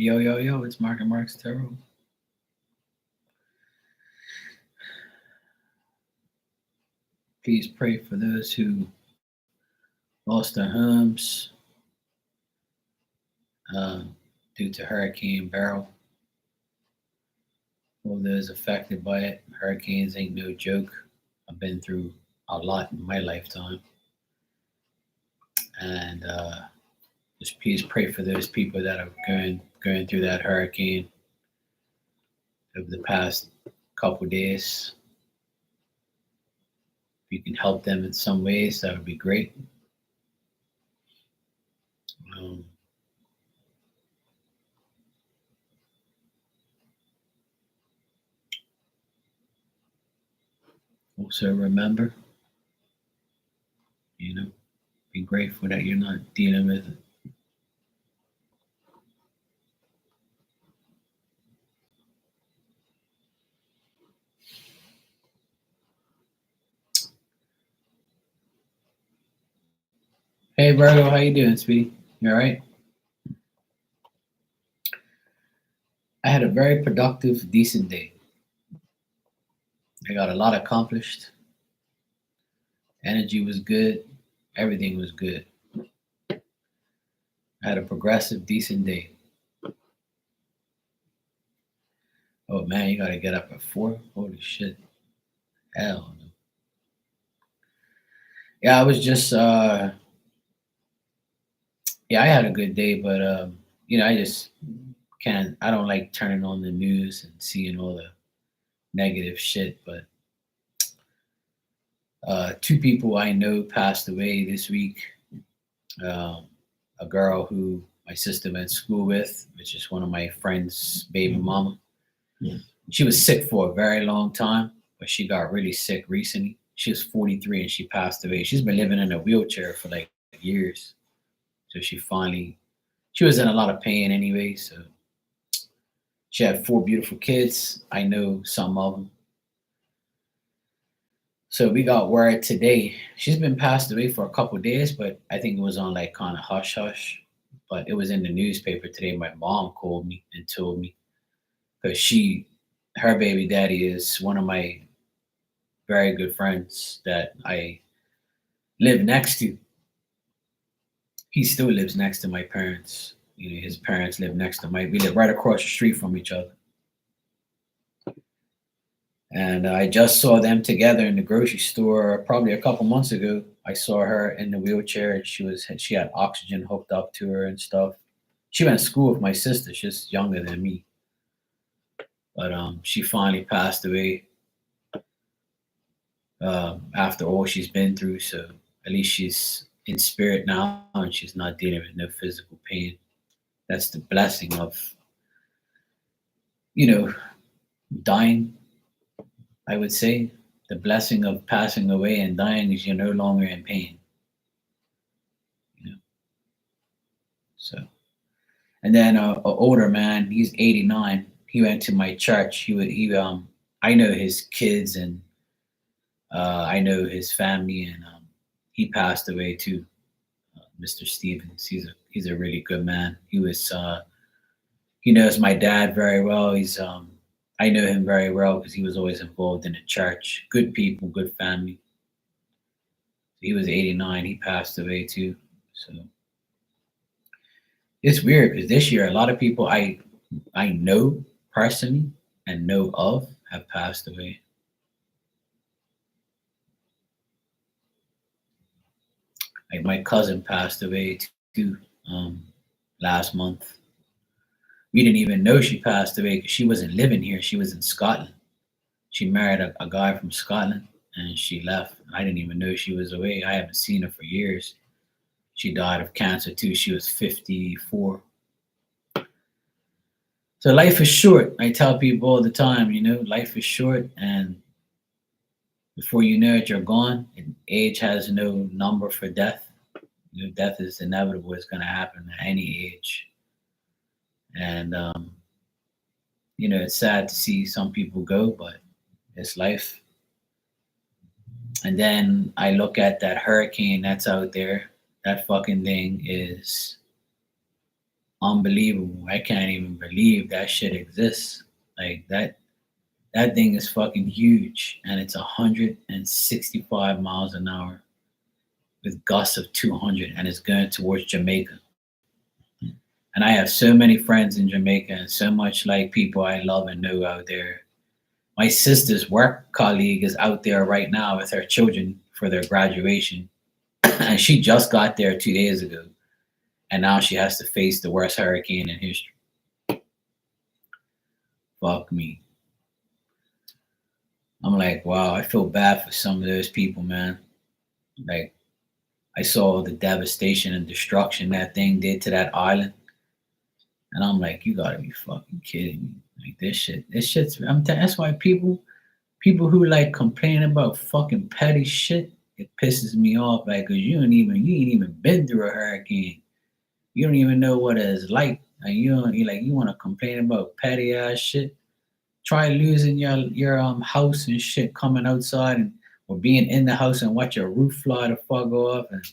Yo, yo, yo, it's Mark and Mark's Tarot. Please pray for those who lost their homes uh, due to Hurricane Beryl. All those affected by it. Hurricanes ain't no joke. I've been through a lot in my lifetime. And just please pray for those people that are going through that hurricane over the past couple days. If you can help them in some ways, that would be great. Um, Also remember, you know, be grateful that you're not dealing with it. Hey Virgo, how you doing, sweetie? You all right? I had a very productive, decent day. I got a lot accomplished. Energy was good. Everything was good. I had a progressive, decent day. Oh man, you gotta get up at 4? Holy shit. Hell no. Yeah, I was just yeah, I had a good day, but I just can't I don't like turning on the news and seeing all the negative shit, but two people I know passed away this week. Um, a girl who my sister went to school with, which is one of my friend's baby mama. Yeah. She was sick for a very long time, but she got really sick recently. She was 43 and she passed away. She's been living in a wheelchair for like years. So she was in a lot of pain anyway. So she had four beautiful kids. I know some of them. So we got word today. She's been passed away for a couple of days, but I think it was on like kind of hush hush. But it was in the newspaper today. My mom called me and told me because her baby daddy is one of my very good friends that I live next to. He still lives next to my parents. His parents live next to we live right across the street from each other. And I just saw them together in the grocery store probably a couple months ago. I saw her in the wheelchair and she had oxygen hooked up to her and stuff. She went to school with my sister. She's younger than me. But she finally passed away after all she's been through. So at least she's in spirit now and she's not dealing with no physical pain. That's the blessing of, you know, dying, I would say. The blessing of passing away and dying is you're no longer in pain. You know? So, and then a older man, he's 89. He went to my church. I know his kids and I know his family, and he passed away too. Mr. Stevens. He's a really good man. He knows my dad very well. I know him very well because he was always involved in the church. Good people, good family. He was 89. He passed away too. So it's weird because this year a lot of people I know personally and know of have passed away. Like my cousin passed away too last month. We didn't even know she passed away because she wasn't living here. She was in Scotland. She married a guy from Scotland and she left. I didn't even know she was away. I haven't seen her for years. She died of cancer too. She was 54. So life is short. I tell people all the time, life is short and before you know it, you're gone. And age has no number for death. Death is inevitable. It's going to happen at any age. And, it's sad to see some people go, but it's life. And then I look at that hurricane that's out there. That fucking thing is unbelievable. I can't even believe that shit exists. Like that thing is fucking huge, and it's 165 miles an hour with gusts of 200, and it's going towards Jamaica. And I have so many friends in Jamaica, and so much like people I love and know out there. My sister's work colleague is out there right now with her children for their graduation, and she just got there 2 days ago, and now she has to face the worst hurricane in history. Fuck me. I'm like, wow, I feel bad for some of those people, man. Like, I saw the devastation and destruction that thing did to that island, and I'm like, you gotta be fucking kidding me. Like this shit's. That's why people who like complain about fucking petty shit, it pisses me off. Like, cause you ain't even been through a hurricane. You don't even know what it's like. And you want to complain about petty ass shit. Try losing your house and shit coming outside and or being in the house and watch your roof fly the fuck off and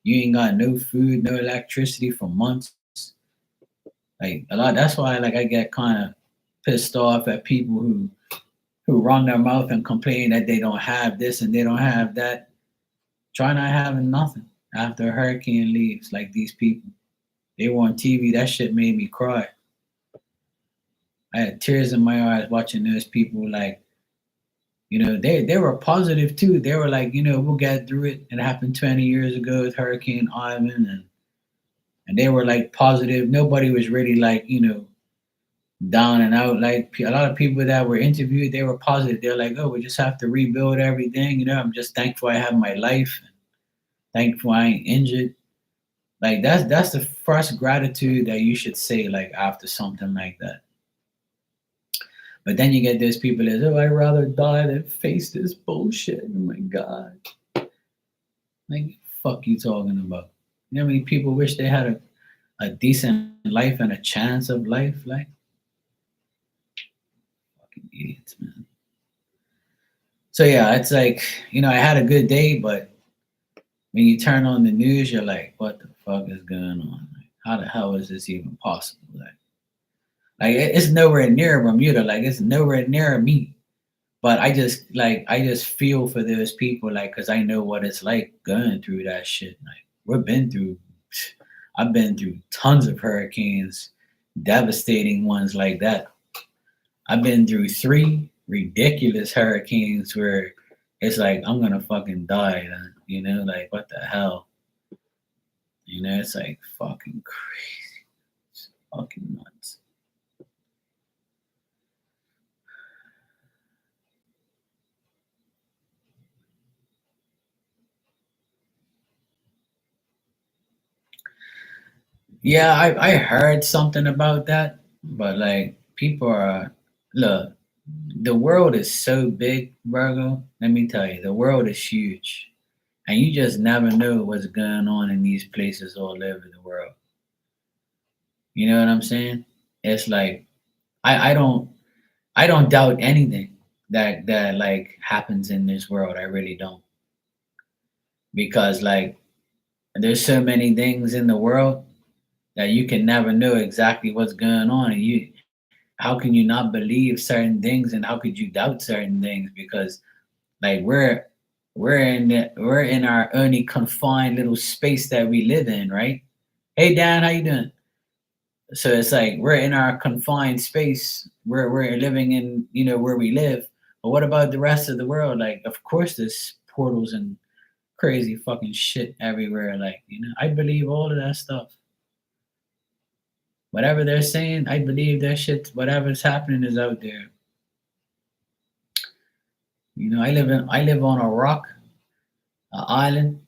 you ain't got no food, no electricity for months. Like a lot. That's why like I get kind of pissed off at people who run their mouth and complain that they don't have this and they don't have that. Try not having nothing after a hurricane leaves. Like these people, they were on TV. That shit made me cry. I had tears in my eyes watching those people. Like they were positive too. They were like, we'll get through it. It happened 20 years ago with Hurricane Ivan, and they were like positive. Nobody was really like down and out. Like a lot of people that were interviewed, they were positive. They're like, oh, we just have to rebuild everything. I'm just thankful I have my life. Thankful I ain't injured. Like that's the first gratitude that you should say like after something like that. But then you get those people that, oh, I'd rather die than face this bullshit. Oh my God. Like, fuck you talking about? You know how many people wish they had a decent life and a chance of life? Like, fucking idiots, man. So yeah, it's like, I had a good day, but when you turn on the news, you're like, what the fuck is going on? Like, how the hell is this even possible? Like it's nowhere near Bermuda. Like it's nowhere near me. But I just feel for those people, like, cause I know what it's like going through that shit. Like I've been through tons of hurricanes, devastating ones like that. I've been through three ridiculous hurricanes where it's like I'm gonna fucking die. Like what the hell? It's like fucking crazy. It's fucking nuts. Yeah, I heard something about that, but like people are look, the world is so big, Virgo. Let me tell you, the world is huge, and you just never know what's going on in these places all over the world. You know what I'm saying? It's like I I don't doubt anything that like happens in this world. I really don't, because like there's so many things in the world that you can never know exactly what's going on, and you how can you not believe certain things and how could you doubt certain things because like we're in our only confined little space that we live in, right? Hey Dan, how you doing? So it's like we're in our confined space, we're living in where we live, but what about the rest of the world? Like of course there's portals and crazy fucking shit everywhere. Like I believe all of that stuff. Whatever they're saying, I believe that shit. Whatever's happening is out there. I live on a rock, an island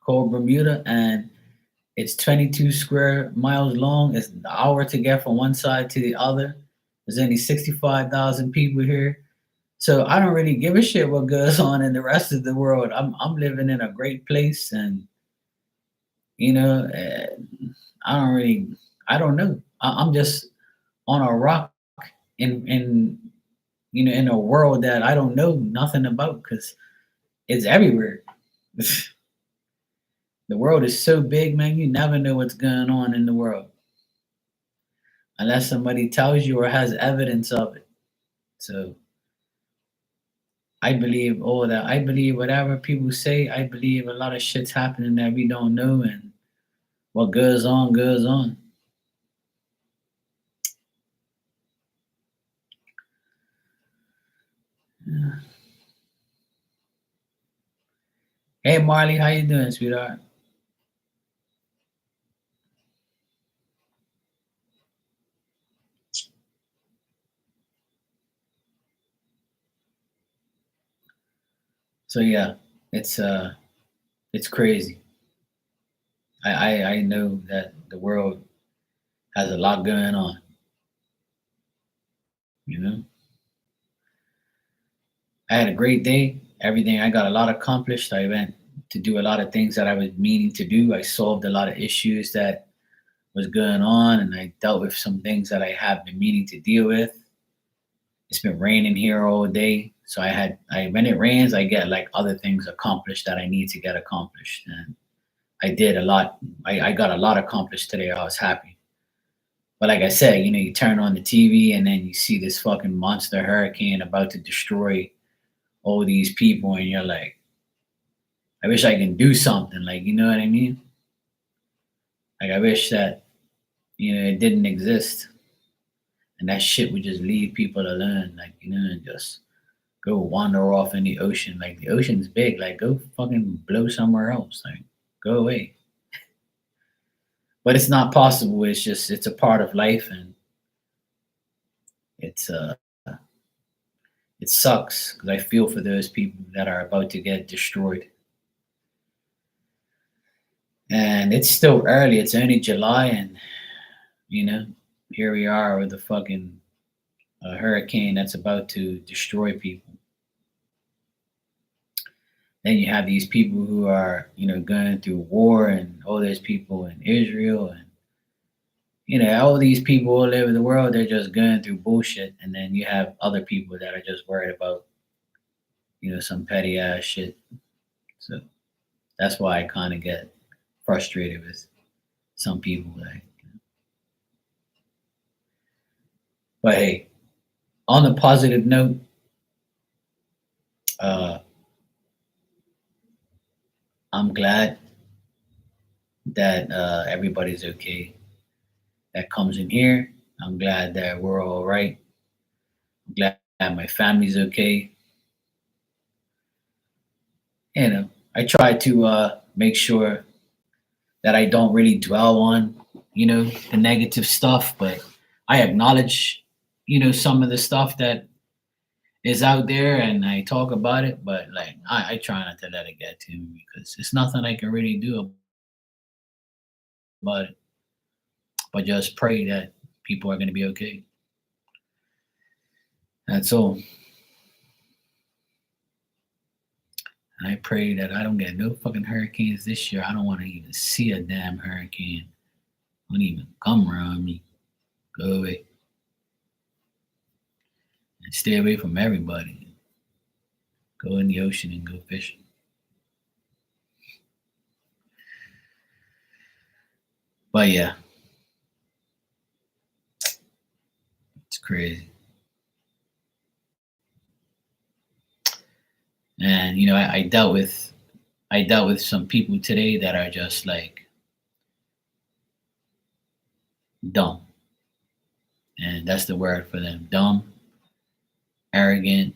called Bermuda, and it's 22 square miles long. It's an hour to get from one side to the other. There's only 65,000 people here, so I don't really give a shit what goes on in the rest of the world. I'm living in a great place, and you know, eh, I don't really, I don't know. I'm just on a rock in in a world that I don't know nothing about because it's everywhere. The world is so big, man. You never know what's going on in the world. unless somebody tells you or has evidence of it. So I believe all that. I believe whatever people say. I believe a lot of shit's happening that we don't know, and what goes on goes on. Yeah. Hey Marley, how you doing, sweetheart? So yeah, it's uh it's crazy. I know that the world has a lot going on, you know. I had a great day. Everything I got a lot accomplished. I went to do a lot of things that I was meaning to do. I solved a lot of issues that was going on, and I dealt with some things that I have been meaning to deal with. It's been raining here all day, so I when it rains, I get like other things accomplished that I need to get accomplished, and I did a lot. I got a lot accomplished today. I was happy. But like I said, you turn on the TV and then you see this fucking monster hurricane about to destroy all these people, and you're like, I wish I can do something. Like, you know what I mean? Like, I wish that it didn't exist, and that shit would just leave people alone, like, and just go wander off in the ocean. Like, the ocean's big. Like, go fucking blow somewhere else. Like, go away. But it's not possible. It's just it's a part of life, and it's it sucks because I feel for those people that are about to get destroyed. And it's still early. It's only July, and you know, here we are with a fucking hurricane that's about to destroy people. Then you have these people who are, going through war, and all those people in Israel, and all these people all over the world. They're just going through bullshit, and then you have other people that are just worried about, some petty ass shit. So that's why I kind of get frustrated with some people. Like, but hey, on a positive note, uh, I'm glad that everybody's okay that comes in here. I'm glad that we're all right. I'm glad that my family's okay. I try to make sure that I don't really dwell on, the negative stuff, but I acknowledge, some of the stuff that is out there, and I talk about it, but like I try not to let it get to me because it's nothing I can really do about it, but just pray that people are going to be okay. That's all. And I pray that I don't get no fucking hurricanes this year. I don't want to even see a damn hurricane. Don't even come around me. Go away. And stay away from everybody. Go in the ocean and go fishing. But yeah, it's crazy. And I dealt with some people today that are just like dumb. And that's the word for them. Dumb, arrogant,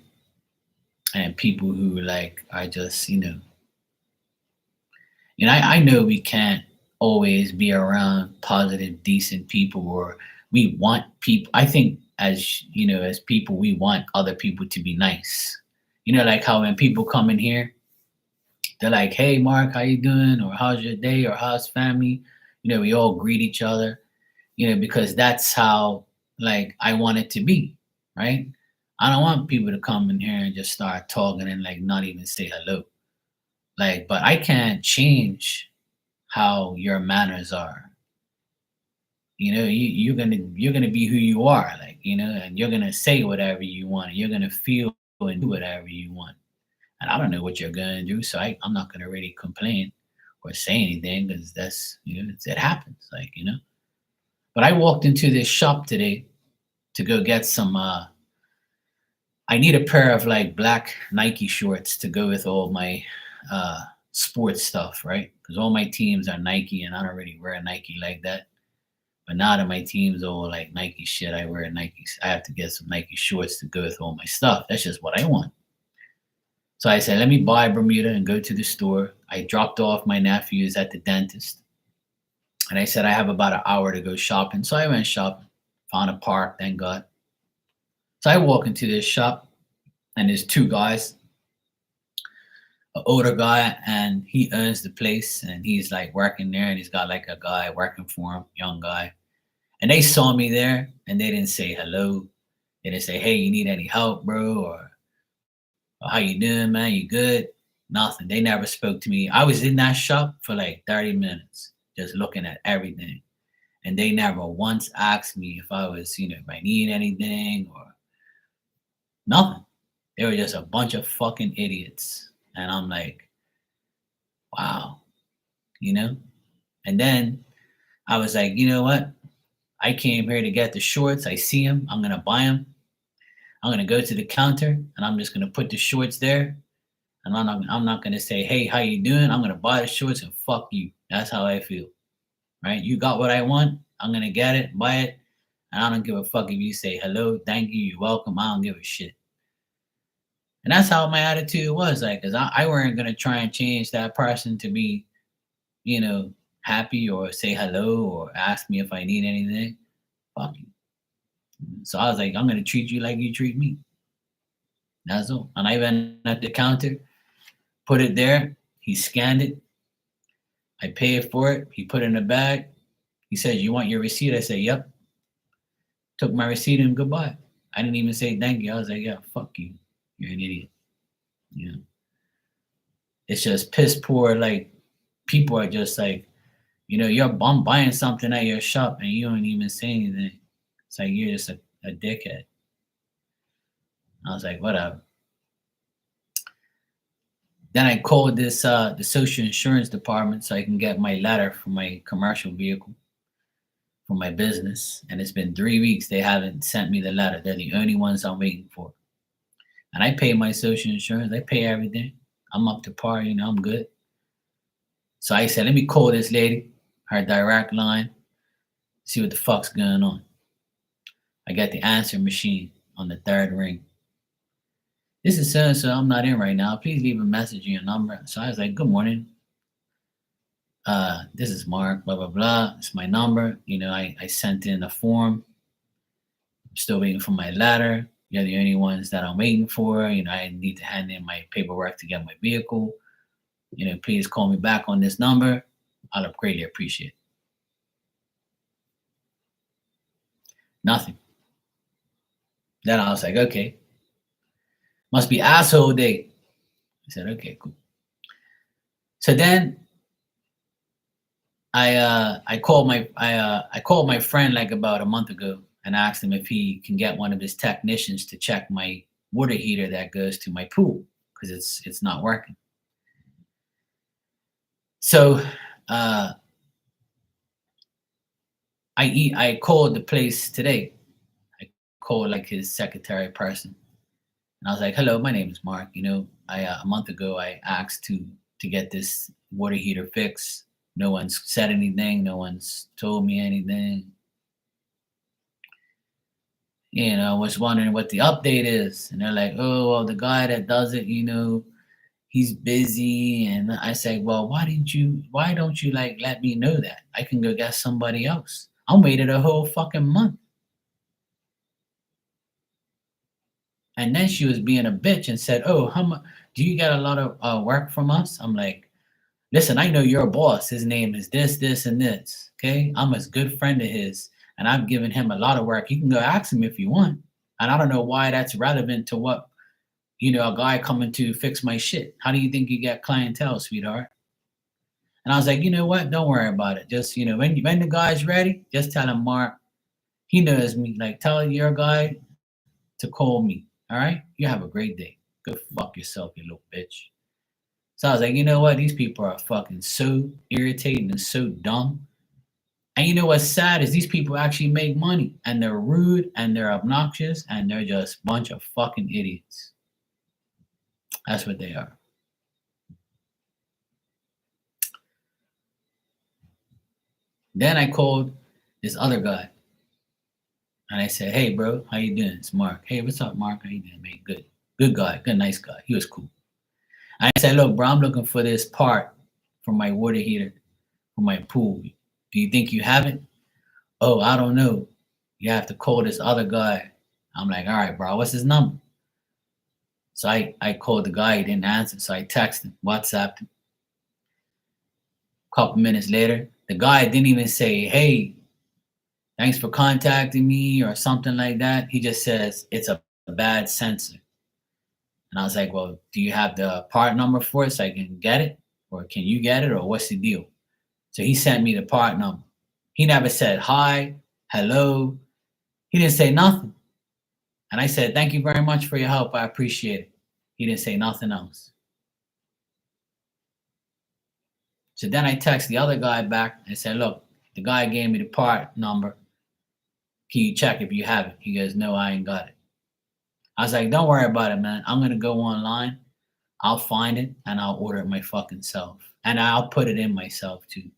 and people who like are just, I know we can't always be around positive, decent people, or we want people. I think as people, we want other people to be nice. Like how when people come in here, they're like, "Hey, Mark, how you doing?" Or "How's your day?" Or "How's family?" We all greet each other. Because that's how like I want it to be, right? I don't want people to come in here and just start talking and like not even say hello. Like, but I can't change how your manners are. You're gonna be who you are, like, and you're gonna say whatever you want. You're gonna feel and do whatever you want. And I don't know what you're gonna do, so I'm not gonna really complain or say anything because that's it happens, like. But I walked into this shop today to go get some. I need a pair of like black Nike shorts to go with all my uh, sports stuff, right? Because all my teams are Nike, and I don't really wear Nike like that. But now that my team's all like Nike shit, I wear Nikes. I have to get some Nike shorts to go with all my stuff. That's just what I want. So I said, let me buy Bermuda and go to the store. I dropped off my nephews at the dentist. And I said, I have about an hour to go shopping. So I went shopping, found a park, thank God. So I walk into this shop, and there's two guys, an older guy, and he owns the place, and he's like working there, and he's got like a guy working for him, young guy. And they saw me there, and they didn't say hello. They didn't say, hey, you need any help, bro? Or how you doing, man? You good? Nothing. They never spoke to me. I was in that shop for like 30 minutes, just looking at everything. And they never once asked me if I was, if I need anything or nothing. They were just a bunch of fucking idiots. And I'm like, wow, you know? And then I was like, you know what? I came here to get the shorts. I see them. I'm going to buy them. I'm going to go to the counter and I'm just going to put the shorts there. And I'm not going to say, hey, how you doing? I'm going to buy the shorts and fuck you. That's how I feel. Right? You got what I want. I'm going to get it, buy it. And I don't give a fuck if you say hello, thank you, you're welcome. I don't give a shit. And that's how my attitude was. Like, cause I weren't gonna try and change that person to be, happy or say hello or ask me if I need anything. Fuck you. So I was like, I'm gonna treat you like you treat me. That's all. And I went at the counter, put it there. He scanned it. I paid for it. He put it in a bag. He said, "You want your receipt?" I said, "Yep." Took my receipt and goodbye. I didn't even say thank you. I was like, "Yeah, fuck you. You're an idiot." You know. It's just piss poor. Like people are just like, I'm buying something at your shop and you don't even say anything. It's like you're just a dickhead. I was like, whatever. Then I called this the social insurance department so I can get my letter for my commercial vehicle for my business. And it's been 3 weeks. They haven't sent me the letter. They're the only ones I'm waiting for. And I pay my social insurance. I pay everything. I'm up to par. I'm good. So I said, let me call this lady, her direct line, see what the fuck's going on. I got the answer machine on the third ring. This is so and so. I'm not in right now. Please leave a message in your number. So I was like, good morning. This is Mark, blah, blah, blah. It's my number. I sent in a form. I'm still waiting for my letter. You're the only ones that I'm waiting for. I need to hand in my paperwork to get my vehicle. Please call me back on this number. I'll greatly appreciate it. Nothing. Then I was like, okay. Must be asshole day. I said, okay, cool. So then I called my friend like about a month ago and asked him if he can get one of his technicians to check my water heater that goes to my pool because it's not working. So I called the place today. I called like his secretary person, and I was like, "Hello, my name is Mark. A month ago I asked to get this water heater fixed. No one's said anything. No one's told me anything. I was wondering what the update is." And they're like, "Oh, well, the guy that does it, he's busy." And I say, "Well, why don't you like let me know that? I can go get somebody else. I'm waiting a whole fucking month." And then she was being a bitch and said, "Oh, how much do you get a lot of work from us?" I'm like, "Listen, I know your boss. His name is this, this, and this. Okay, I'm a good friend of his, and I've given him a lot of work. You can go ask him if you want." And I don't know why that's relevant to what a guy coming to fix my shit. How do you think you get clientele, sweetheart? And I was like, you know what? Don't worry about it. Just when the guy's ready, just tell him, Mark. He knows me. Like, tell your guy to call me. All right. You have a great day. Go fuck yourself, you little bitch. So I was like, you know what? These people are fucking so irritating and so dumb. And you know what's sad is these people actually make money, and they're rude and they're obnoxious and they're just a bunch of fucking idiots. That's what they are. Then I called this other guy and I said, "Hey, bro, how you doing? It's Mark. Hey, what's up, Mark? How you doing, man? Good, good guy, good, nice guy. He was cool." I said, "Look, bro, I'm looking for this part for my water heater for my pool. Do you think you have it?" "Oh, I don't know. You have to call this other guy." I'm like, "All right, bro, what's his number?" So I called the guy, he didn't answer. So I texted him, WhatsApped him. A couple minutes later, the guy didn't even say, "Hey, thanks for contacting me," or something like that. He just says, "It's a bad sensor." And I was like, "Well, do you have the part number for it so I can get it? Or can you get it? Or what's the deal?" So he sent me the part number. He never said hi, hello. He didn't say nothing. And I said, "Thank you very much for your help. I appreciate it." He didn't say nothing else. So then I text the other guy back and said, "Look, the guy gave me the part number. Can you check if you have it?" He goes, "No, I ain't got it." I was like, "Don't worry about it, man. I'm gonna go online. I'll find it and I'll order it my fucking self. And I'll put it in myself too."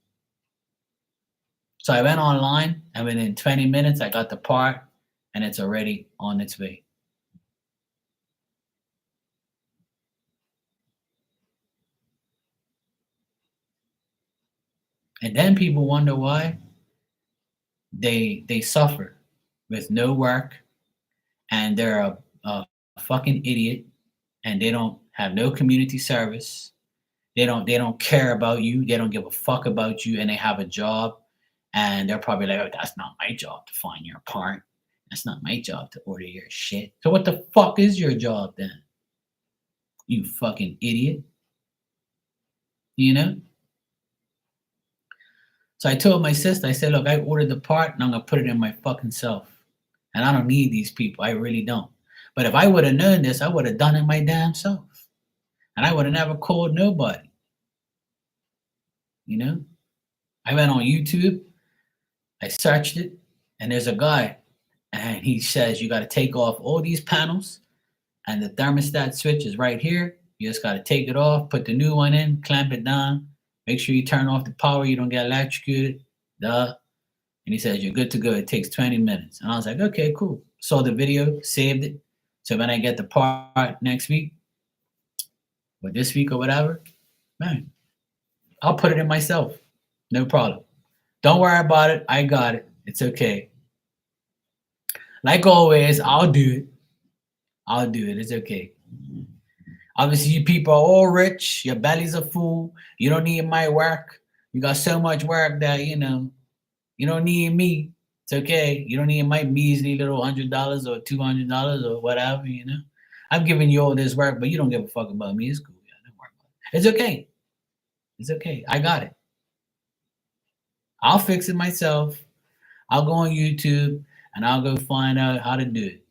So I went online and within 20 minutes I got the part and it's already on its way. And then people wonder why they suffer with no work and they're a fucking idiot and they don't have no community service. They don't care about you. They don't give a fuck about you and they have a job and they're probably like, "Oh, that's not my job to find your part. That's not my job to order your shit." So what the fuck is your job then? You fucking idiot. You know? So I told my sister, I said, "Look, I ordered the part and I'm gonna put it in my fucking self. And I don't need these people. I really don't. But if I would have known this, I would have done it my damn self. And I would have never called nobody. You know? I went on YouTube, I searched it, and there's a guy, and he says you gotta take off all these panels, and the thermostat switch is right here. You just gotta take it off, put the new one in, clamp it down, make sure you turn off the power, you don't get electrocuted. Duh. And he says, "You're good to go. It takes 20 minutes." And I was like, "Okay, cool." Saw the video, saved it. So when I get the part next week or this week or whatever, man, I'll put it in myself. No problem. Don't worry about it. I got it. It's okay. Like always, I'll do it. I'll do it. It's okay. Obviously, you people are all rich. Your bellies are full. You don't need my work. You got so much work that, you don't need me. It's okay. You don't need my measly little $100 or $200 or whatever. I'm giving you all this work, but you don't give a fuck about me. It's cool. Yeah, don't worry about it. It's okay. It's okay. I got it. I'll fix it myself. I'll go on YouTube and I'll go find out how to do it.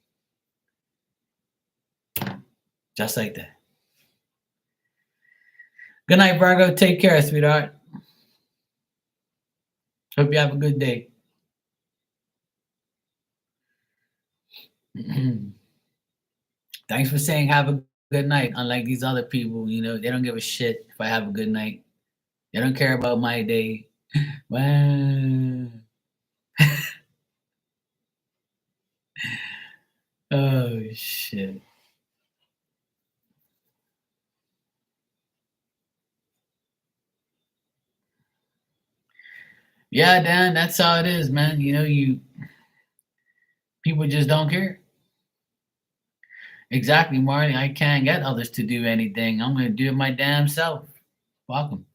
Just like that. Good night, Virgo. Take care, sweetheart. Hope you have a good day. Thanks for saying have a good night. Unlike these other people, they don't give a shit if I have a good night. They don't care about my day. Well, oh shit. Yeah, Dan, that's how it is, man. You people just don't care. Exactly, Marty. I can't get others to do anything. I'm gonna do it my damn self. Fuck 'em.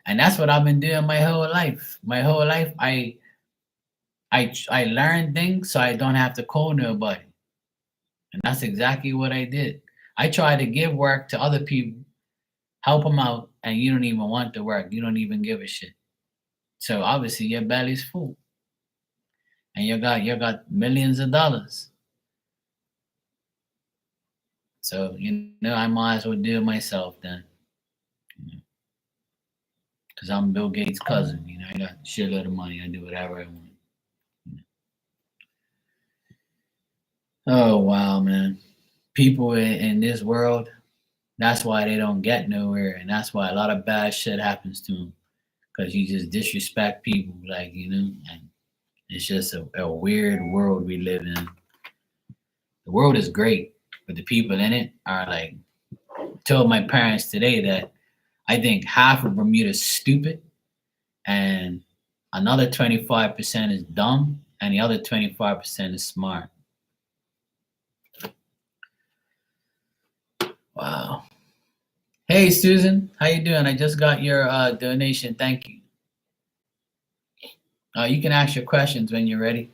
And that's what I've been doing my whole life. My whole life, I learned things so I don't have to call nobody. And that's exactly what I did. I try to give work to other people, help them out, and you don't even want the work. You don't even give a shit. So obviously your belly's full, and you got millions of dollars. So I might as well do it myself then. Because I'm Bill Gates' cousin. You know, I got a shitload of money. I do whatever I want. Oh, wow, man. People in this world, that's why they don't get nowhere. And that's why a lot of bad shit happens to them. Because you just disrespect people, like, and it's just a weird world we live in. The world is great, but the people in it are like, I told my parents today that I think half of Bermuda is stupid and another 25% is dumb and the other 25% is smart. Wow. Hey Susan, how you doing? I just got your donation. Thank you. You can ask your questions when you're ready.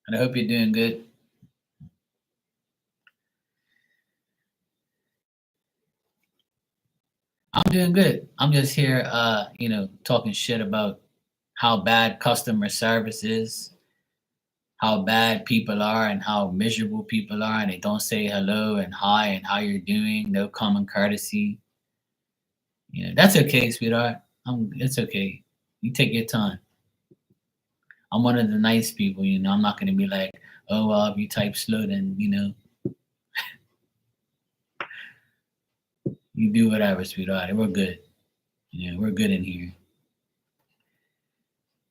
And I hope you're doing good. I'm doing good. I'm just here, talking shit about how bad customer service is, how bad people are, and how miserable people are, and they don't say hello and hi and how you're doing, no common courtesy. That's okay, sweetheart. It's okay. You take your time. I'm one of the nice people, I'm not gonna be like, oh well, if you type slow, then you do whatever, sweetheart. We're good. We're good in here.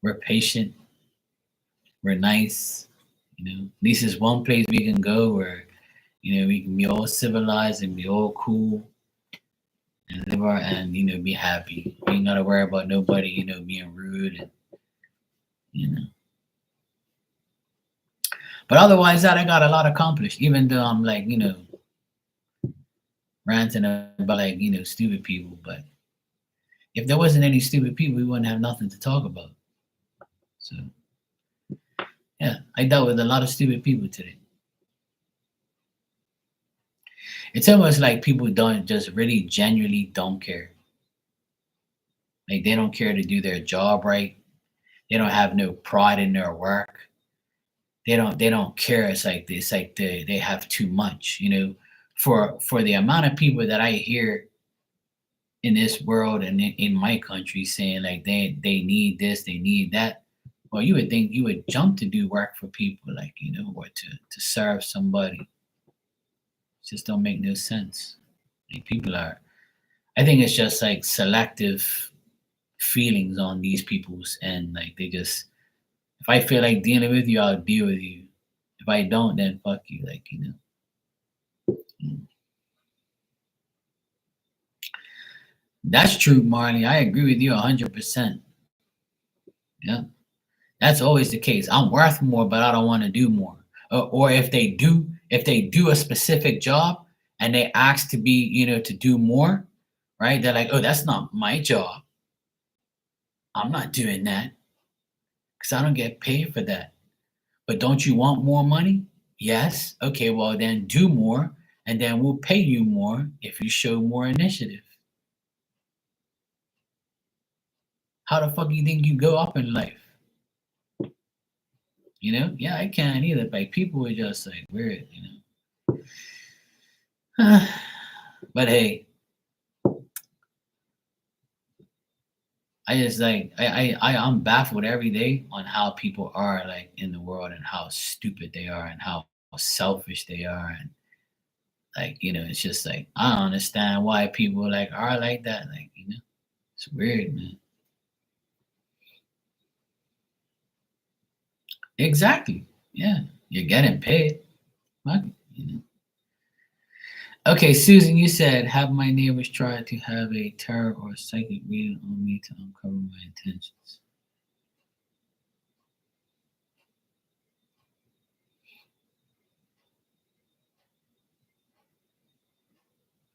We're patient. We're nice. At least there's one place we can go where, we can be all civilized and be all cool and live our and be happy. We ain't gotta worry about nobody, being rude and you know. But otherwise that I got a lot accomplished, even though I'm like, ranting about like, stupid people. But if there wasn't any stupid people, we wouldn't have nothing to talk about. So yeah, I dealt with a lot of stupid people today. It's almost like people don't just really genuinely don't care. Like they don't care to do their job right. They don't have no pride in their work. They don't care. It's like they have too much, For the amount of people that I hear in this world and in my country saying like they need this, they need that. Well, you would think you would jump to do work for people, like or to serve somebody. It just don't make no sense. Like people are. I think it's just like selective feelings on these people's end. Like they just, if I feel like dealing with you, I'll deal with you. If I don't, then fuck you. Like Mm. That's true, Marley. I agree with you 100%. Yeah, that's always the case. I'm worth more, but I don't want to do more. Or if they do a specific job and they ask to be, to do more, right? They're like, oh, that's not my job. I'm not doing that because I don't get paid for that. But don't you want more money? Yes. Okay, well then do more and then we'll pay you more if you show more initiative. How the fuck do you think you go up in life? Yeah, I can't either. Like people are just like weird, But hey, I just like I'm baffled every day on how people are like in the world and how stupid they are and how selfish they are and like it's just like I don't understand why people like are like that. Like it's weird, man. Exactly. Yeah, you're getting paid. Fuck it, Okay, Susan, you said have my neighbors try to have a tarot or psychic reading on me to uncover my intentions.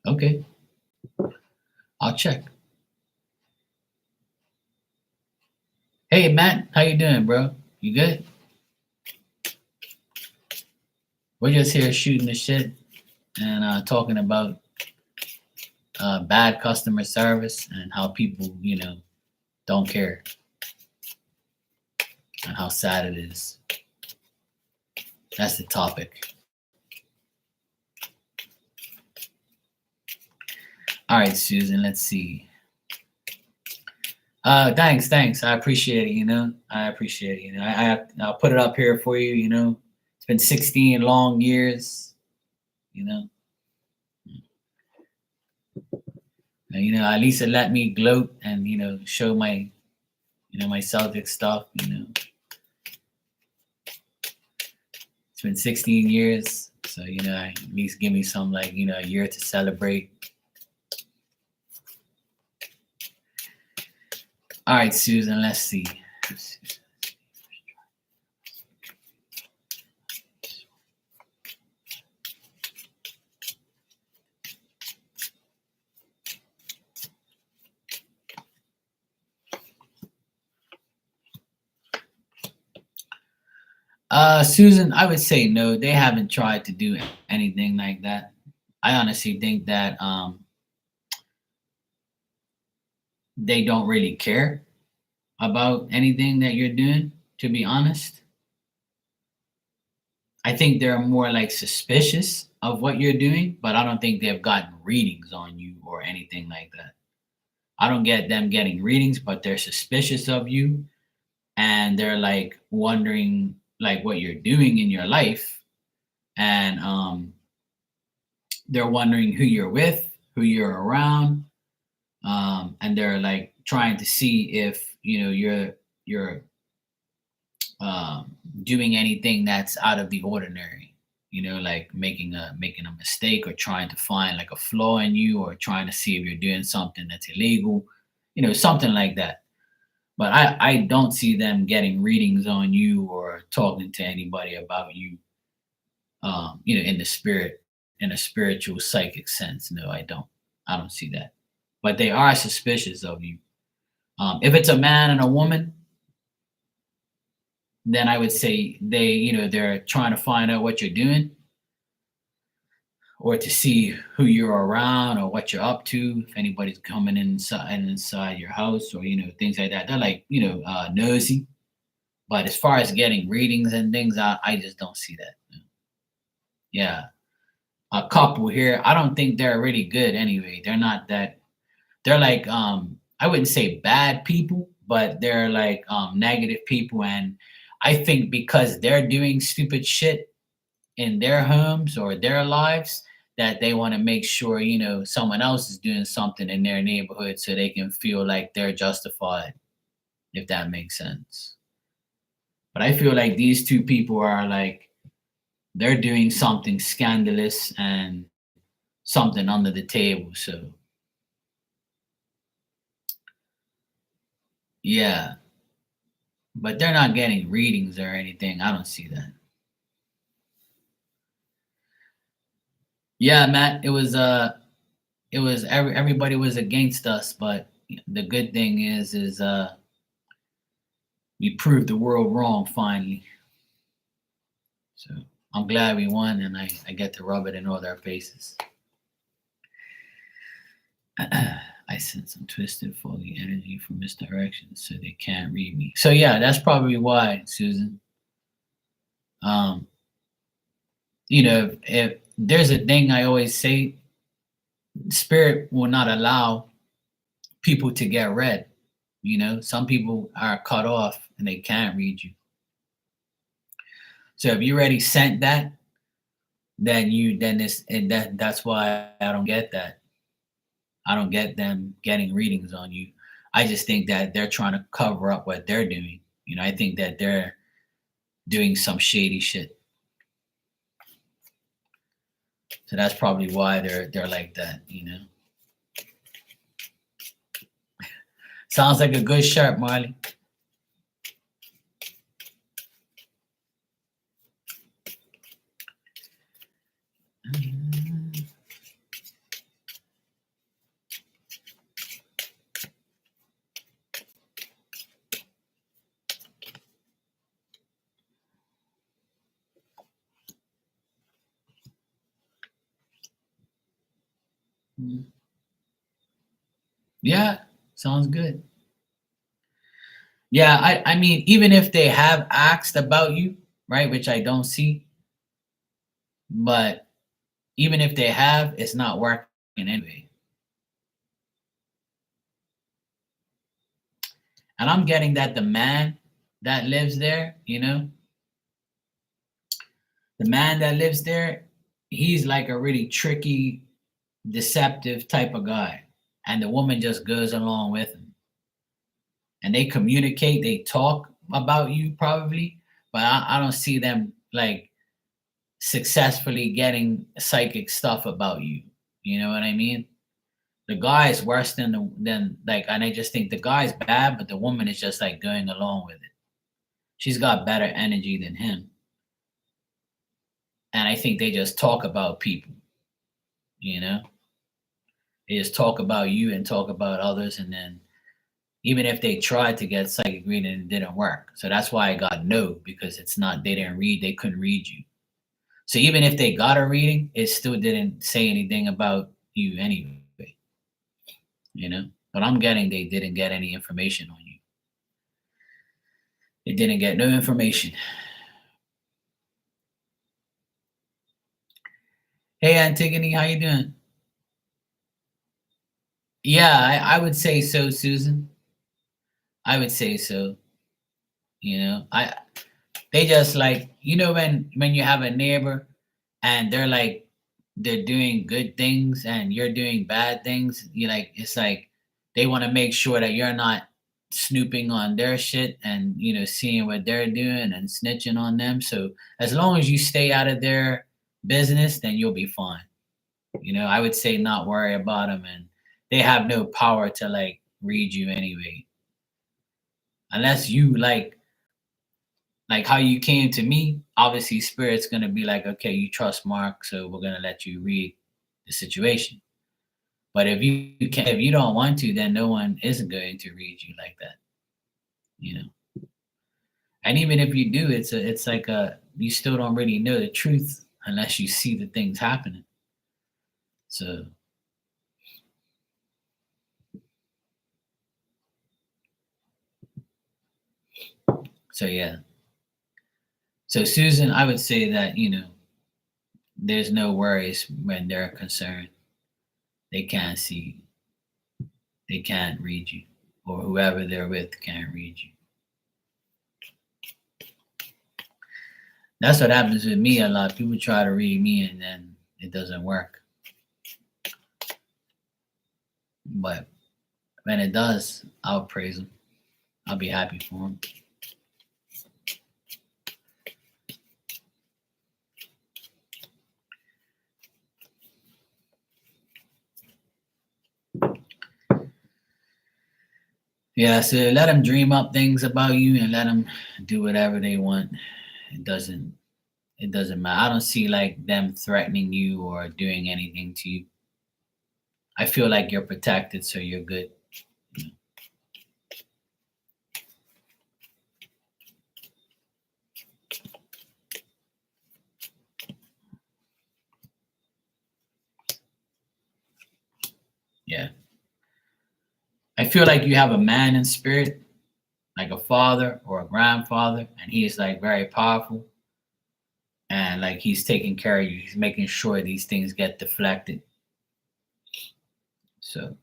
Okay, I'll check. Hey, Matt, how you doing, bro? You good? We're just here shooting the shit and talking about bad customer service and how people, don't care and how sad it is. That's the topic. All right, Susan, let's see. Thanks. I appreciate it. I appreciate it. I'll put it up here for you. It's been 16 long years. You know, at least it let me gloat and show my Celtic stuff. It's been 16 years, so at least give me some like a year to celebrate. All right, Susan. Let's see. Susan, I would say no. They haven't tried to do anything like that. I honestly think that they don't really care about anything that you're doing. To be honest, I think they're more like suspicious of what you're doing, but I don't think they've gotten readings on you or anything like that. I don't get them getting readings, but they're suspicious of you and they're like wondering like what you're doing in your life and they're wondering who you're with, who you're around, and they're like trying to see if you're doing anything that's out of the ordinary. Like making a mistake or trying to find like a flaw in you or trying to see if you're doing something that's illegal, something like that. But I don't see them getting readings on you or talking to anybody about you, in the spirit, in a spiritual psychic sense. No, I don't see that. But they are suspicious of you. If it's a man and a woman, then I would say they're trying to find out what you're doing or to see who you're around or what you're up to. If anybody's coming inside your house or things like that, they're like nosy. But as far as getting readings and things, I just don't see that. Yeah, a couple here. I don't think they're really good anyway. They're not that. They're like I wouldn't say bad people, but they're like negative people, and I think because they're doing stupid shit in their homes or their lives that they want to make sure someone else is doing something in their neighborhood so they can feel like they're justified, if that makes sense. But I feel like these two people are like they're doing something scandalous and something under the table. So yeah, but they're not getting readings or anything. I don't see that. Yeah, Matt, it was everybody was against us, but the good thing is we proved the world wrong finally. So I'm glad we won, and I get to rub it in all their faces. I sense some twisted, foggy energy from misdirection, so they can't read me. So yeah, that's probably why, Susan. Um, if there's a thing I always say, spirit will not allow people to get read. Some people are cut off and they can't read you. So if you already sent that, then this and that's why I don't get that. I don't get them getting readings on you. I just think that they're trying to cover up what they're doing. I think that they're doing some shady shit. So that's probably why they're like that. Sounds like a good shirt, Marley. Yeah, sounds good. Yeah, I mean, even if they have asked about you, right, which I don't see, but even if they have, it's not working anyway. And I'm getting that the man that lives there, the man that lives there, he's like a really tricky, deceptive type of guy. And the woman just goes along with him. And they communicate, they talk about you probably, but I don't see them like successfully getting psychic stuff about you. You know what I mean? The guy is worse than like, and I just think the guy's bad, but the woman is just like going along with it. She's got better energy than him. And I think they just talk about people, you know? They just talk about you and talk about others, and then even if they tried to get psychic reading, it didn't work. So that's why I got no, because it's not, they didn't read, they couldn't read you. So even if they got a reading, it still didn't say anything about you anyway, But I'm getting they didn't get any information on you. They didn't get no information. Hey Antigone, how you doing? Yeah, I would say so, Susan. I would say so. I they just like, when you have a neighbor and they're doing good things and you're doing bad things, you like it's like they want to make sure that you're not snooping on their shit and seeing what they're doing and snitching on them. So as long as you stay out of their business, then you'll be fine. I would say not worry about them, and they have no power to like read you anyway. Unless you like how you came to me, obviously spirit's gonna be like, okay, you trust Mark, so we're gonna let you read the situation. But if you don't want to, then no one isn't going to read you like that, you know. And even if you do, it's like you still don't really know the truth unless you see the things happening. So yeah. So Susan, I would say that, there's no worries when they're concerned. They can't see you. They can't read you. Or whoever they're with can't read you. That's what happens with me a lot. People try to read me and then it doesn't work. But when it does, I'll praise them. I'll be happy for them. Yeah, so let them dream up things about you and let them do whatever they want. It doesn't matter. I don't see like them threatening you or doing anything to you. I feel like you're protected, so you're good. Yeah. I feel like you have a man in spirit, like a father or a grandfather, and he is like very powerful. And like he's taking care of you. He's making sure these things get deflected. So,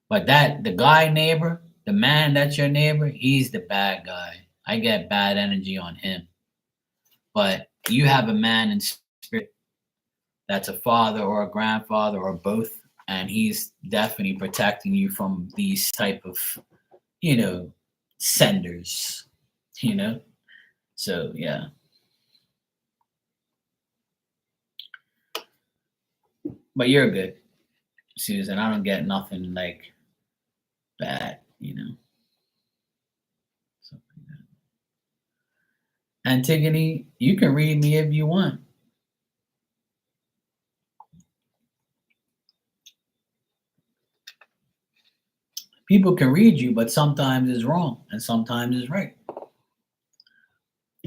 but the guy neighbor, the man that's your neighbor, he's the bad guy. I get bad energy on him. But you have a man in spirit that's a father or a grandfather or both, and he's definitely protecting you from these type of, you know, senders, you know? So yeah. But you're good, Susan. I don't get nothing like bad, Something like that. Antigone, you can read me if you want. People can read you, but sometimes it's wrong and sometimes it's right.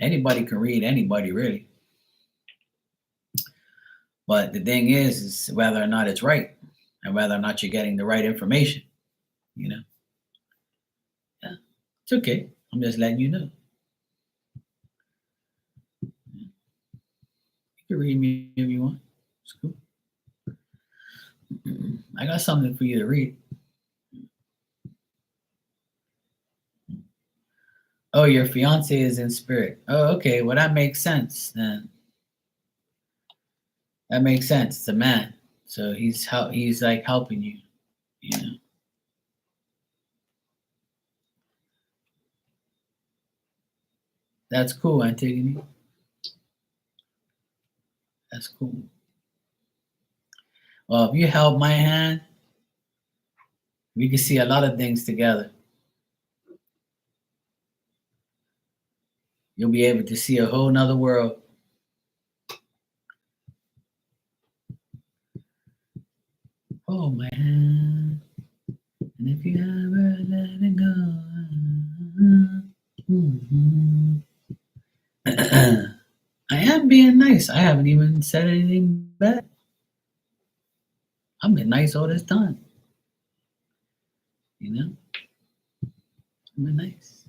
Anybody can read anybody, really. But the thing is whether or not it's right and whether or not you're getting the right information, you know? Yeah, it's okay. I'm just letting you know. You can read me if you want. It's cool. I got something for you to read. Oh, your fiance is in spirit. Oh, okay. Well, that makes sense then. That makes sense. It's a man, so he's like helping you. You know. That's cool, Antigone. That's cool. Well, if you held my hand, we can see a lot of things together. You'll be able to see a whole nother world. Hold my hand, and if you ever let it go. Mhm. I am being nice. I haven't even said anything bad. I've been nice all this time. You know, I've been nice.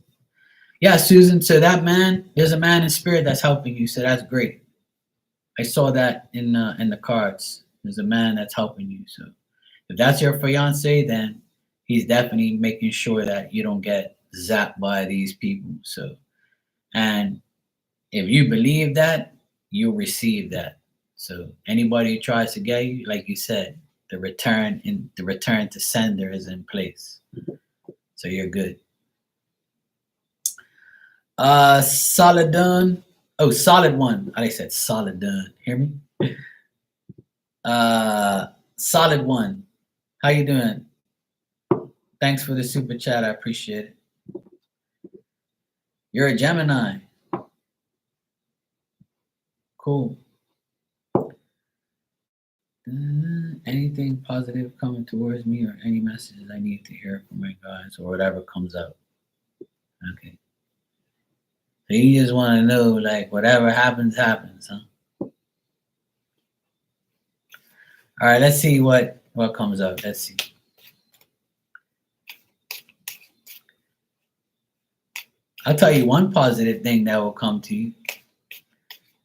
Yeah, Susan. So that man, there's a man in spirit that's helping you. So that's great. I saw that in the cards. There's a man that's helping you. So if that's your fiance, then he's definitely making sure that you don't get zapped by these people. So, and if you believe that, you'll receive that. So anybody who tries to get you, like you said, the return to sender is in place. So you're good. Solid Oh, solid one. I said solid done. Hear me? Solid one. How you doing? Thanks for the super chat. I appreciate it. You're a Gemini. Cool. Anything positive coming towards me or any messages I need to hear from my guys or whatever comes up. Okay. So you just want to know, like, whatever happens, happens, huh? All right, let's see what comes up. Let's see. I'll tell you one positive thing that will come to you.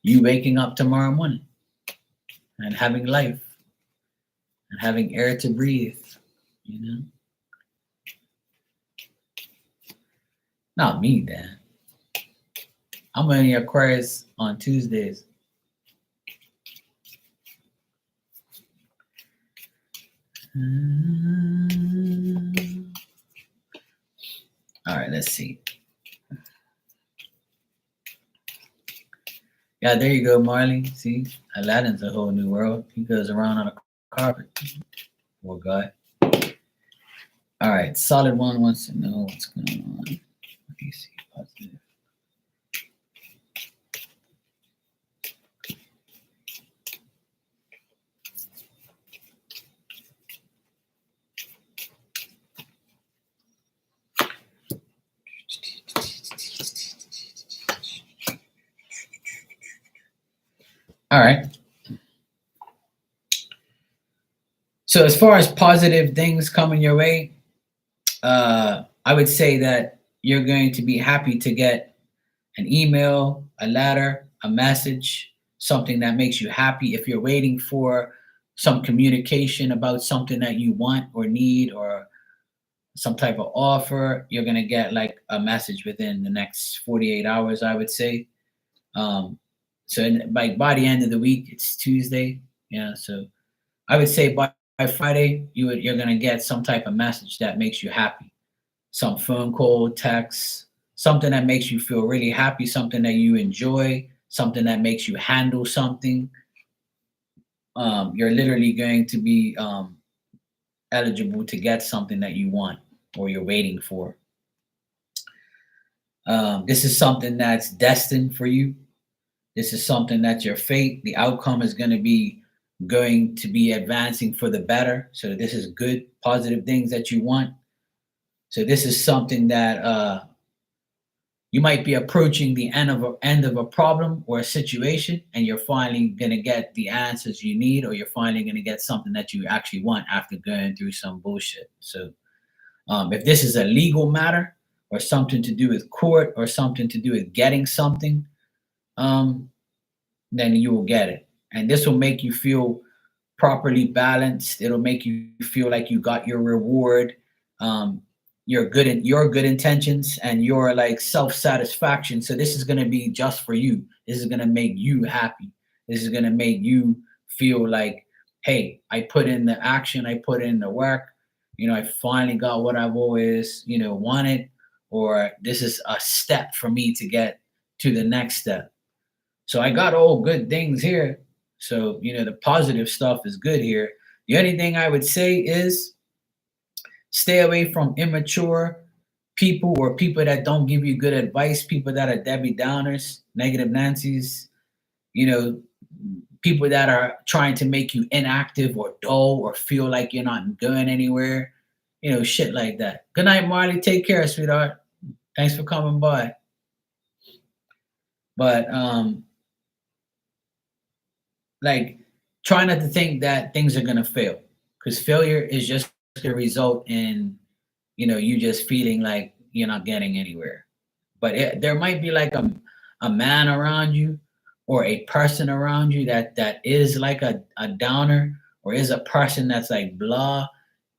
You waking up tomorrow morning and having life and having air to breathe, you know? Not me, Dan. I'm only Aquarius on Tuesdays. All right, let's see. Yeah, there you go, Marley. See, Aladdin's a whole new world. He goes around on a carpet. Poor guy. All right, solid one wants to know what's going on. Let me see. Positive. All right. So as far as positive things coming your way, I would say that you're going to be happy to get an email, a letter, a message, something that makes you happy. If you're waiting for some communication about something that you want or need or some type of offer, you're going to get like a message within the next 48 hours, I would say. By the end of the week, it's Tuesday. Yeah. So I would say by Friday, you're going to get some type of message that makes you happy. Some phone call, text, something that makes you feel really happy, something that you enjoy, something that makes you handle something. You're literally going to be eligible to get something that you want or you're waiting for. This is something that's destined for you. This is something that's your fate. The outcome is going to be advancing for the better. So this is good, positive things that you want. So this is something that you might be approaching the end of a problem or a situation, and you're finally going to get the answers you need, or you're finally going to get something that you actually want after going through some bullshit. So if this is a legal matter or something to do with court or something to do with getting something, then you will get it. And this will make you feel properly balanced. It'll make you feel like you got your reward. your good intentions and your like self-satisfaction. So this is going to be just for you. This is going to make you happy. This is going to make you feel like, hey, I put in the action, I put in the work, I finally got what I've always, wanted, or this is a step for me to get to the next step. So I got all good things here. So, the positive stuff is good here. The only thing I would say is stay away from immature people or people that don't give you good advice, people that are Debbie Downers, negative Nancy's, you know, people that are trying to make you inactive or dull or feel like you're not going anywhere, shit like that. Good night, Marley. Take care, sweetheart. Thanks for coming by. But like try not to think that things are gonna fail. Because failure is just a result in you just feeling like you're not getting anywhere. But there might be like a man around you or a person around you that is like a downer or is a person that's like blah.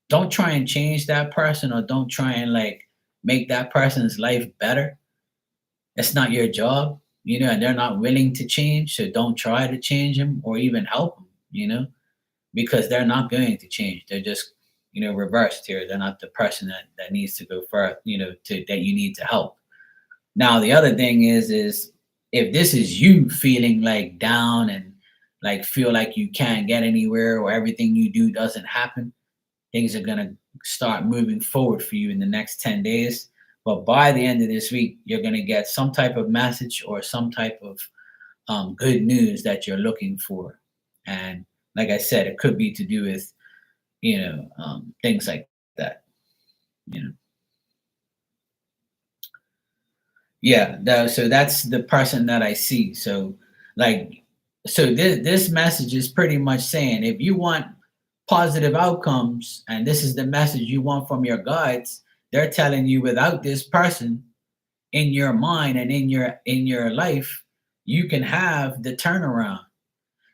Don't try and change that person or don't try and like make that person's life better. It's not your job, and they're not willing to change. So don't try to change them or even help them, because they're not going to change. They're just, reversed here. They're not the person that needs to go further, that you need to help. Now, the other thing is if this is you feeling like down and like feel like you can't get anywhere or everything you do doesn't happen, things are going to start moving forward for you in the next 10 days. But by the end of this week, you're going to get some type of message or some type of good news that you're looking for. And like I said, it could be to do with, things like that, you know. Yeah, so that's the person that I see. So like this message is pretty much saying if you want positive outcomes and this is the message you want from your guides, they're telling you without this person in your mind and in your life, you can have the turnaround.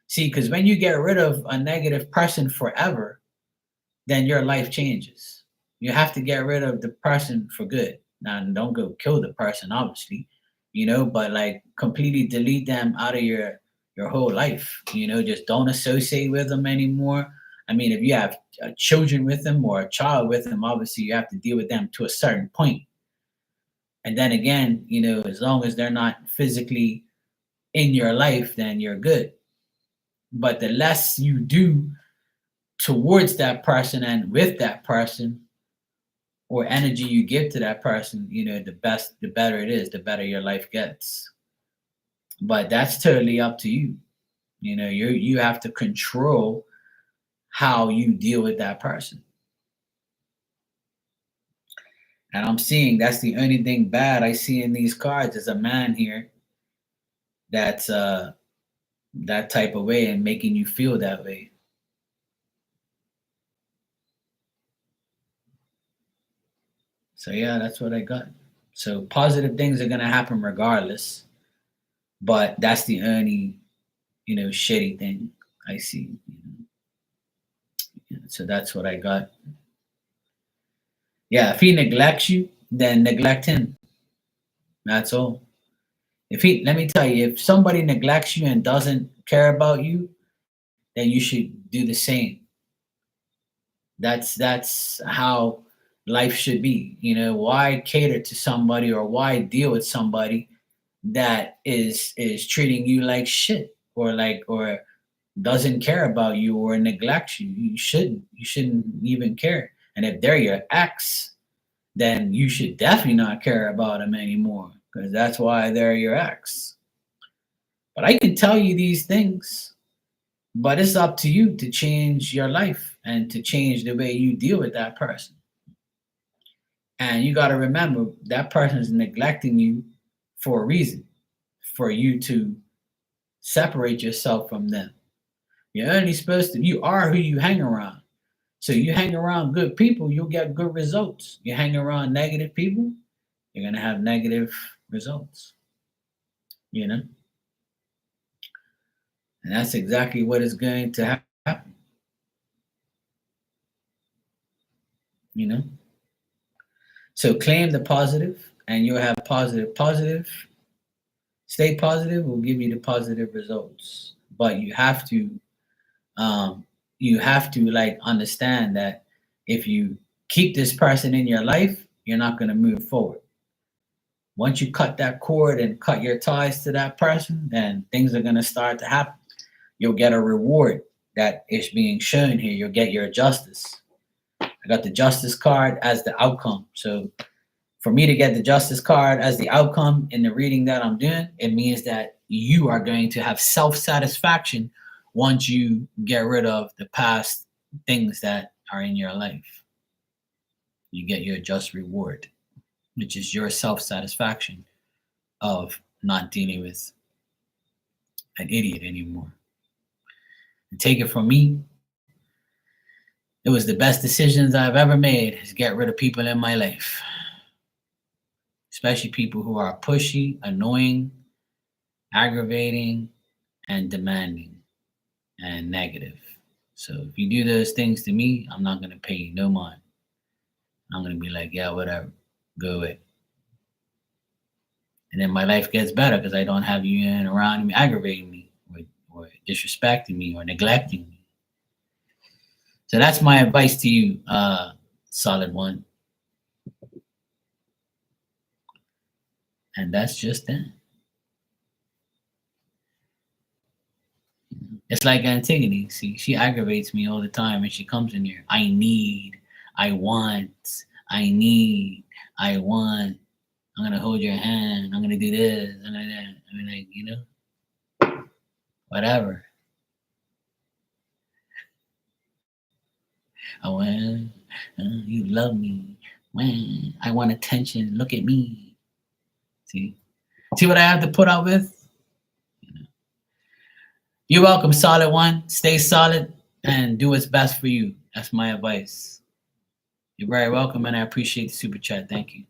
See, because when you get rid of a negative person forever, then your life changes. You have to get rid of the person for good. Now, don't go kill the person, obviously, but like completely delete them out of your whole life. Just don't associate with them anymore. I mean, if you have children with them or a child with them, obviously you have to deal with them to a certain point. And then again, as long as they're not physically in your life, then you're good. But the less you do towards that person and with that person or energy you give to that person, the better it is, the better your life gets. But that's totally up to you. You have to control how you deal with that person. And I'm seeing that's the only thing bad I see in these cards is a man here that's that type of way and making you feel that way. So yeah, that's what I got. So positive things are gonna happen regardless, but that's the only shitty thing I see. So that's what I got. Yeah, if he neglects you, then neglect him. That's all. If he, let me tell you, if somebody neglects you and doesn't care about you, then you should do the same. That's how life should be. Why cater to somebody or why deal with somebody that is treating you like shit or doesn't care about you or neglects you. You shouldn't even care. And if they're your ex, then you should definitely not care about them anymore because that's why they're your ex. But I can tell you these things, but it's up to you to change your life and to change the way you deal with that person. And you got to remember that person is neglecting you for a reason, for you to separate yourself from them. You're only supposed to, you are who you hang around. So you hang around good people, you'll get good results. You hang around negative people, you're going to have negative results, you know? And that's exactly what is going to happen, you know? So claim the positive, and you'll have positive. Stay positive will give you the positive results. But you have to like understand that if you keep this person in your life, you're not going to move forward. Once you cut that cord and cut your ties to that person, then things are going to start to happen. You'll get a reward that is being shown here. You'll get your justice. I got the justice card as the outcome. So for me to get the justice card as the outcome in the reading that I'm doing, it means that you are going to have self-satisfaction once you get rid of the past things that are in your life. You get your just reward, which is your self-satisfaction of not dealing with an idiot anymore. And take it from me, it was the best decisions I've ever made is get rid of people in my life. Especially people who are pushy, annoying, aggravating, and demanding, and negative. So if you do those things to me, I'm not going to pay you no mind. I'm going to be like, yeah, whatever, go away. And then my life gets better because I don't have you in around me aggravating me or disrespecting me or neglecting me. So that's my advice to you, Solid One. And that's just that. It's like Antigone. See, she aggravates me all the time and she comes in here. I need, I want, I need, I want. I'm going to hold your hand. I'm going to do this. I'm going to that. I mean, like, you know, whatever. I want, you love me. Man, I want attention. Look at me. See what I have to put up with? You're welcome, Solid One. Stay solid and do what's best for you. That's my advice. You're very welcome, and I appreciate the super chat. Thank you.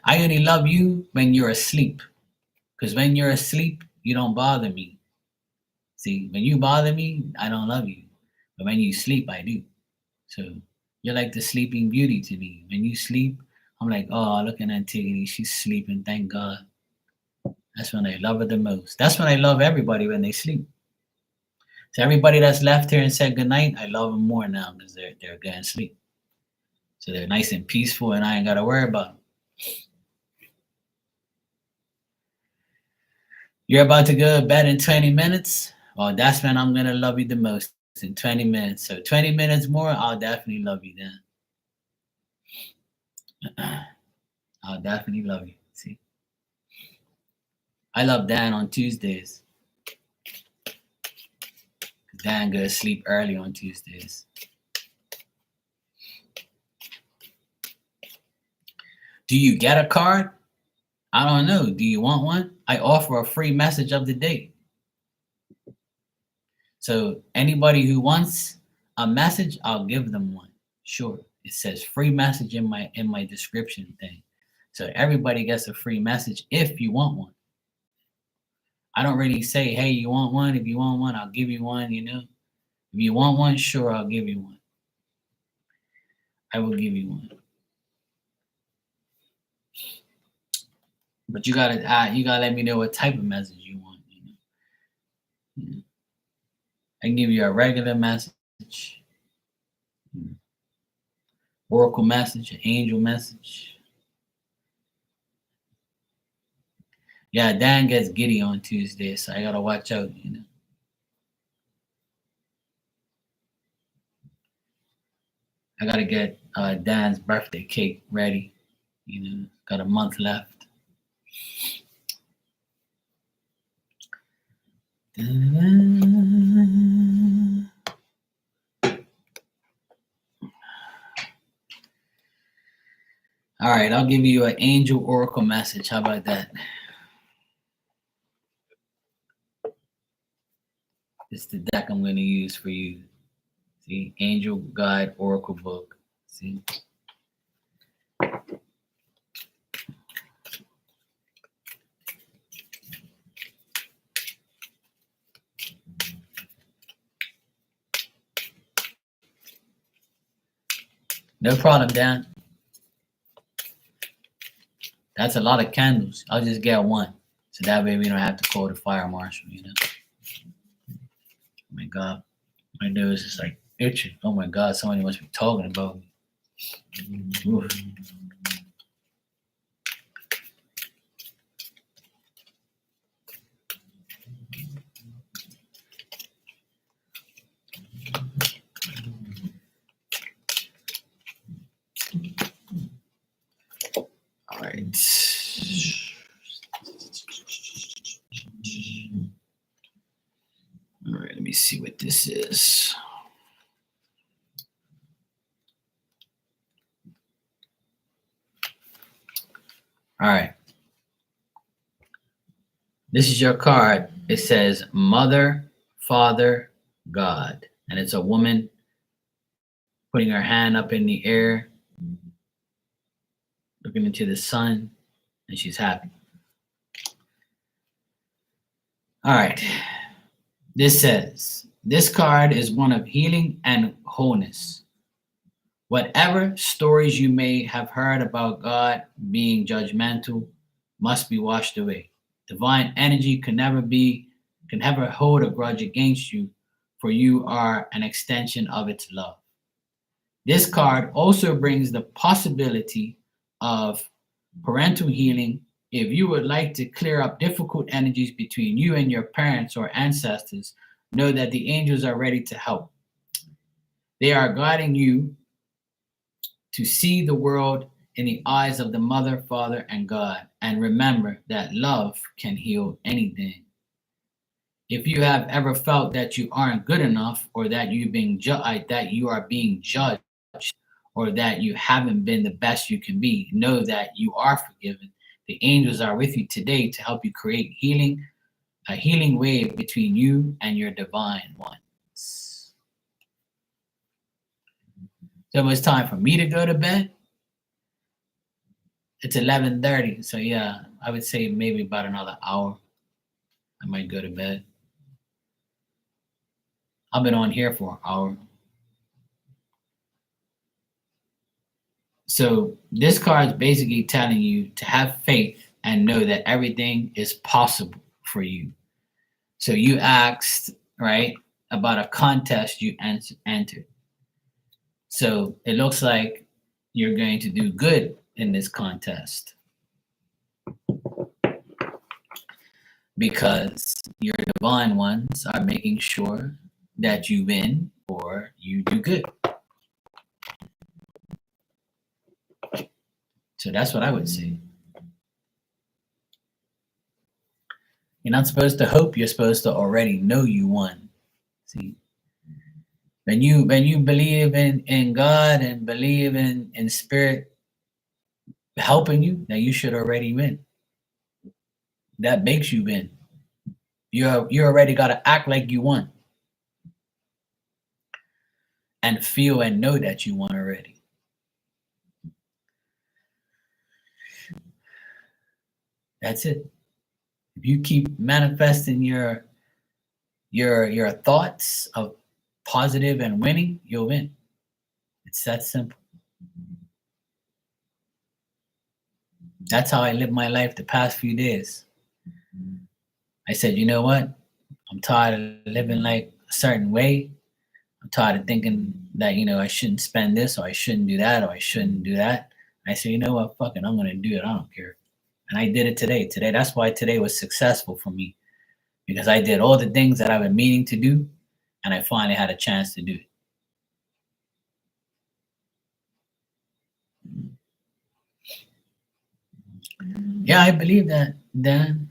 I only love you when you're asleep, because when you're asleep, you don't bother me. See, when you bother me, I don't love you. But when you sleep, I do. So you're like the sleeping beauty to me. When you sleep, I'm like, oh, look at Antigone. She's sleeping. Thank God. That's when I love her the most. That's when I love everybody when they sleep. So everybody that's left here and said goodnight, I love them more now because they're going to sleep. So they're nice and peaceful and I ain't got to worry about them. You're about to go to bed in 20 minutes? Well, that's when I'm going to love you the most, in 20 minutes. So 20 minutes more, I'll definitely love you then. I'll definitely love you. See? I love Dan on Tuesdays. Dan goes to sleep early on Tuesdays. Do you get a card? I don't know. Do you want one? I offer a free message of the day. So anybody who wants a message, I'll give them one. Sure. It says free message in my description thing. So everybody gets a free message if you want one. I don't really say, hey, you want one? If you want one, I'll give you one, you know. If you want one, sure, I'll give you one. I will give you one. But you gotta let me know what type of message you want, you know. Yeah. I can give you a regular message, oracle message, an angel message. Yeah, Dan gets giddy on Tuesday, so I gotta watch out, you know. I gotta get Dan's birthday cake ready. You know, got a month left. All right, I'll give you an angel oracle message. How about that? It's the deck I'm going to use for you. See, Angel Guide Oracle book. See. No problem, Dan. That's a lot of candles. I'll just get one. So that way we don't have to call the fire marshal, you know. Oh my God. My nose is like itching. Oh my God, somebody must be talking about me. Oof. All right. All right, let me see what this is. All right. This is your card. It says Mother, Father, God. And it's a woman putting her hand up in the air, looking into the sun, and she's happy. All right. This says, this card is one of healing and wholeness. Whatever stories you may have heard about God being judgmental must be washed away. Divine energy can never hold a grudge against you, for you are an extension of its love. This card also brings the possibility of parental healing. If you would like to clear up difficult energies between you and your parents or ancestors, know that the angels are ready to help. They are guiding you to see the world in the eyes of the Mother, Father, and God. And remember that love can heal anything. If you have ever felt that you aren't good enough, or that that you are being judged, or that you haven't been the best you can be, know that you are forgiven. The angels are with you today to help you create a healing wave between you and your divine ones. So it's time for me to go to bed. It's 11:30, so yeah, I would say maybe about another hour I might go to bed. I've been on here for an hour. So this card is basically telling you to have faith and know that everything is possible for you. So you asked, right, about a contest you entered. So it looks like you're going to do good in this contest because your divine ones are making sure that you win or you do good. So that's what I would say. You're not supposed to hope, you're supposed to already know you won. See? When you believe in God and believe in spirit helping you, then you should already win. That makes you win. You already gotta act like you won. And feel and know that you won already. That's it. If you keep manifesting your thoughts of positive and winning, you'll win. It's that simple. That's how I lived my life the past few days. I said, you know what? I'm tired of living like a certain way. I'm tired of thinking that, I shouldn't spend this or I shouldn't do that or I shouldn't do that. I said, you know what? Fuck it. I'm going to do it. I don't care. And I did it today. That's why today was successful for me, because I did all the things that I've been meaning to do and I finally had a chance to do it. Yeah, I believe that, Dan.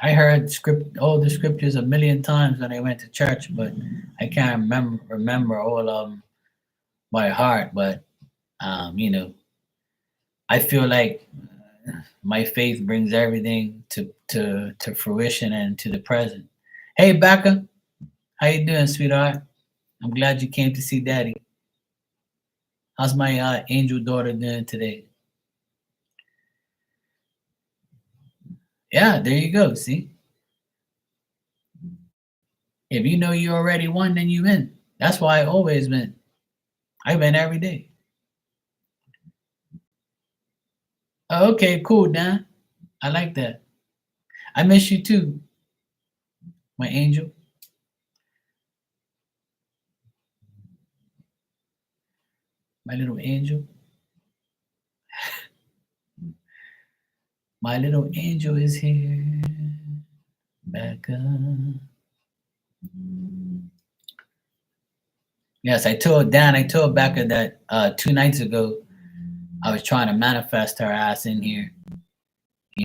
I heard all the scriptures a million times when I went to church, but I can't remember all of them by heart. But I feel like my faith brings everything to fruition and to the present. Hey, Becca, how you doing, sweetheart? I'm glad you came to see Daddy. How's my angel daughter doing today? Yeah, there you go. See, if you know you already won, then you win. That's why I always win. I went every day. Oh, okay, cool, Dan. I like that. I miss you too, my angel. My little angel. My little angel is here. Back up. Yes, I told Becca that 2 nights ago I was trying to manifest her ass in here,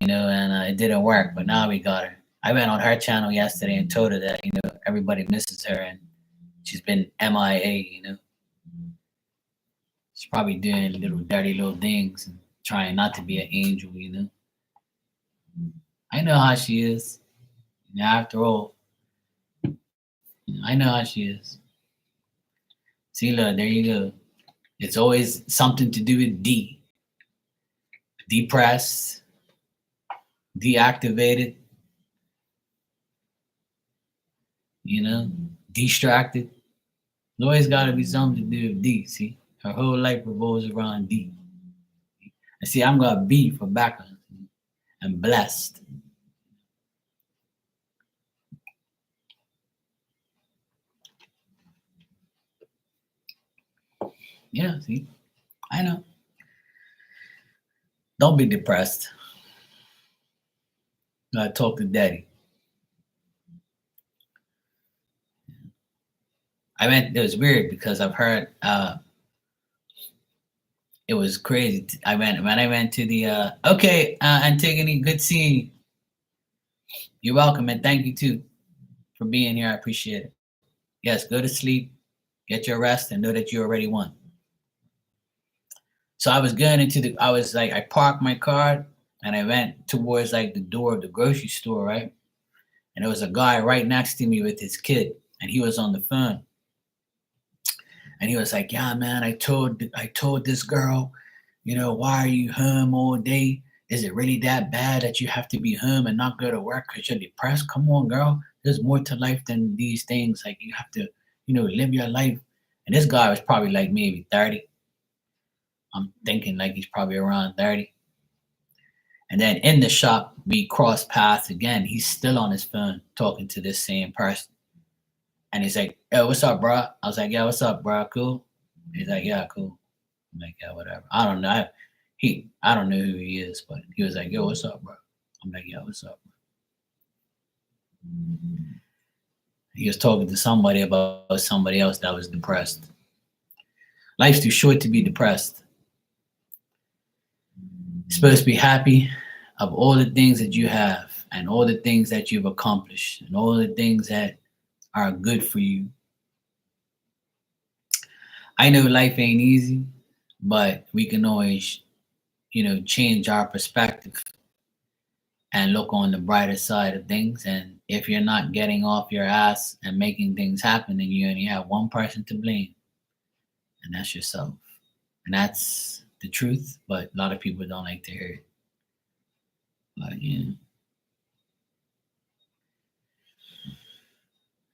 and it didn't work, but now we got her. I went on her channel yesterday and told her that, everybody misses her and she's been MIA. She's probably doing little dirty little things and trying not to be an angel. I know how she is. After all, I know how she is. See, look, there you go. It's always something to do with D. Depressed, deactivated, distracted. It's always got to be something to do with D. See, her whole life revolves around D. And see, I'm going to B for background and blessed. Yeah, see, I know. Don't be depressed. Gotta talk to daddy. It was weird because I've heard it was crazy. When I went to the okay, Antigone, good seeing you. You're welcome, and thank you too for being here. I appreciate it. Yes, go to sleep, get your rest, and know that you already won. So I was going I parked my car and I went towards like the door of the grocery store, right? And there was a guy right next to me with his kid, and he was on the phone. And he was like, "Yeah, man, I told this girl, why are you home all day? Is it really that bad that you have to be home and not go to work because you're depressed? Come on, girl. There's more to life than these things. Like you have to, live your life." And this guy was probably like maybe 30. I'm thinking like he's probably around 30. And then in the shop, we crossed paths again. He's still on his phone talking to this same person. And he's like, "Yo, what's up, bro?" I was like, "Yeah, what's up, bro? Cool?" He's like, "Yeah, cool." I'm like, "Yeah, whatever." I don't know. I don't know who he is, but he was like, "Yo, what's up, bro?" I'm like, "Yeah, what's up, bro?" He was talking to somebody about somebody else that was depressed. Life's too short to be depressed. You're supposed to be happy of all the things that you have and all the things that you've accomplished and all the things that are good for you. I know life ain't easy, but we can always, change our perspective and look on the brighter side of things. And if you're not getting off your ass and making things happen, then you only have one person to blame, and that's yourself. And that's the truth, but a lot of people don't like to hear it. But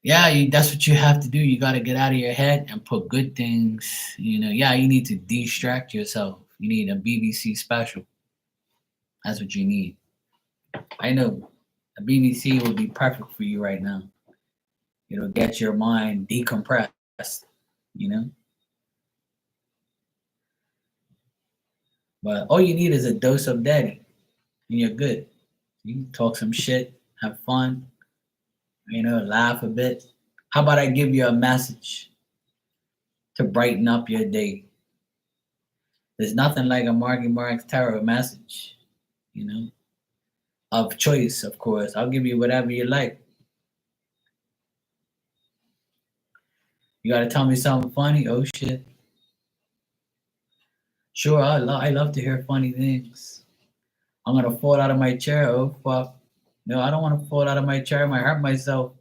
yeah, that's what you have to do. You got to get out of your head and put good things. Yeah, you need to distract yourself. You need a BBC special. That's what you need. I know a BBC will be perfect for you right now. It'll get your mind decompressed, you know. But all you need is a dose of daddy, and you're good. You can talk some shit, have fun, laugh a bit. How about I give you a message to brighten up your day? There's nothing like a Marky Mark's Tarot message, you know, of choice, of course. I'll give you whatever you like. You got to tell me something funny? Oh, shit. Sure, I love to hear funny things. I'm going to fall out of my chair. Oh, fuck. No, I don't want to fall out of my chair. I might hurt myself.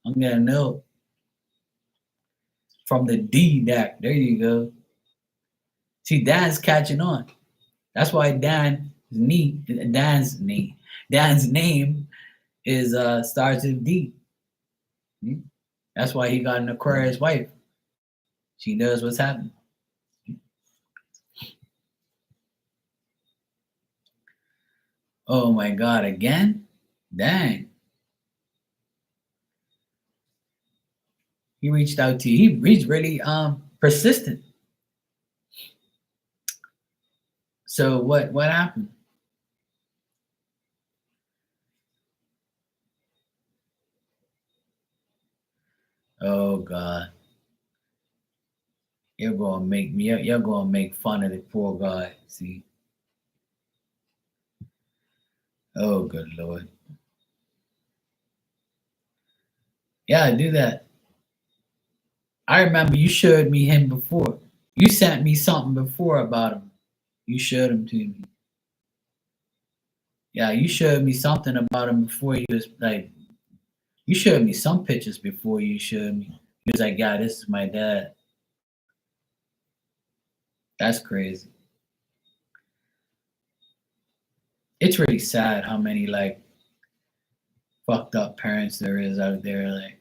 I'm getting ill. From the D deck. There you go. See, Dan's catching on. That's why Dan's name is starts with D. That's why he got an Aquarius wife. She knows what's happening. Oh my God, again? Dang. He reached out to you. He's really persistent. So what happened? Oh God. You're gonna make fun of the poor guy. See? Oh good Lord. Yeah, do that. I remember you showed me him before. You sent me something before about him. You showed him to me. Yeah, you showed me something about him before. He was like, you showed me some pictures before you showed me. He was like, yeah, this is my dad. That's crazy. It's really sad how many like fucked up parents there is out there. Like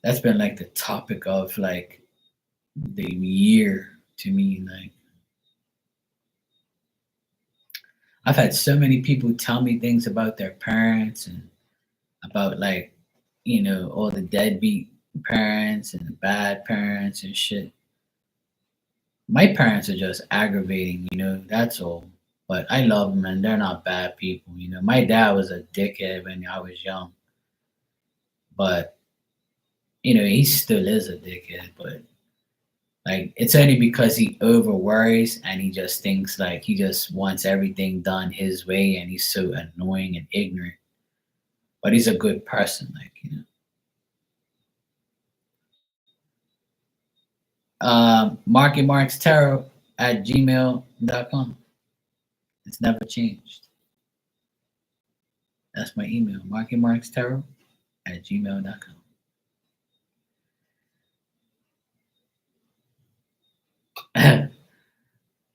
that's been like the topic of like the year to me. Like I've had so many people tell me things about their parents and about like, all the deadbeat parents and the bad parents and shit. My parents are just aggravating, that's all. But I love them and they're not bad people. My dad was a dickhead when I was young, but he still is a dickhead, but like it's only because he over worries and he just thinks like he just wants everything done his way and he's so annoying and ignorant. But he's a good person, like. Marky Marks Tarot at gmail.com. It's never changed. That's my email, Marky Marks Tarot at gmail.com.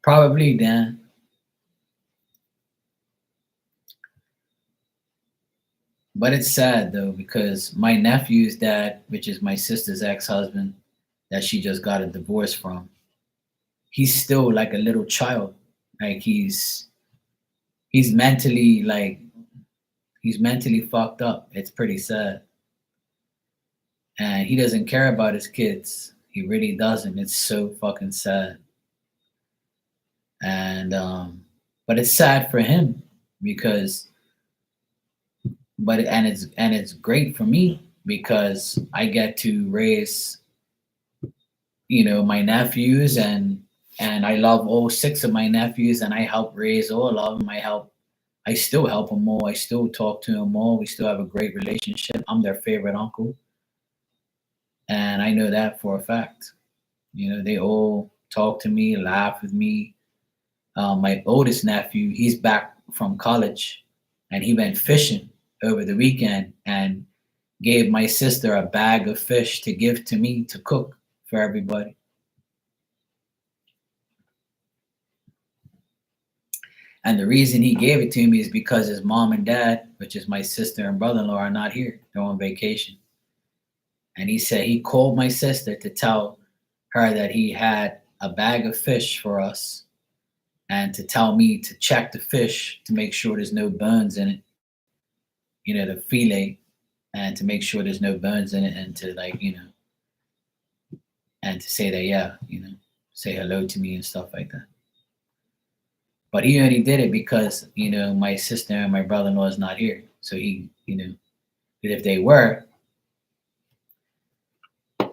Probably, Dan. But it's sad though because my nephew's dad, which is my sister's ex-husband, that she just got a divorce from, he's still like a little child. Like he's mentally like he's mentally fucked up. It's pretty sad. And he doesn't care about his kids. He really doesn't. It's so fucking sad. And but it's sad for him because it's great for me because I get to raise my nephews and I love all six of my nephews and I help raise all of them. I still help them all. I still talk to them all. We still have a great relationship. I'm their favorite uncle. And I know that for a fact. They all talk to me, laugh with me. My oldest nephew, he's back from college and he went fishing over the weekend and gave my sister a bag of fish to give to me to cook for everybody. And the reason he gave it to me is because his mom and dad, which is my sister and brother in law, are not here. They're on vacation. And he said he called my sister to tell her that he had a bag of fish for us and to tell me to check the fish to make sure there's no bones in it, the fillet, and to make sure there's no bones in it and to and to say that, yeah, say hello to me and stuff like that. But he only did it because, my sister and my brother in law is not here. So if they were,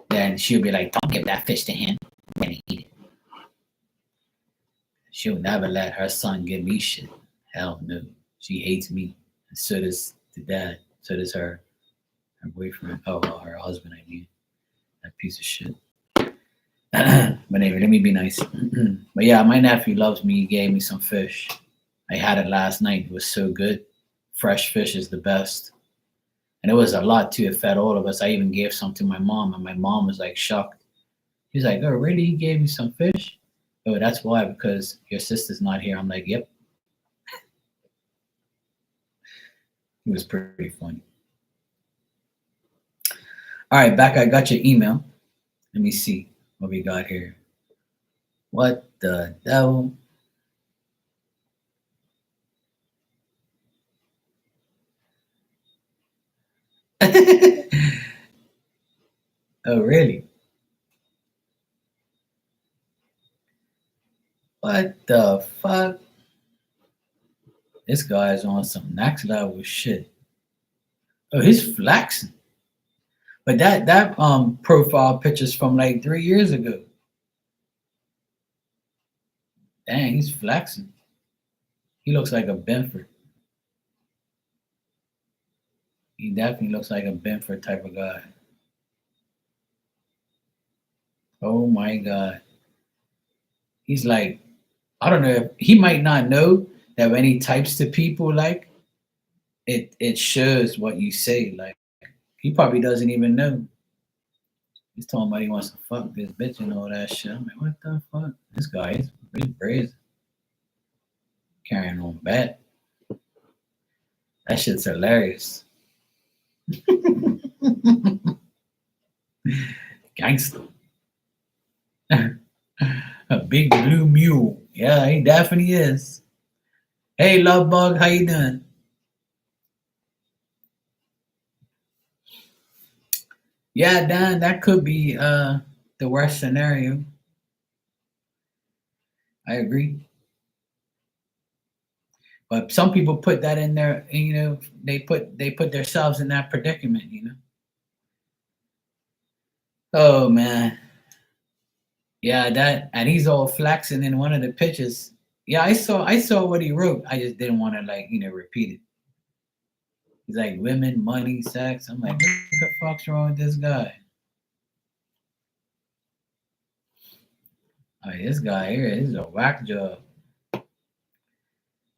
then she'll be like, don't give that fish to him. I'm gonna eat it. She'll never let her son give me shit. Hell no. She hates me. And so does the dad. So does her boyfriend. Oh, well, her husband, I mean. That piece of shit. But anyway, let me be nice. But yeah, my nephew loves me. He gave me some fish. I had it last night. It was so good. Fresh fish is the best. And it was a lot too. It fed all of us. I even gave some to my mom, and my mom was like shocked. He's like, "Oh, really? He gave me some fish? Oh, that's why, because your sister's not here." I'm like, "Yep." It was pretty funny. All right, back. I got your email. Let me see what we got here. What the devil? Oh, really? What the fuck? This guy's on some next level shit. Oh, he's flexing. But that profile picture's from like 3 years ago. Dang, he's flexing. He looks like a Benford. He definitely looks like a Benford type of guy. Oh my god. He's like, I don't know if he might not know that when he types to people, like it shows what you say. Like he probably doesn't even know. He's talking about he wants to fuck this bitch and all that shit. I'm like, what the fuck? This guy is really crazy. Carrying on bad. That shit's hilarious. Gangster. A big blue mule. Yeah, he definitely is. Hey, love bug, how you doing? Yeah, Dan, that could be the worst scenario. I agree. But some people put that in there, they put themselves in that predicament. Oh man. Yeah, that and he's all flexing in one of the pictures. Yeah, I saw what he wrote. I just didn't want to repeat it. He's like women, money, sex. I'm like, what the fuck's wrong with this guy? I mean, this guy here is a whack job.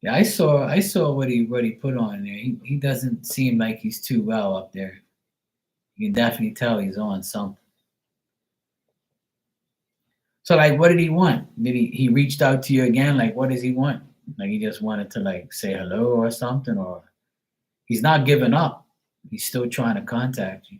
Yeah, I saw what he put on there. He doesn't seem like he's too well up there. You can definitely tell he's on something. So like what did he want? Did he reached out to you again? Like what does he want? Like he just wanted to like say hello or something, or he's not giving up. He's still trying to contact you.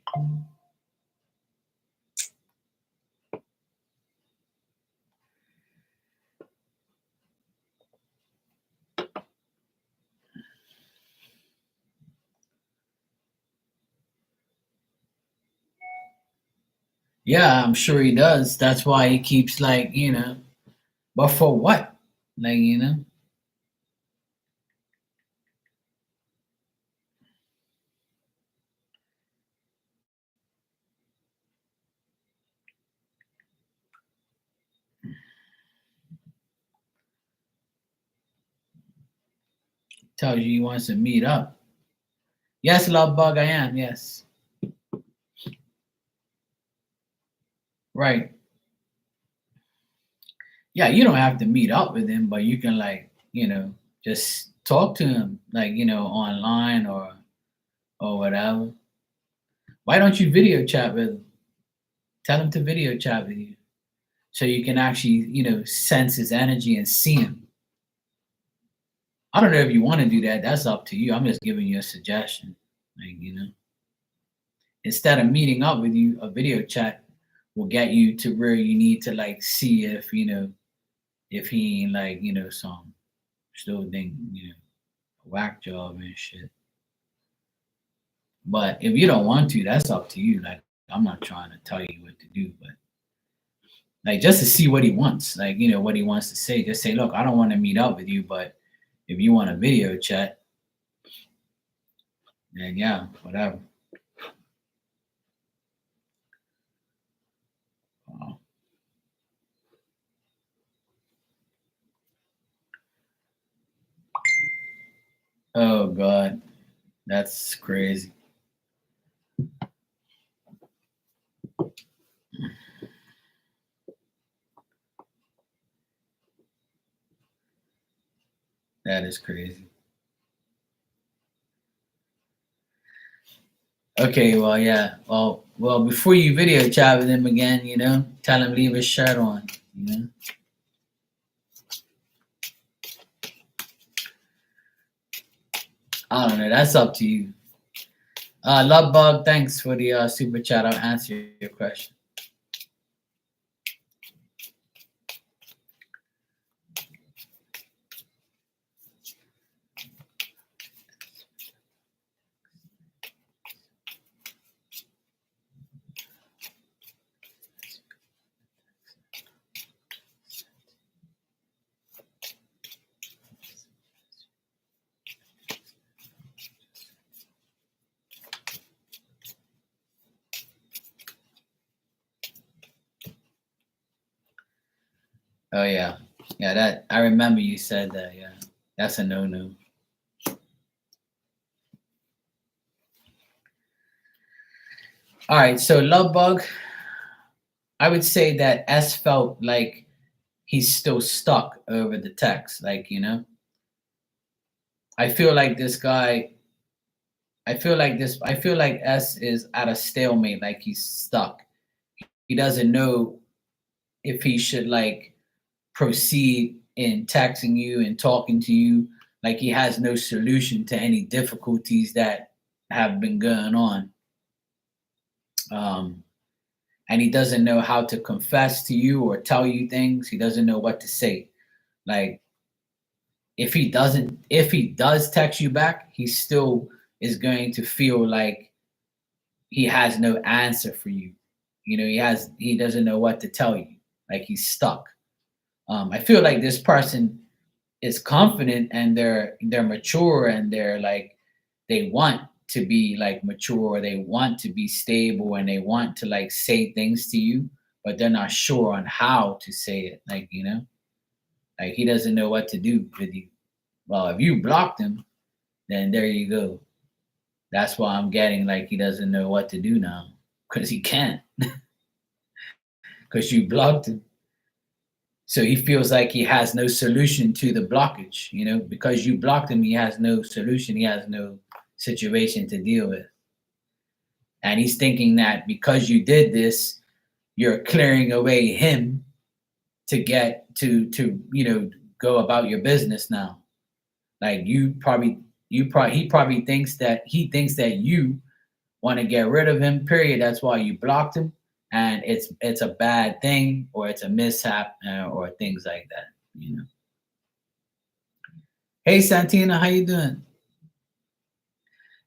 Yeah, I'm sure he does. That's why he keeps but for what? Like. Tells you he wants to meet up. Yes, love bug, I am. Yes. Right. Yeah, you don't have to meet up with him, but you can just talk to him online or whatever. Why don't you video chat with him? Tell him to video chat with you so you can actually, sense his energy and see him. I don't know if you want to do that. That's up to you. I'm just giving you a suggestion. Instead of meeting up with you, a video chat will get you to where you need to see if he ain't some still think, whack job and shit. But if you don't want to, that's up to you. Like I'm not trying to tell you what to do, but just to see what he wants, what he wants to say. Just say, look, I don't want to meet up with you, but if you want a video chat, then yeah, whatever. Oh, oh God, that's crazy. That is crazy. Okay, well, yeah. Well, before you video chat with him again, tell him leave his shirt on. I don't know. That's up to you. Love bug, thanks for the super chat. I'll answer your question. Oh yeah. Yeah, that I remember you said that, yeah. That's a no-no. All right, so love bug, I would say that S felt like he's still stuck over the text. Like, I feel like this guy, I feel like S is at a stalemate, like he's stuck. He doesn't know if he should like proceed in texting you and talking to you. Like he has no solution to any difficulties that have been going on. Um, and he doesn't know how to confess to you or tell you things. He doesn't know what to say. Like if he does text you back, he still is going to feel like he has no answer for you. He doesn't know what to tell you. Like he's stuck. I feel like this person is confident and they're mature and they're like they want to be like mature, they want to be stable and they want to like say things to you, but they're not sure on how to say it. Like he doesn't know what to do with you. Well, if you blocked him, then there you go. That's why I'm getting like he doesn't know what to do now because he can't because you blocked him. So he feels like he has no solution to the blockage, because you blocked him, he has no solution, he has no situation to deal with. And he's thinking that because you did this, you're clearing away him to get to go about your business now. Like he probably thinks that you want to get rid of him, period. That's why you blocked him. And it's a bad thing or it's a mishap or things like that. Hey Santina, how you doing?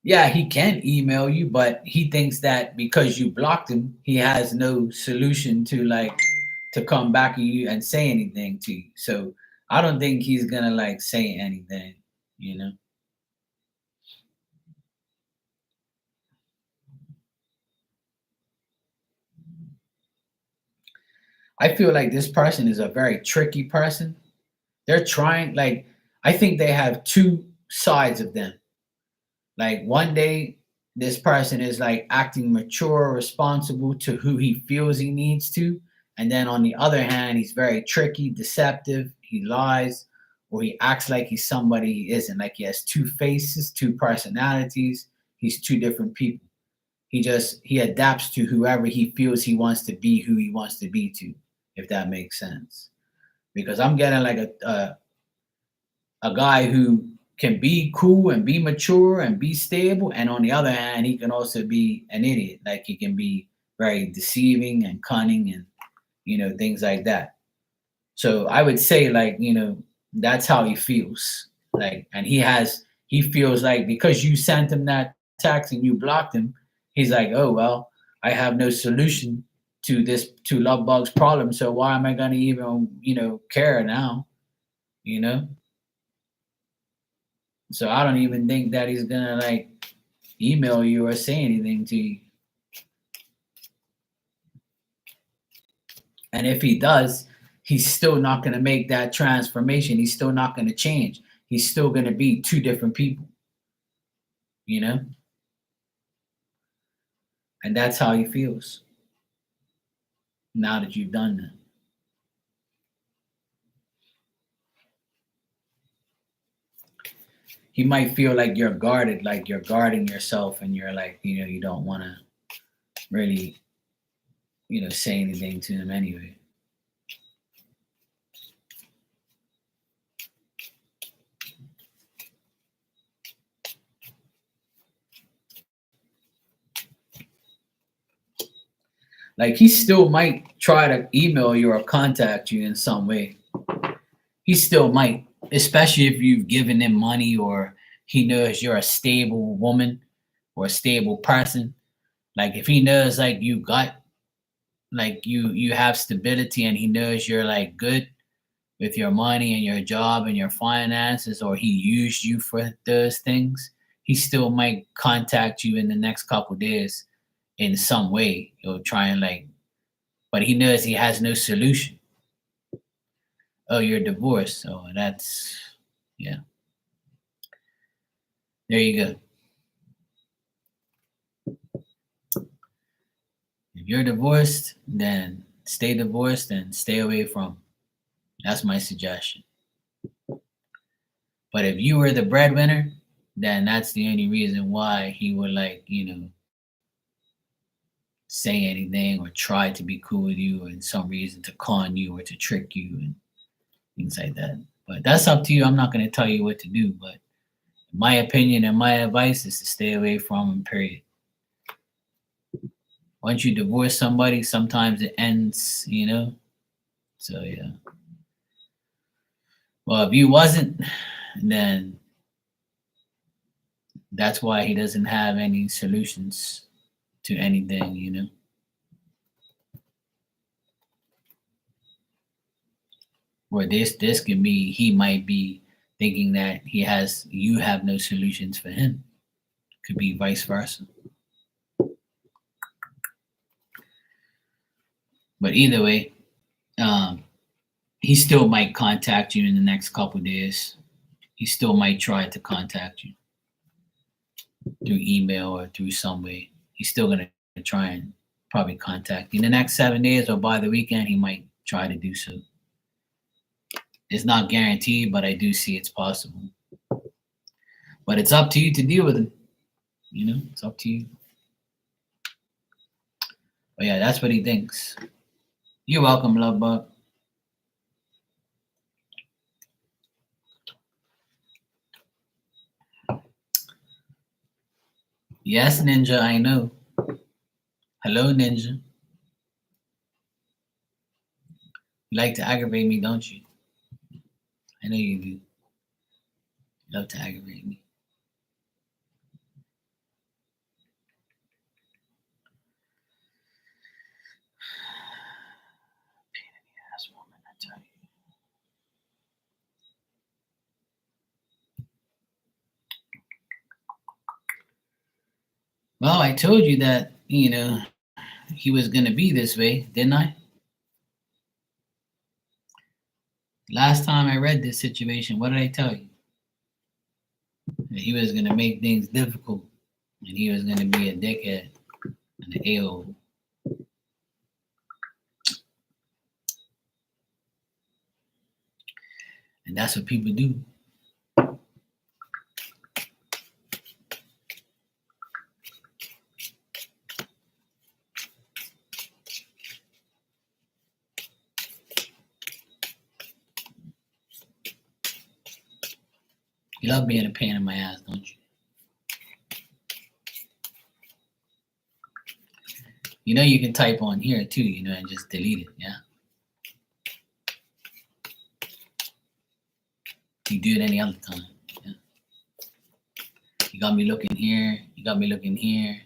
Yeah, he can email you, but he thinks that because you blocked him, he has no solution to like to come back to you and say anything to you. So I don't think he's gonna like say anything, you know. I feel like this person is a very tricky person. They're trying like I think they have two sides of them. Like one day, this person is like acting mature, responsible to who he feels he needs to. And then on the other hand, he's very tricky, deceptive, he lies, or he acts like he's somebody he isn't. Like he has two faces, two personalities, he's two different people. He adapts to whoever he feels he wants to be, who he wants to be to, if that makes sense. Because I'm getting like a guy who can be cool and be mature and be stable, and on the other hand, he can also be an idiot. Like he can be very deceiving and cunning and things like that. So I would say like that's how he feels. Like, and he feels like because you sent him that text and you blocked him, he's like, oh well, I have no solution to Lovebug's problem. So why am I gonna even care now? You know. So I don't even think that he's gonna like email you or say anything to you. And if he does, he's still not gonna make that transformation. He's still not gonna change. He's still gonna be two different people, you know? And that's how he feels now that you've done that. He might feel like you're guarded, like you're guarding yourself and you're like, you don't wanna really, say anything to him anyway. Like he still might try to email you or contact you in some way. He still might, especially if you've given him money or he knows you're a stable woman or a stable person. Like if he knows like you got like you have stability and he knows you're like good with your money and your job and your finances, or he used you for those things, he still might contact you in the next couple days in some way. He'll try and like, but he knows he has no solution. Oh, you're divorced. So that's, yeah. There you go. If you're divorced, then stay divorced and stay away from. That's my suggestion. But if you were the breadwinner, then that's the only reason why he would, like, say anything or try to be cool with you, or in some reason to con you or to trick you and things like that. But that's up to you. I'm not going to tell you what to do, but my opinion and my advice is to stay away from him, period. Once you divorce somebody, sometimes it ends, So yeah. Well, if you wasn't, then that's why he doesn't have any solutions to anything. Or this can be, he might be thinking that you have no solutions for him. Could be vice versa. But either way, he still might contact you in the next couple days. He still might try to contact you through email or through some way. He's still gonna try and probably contact you in the next 7 days, or by the weekend he might try to do so. It's not guaranteed, but I do see it's possible. But it's up to you to deal with him. It's up to you. But yeah, that's what he thinks. You're welcome, love bug. Yes, Ninja, I know. Hello, Ninja. You like to aggravate me, don't you? I know you do. You love to aggravate me. Pain in the ass woman, I tell you. Well, I told you that, he was going to be this way, didn't I? Last time I read this situation, what did I tell you? That he was going to make things difficult, and he was going to be a dickhead and an a-hole. And that's what people do. You love being a pain in my ass, don't you? You can type on here too, and just delete it, yeah? You do it any other time, yeah? You got me looking here, you got me looking here,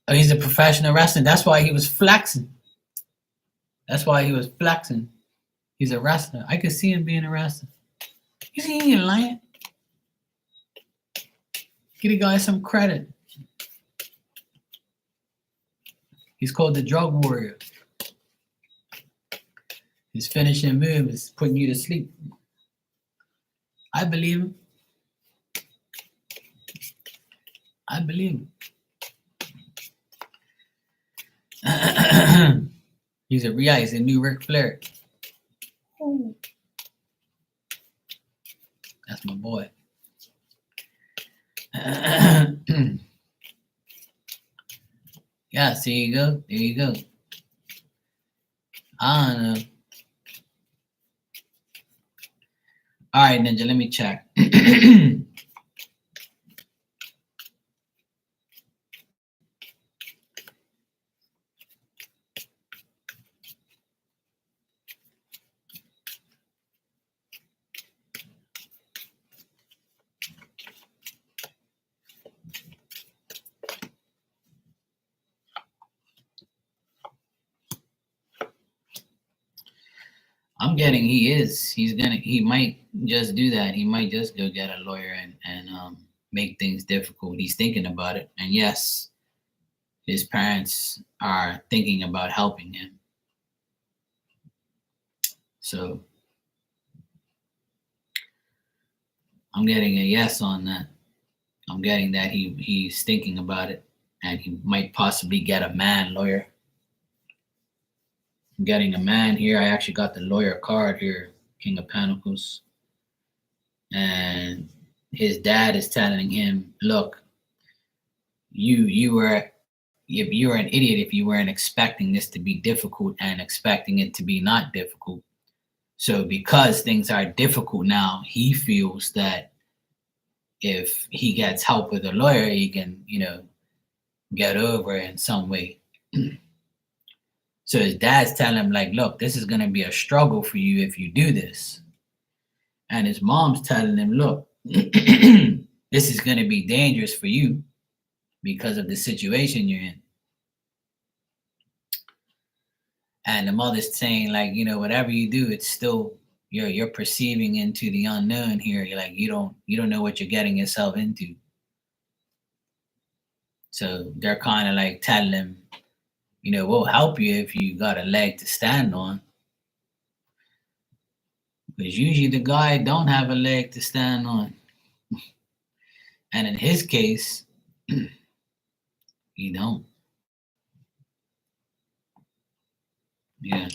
Oh, he's a professional wrestler. That's why he was flexing. That's why he was flexing. He's a wrestler. I could see him being a wrestler. You see, he ain't lying. Give the guy some credit. He's called the drug warrior. His finishing move is putting you to sleep. I believe him. I believe him. He's a new Ric Flair. That's my boy. Yeah, there you go. There you go. I don't know. All right, Ninja, let me check. I'm getting he might just do that. He might just go get a lawyer and make things difficult. He's thinking about it. And yes, his parents are thinking about helping him. So I'm getting a yes on that. I'm getting that he's thinking about it, and he might possibly get a man lawyer. I'm getting a man here. I actually got the lawyer card here, King of Pentacles, and his dad is telling him, "Look, you were an idiot if you weren't expecting this to be difficult and expecting it to be not difficult. So because things are difficult now, he feels that if he gets help with a lawyer, he can, get over it in some way." So his dad's telling him, like, look, this is going to be a struggle for you if you do this. And his mom's telling him, look, this is going to be dangerous for you because of the situation you're in. And the mother's saying, like, whatever you do, it's still you're perceiving into the unknown here. You're like, you don't know what you're getting yourself into. So they're kind of like telling him, we'll help you if you got a leg to stand on. Because usually the guy don't have a leg to stand on. And in his case, he don't. Yeah.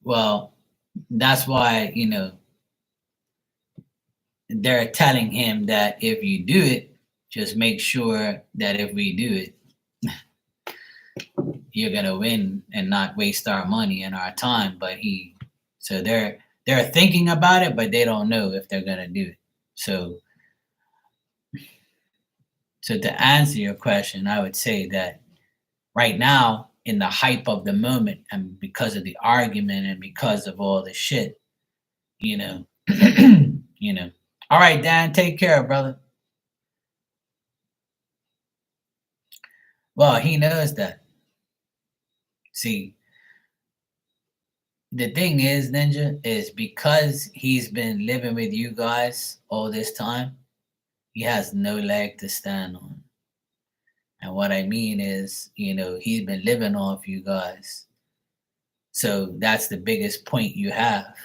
Well, that's why, they're telling him that if you do it, just make sure that if we do it, you're gonna win and not waste our money and our time. But so they're thinking about it, but they don't know if they're gonna do it. So to answer your question, I would say that right now, in the hype of the moment, and because of the argument and because of all the shit, you know, All right, Dan, take care, brother. Well, he knows that. See, the thing is, Ninja, is because he's been living with you guys all this time, he has no leg to stand on. And what I mean is, he's been living off you guys. So that's the biggest point you have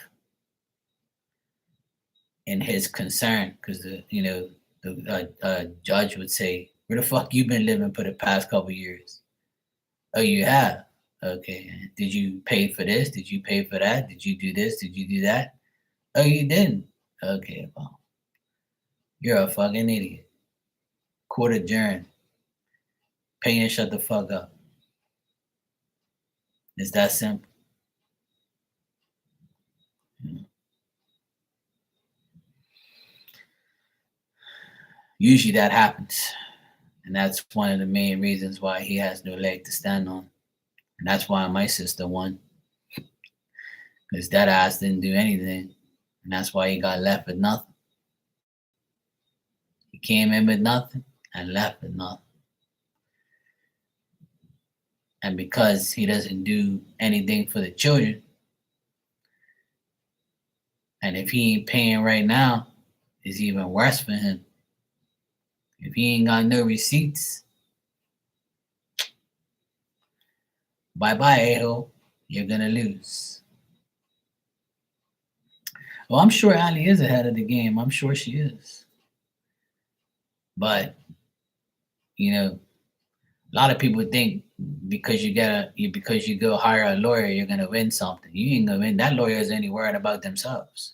in his concern, because the judge would say, "Where the fuck you been living for the past couple years?" "Oh, you have? Okay. Did you pay for this? Did you pay for that? Did you do this? Did you do that?" "Oh, you didn't? Okay, well, you're a fucking idiot. Court adjourned. Pay and shut the fuck up." It's that simple. Usually that happens. And that's one of the main reasons why he has no leg to stand on. And that's why my sister won. Because that ass didn't do anything. And that's why he got left with nothing. He came in with nothing and left with nothing. And because he doesn't do anything for the children, and if he ain't paying right now, it's even worse for him. If he ain't got no receipts, bye-bye, a-hole. You're going to lose. Well, I'm sure Ali is ahead of the game. I'm sure she is. But, a lot of people think because you go hire a lawyer, you're going to win something. You ain't going to win. That lawyer is only worried about themselves.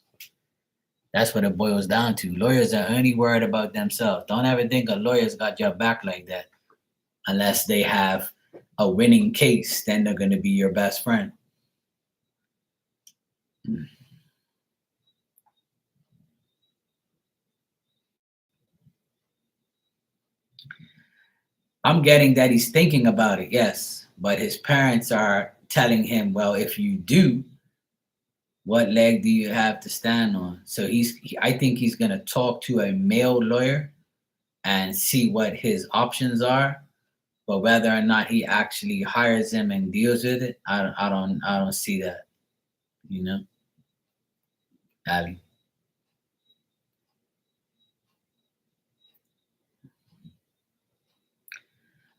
That's what it boils down to. Lawyers are only worried about themselves. Don't ever think a lawyer's got your back like that. Unless they have a winning case, then they're going to be your best friend. I'm getting that he's thinking about it, yes. But his parents are telling him, well, if you do, what leg do you have to stand on? So I think he's going to talk to a male lawyer and see what his options are. But whether or not he actually hires him and deals with it, I don't see that. Ali.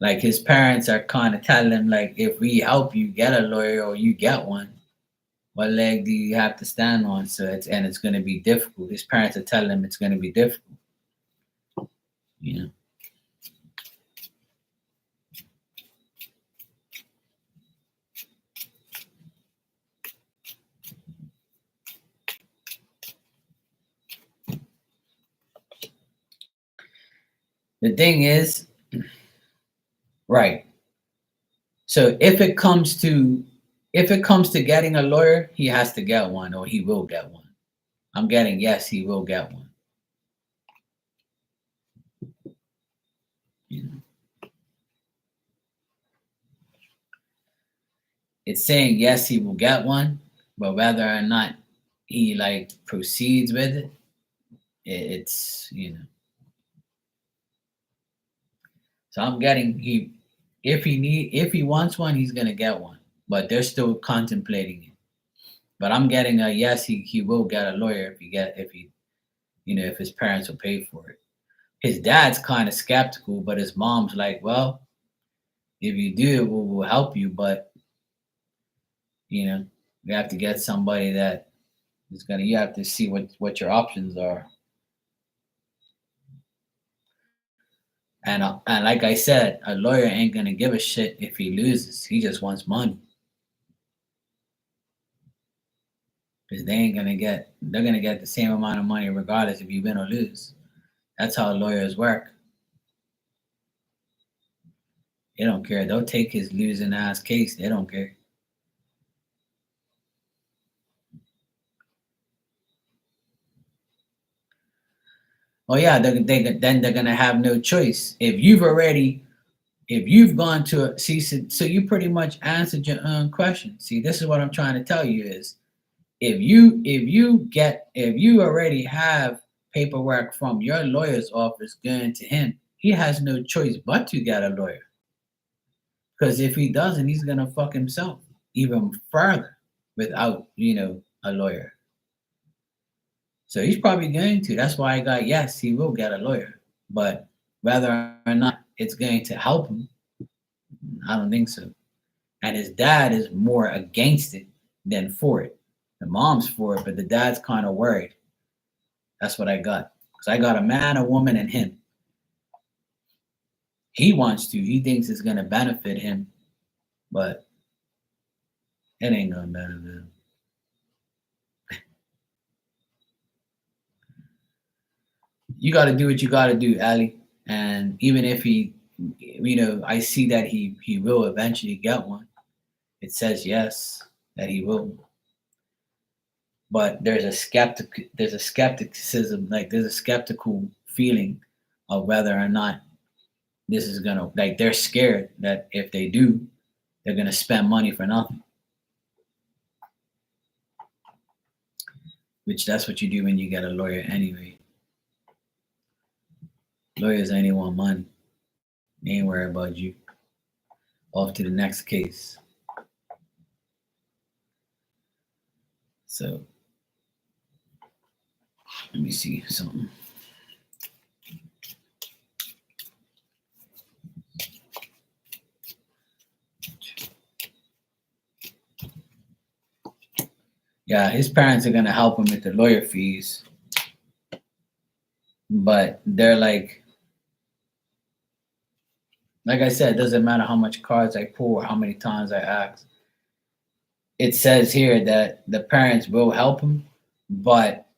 Like his parents are kind of telling him, like, if we help you get a lawyer or you get one, What leg do you have to stand on? So it's going to be difficult. His parents are telling him it's going to be difficult. You know. The thing is, right. So if it comes to getting a lawyer, he has to get one, or he will get one. I'm getting yes, he will get one. You know, it's saying yes, he will get one, but whether or not he like proceeds with it, it's So I'm getting if he wants one, he's gonna get one, but they're still contemplating it. But I'm getting a yes, he will get a lawyer if he if his parents will pay for it. His dad's kind of skeptical, but his mom's like, well, if you do, we'll help you, but you know, you have to get somebody that is gonna. You have to see what your options are. And like I said, a lawyer ain't gonna give a shit if he loses. He just wants money because they ain't gonna get. They're gonna get the same amount of money regardless if you win or lose. That's how lawyers work. They don't care. They'll take his losing ass case. They don't care. Oh yeah, then they're gonna have no choice. If you've gone to see, so you pretty much answered your own question. See, this is what I'm trying to tell you is if you already have paperwork from your lawyer's office going to him, he has no choice but to get a lawyer. Because if he doesn't, he's gonna fuck himself even further without a lawyer. So he's probably going to. That's why I got yes, he will get a lawyer. But whether or not it's going to help him, I don't think so. And his dad is more against it than for it. The mom's for it, but the dad's kind of worried. That's what I got. Because I got a man, a woman, and him. He wants to. He thinks it's going to benefit him, but it ain't going to benefit him. You got to do what you got to do, Ali. And even if I see that he will eventually get one. It says yes that he will, but there's a skepticism, like there's a skeptical feeling of whether or not this is gonna, like, they're scared that if they do, they're gonna spend money for nothing. Which that's what you do when you get a lawyer anyway. Lawyers only want money. They ain't worried about you. Off to the next case. So let me see something. Yeah, his parents are gonna help him with the lawyer fees, but they're like I said, it doesn't matter how much cards I pull or how many times I ask. It says here that the parents will help him, but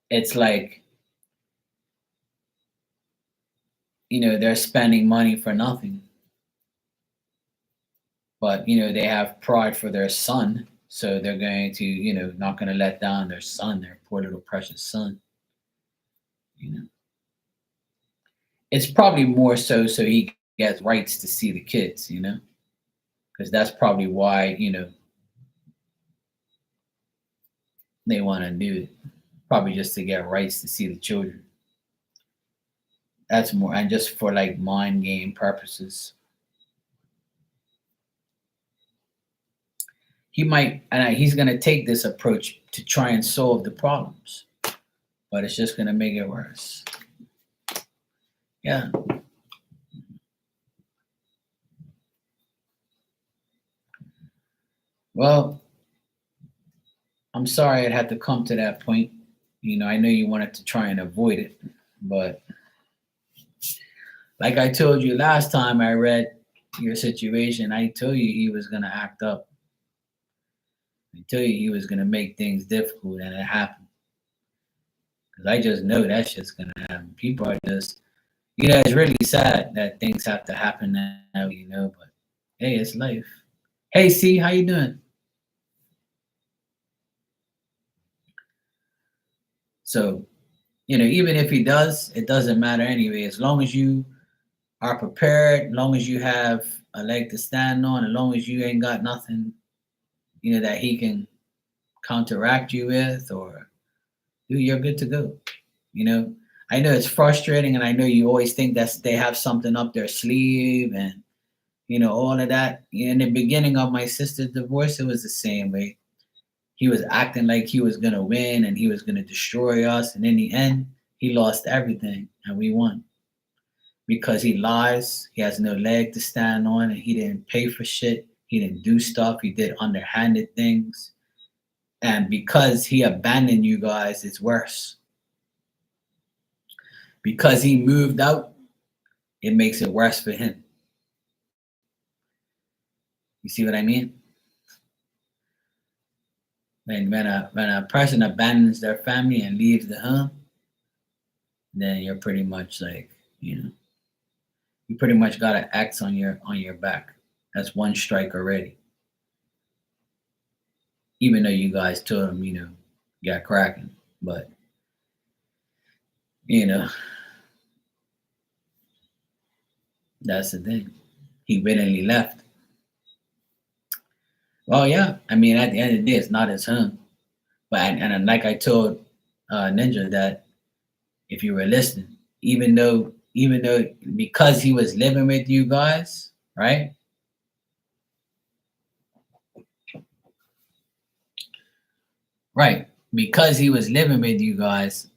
it's like, they're spending money for nothing. But, they have pride for their son. So they're going to, not going to let down their son, their poor little precious son. You know, it's probably more so he gets rights to see the kids, because that's probably why, they want to do it. Probably just to get rights to see the children. That's more, and just for like mind game purposes. He might, and he's going to take this approach to try and solve the problems, but it's just going to make it worse. Yeah. Well, I'm sorry it had to come to that point. I know you wanted to try and avoid it, but like I told you last time I read your situation, I told you he was gonna act up. I told you he was gonna make things difficult, and it happened. Because I just know that shit's gonna happen. People are just, it's really sad that things have to happen now. But hey, it's life. Hey, C, how you doing? So, even if he does, it doesn't matter anyway. As long as you are prepared, as long as you have a leg to stand on, as long as you ain't got nothing, that he can counteract you with, or you're good to go. You know, I know it's frustrating, and I know you always think that they have something up their sleeve, and all of that. In the beginning of my sister's divorce, it was the same way. He was acting like he was gonna win and he was gonna destroy us, and in the end, he lost everything, and we won because he lies. He has no leg to stand on, and he didn't pay for shit. He didn't do stuff. He did underhanded things, and because he abandoned you guys, it's worse. Because he moved out, it makes it worse for him. You see what I mean? When a person abandons their family and leaves the home, then you're pretty much like, you pretty much got an X on your back. That's one strike already. Even though you guys told him, got cracking, but you know that's the thing. He willingly left. Well, yeah. I mean, at the end of the day, it's not his home. But and like I told Ninja that if you were listening, even though because he was living with you guys, right? Right. Because he was living with you guys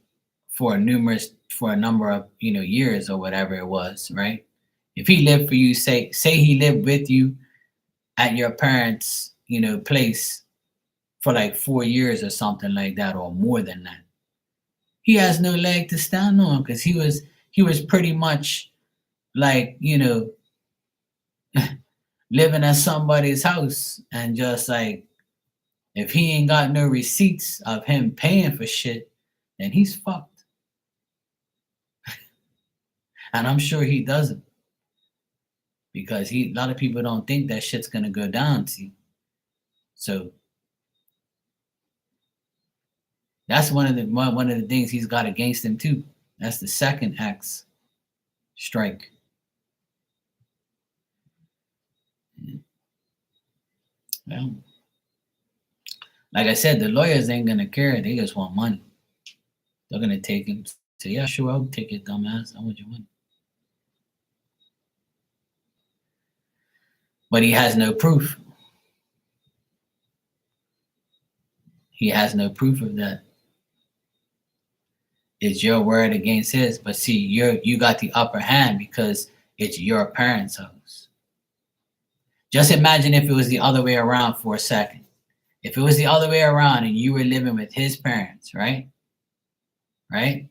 for a number of years or whatever it was, right? If he lived for you, say he lived with you at your parents' place for like 4 years or something like that, or more than that. He has no leg to stand on because he was pretty much like living at somebody's house, and just like, if he ain't got no receipts of him paying for shit, then he's fucked. And I'm sure he doesn't, because a lot of people don't think that shit's gonna go down. See, so that's one of the things he's got against him too. That's the second X strike. Well, like I said, the lawyers ain't gonna care. They just want money. They're gonna take him. Say, yeah, sure, I'll take it, dumbass. I want your money. But he has no proof. He has no proof of that. It's your word against his. But see, you got the upper hand because it's your parents' house. Just imagine if it was the other way around for a second. If it was the other way around and you were living with his parents, right? Right?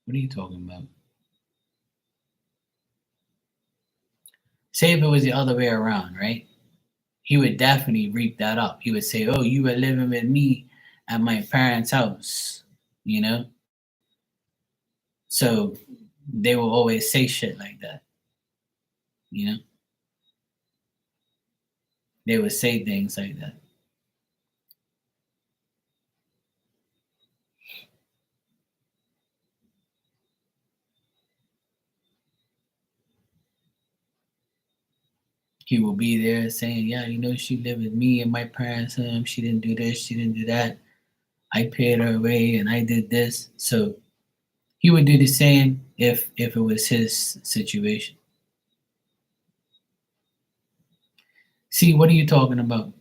What are you talking about? Say if it was the other way around, right? He would definitely reap that up. He would say, "Oh, you were living with me at my parents' house," you know? So they will always say shit like that, you know? They would say things like that. He will be there saying, "Yeah, she lived with me and my parents. She didn't do this, she didn't do that. I paid her away and I did this." So he would do the same if it was his situation. See, what are you talking about?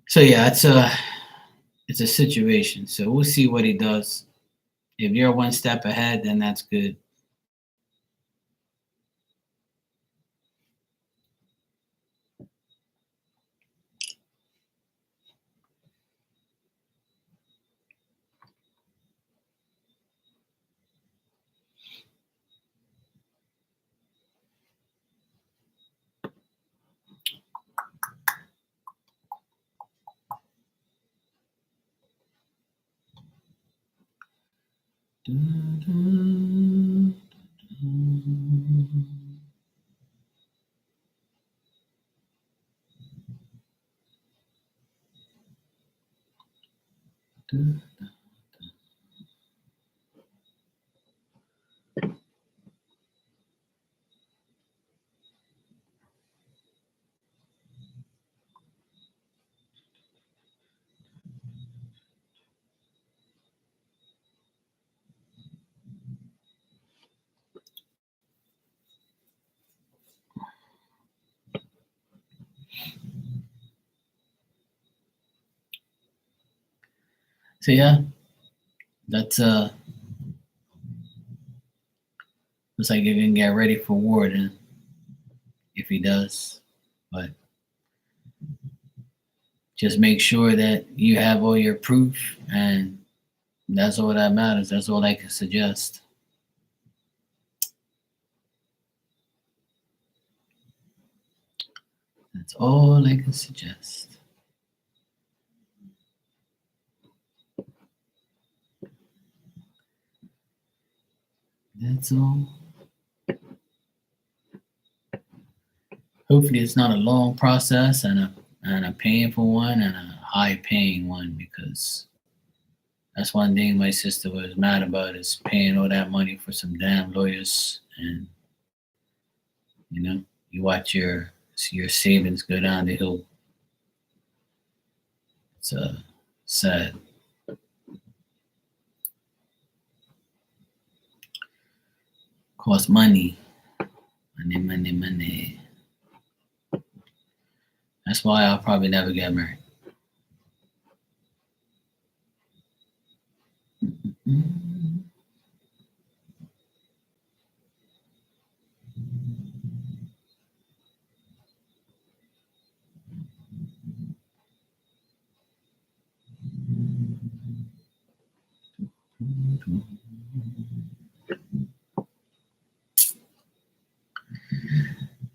So yeah, it's a situation. So we'll see what he does. If you're one step ahead, then that's good. So yeah, that's looks like you're gonna get ready for war then, if he does. But just make sure that you have all your proof, and that's all that matters. That's all I can suggest. That's all I can suggest. That's all. Hopefully, it's not a long process and a painful one and a high paying one, because that's one thing my sister was mad about, is paying all that money for some damn lawyers. And you know, you watch your savings go down the hill. It's sad. Cost money, money. That's why I'll probably never get married.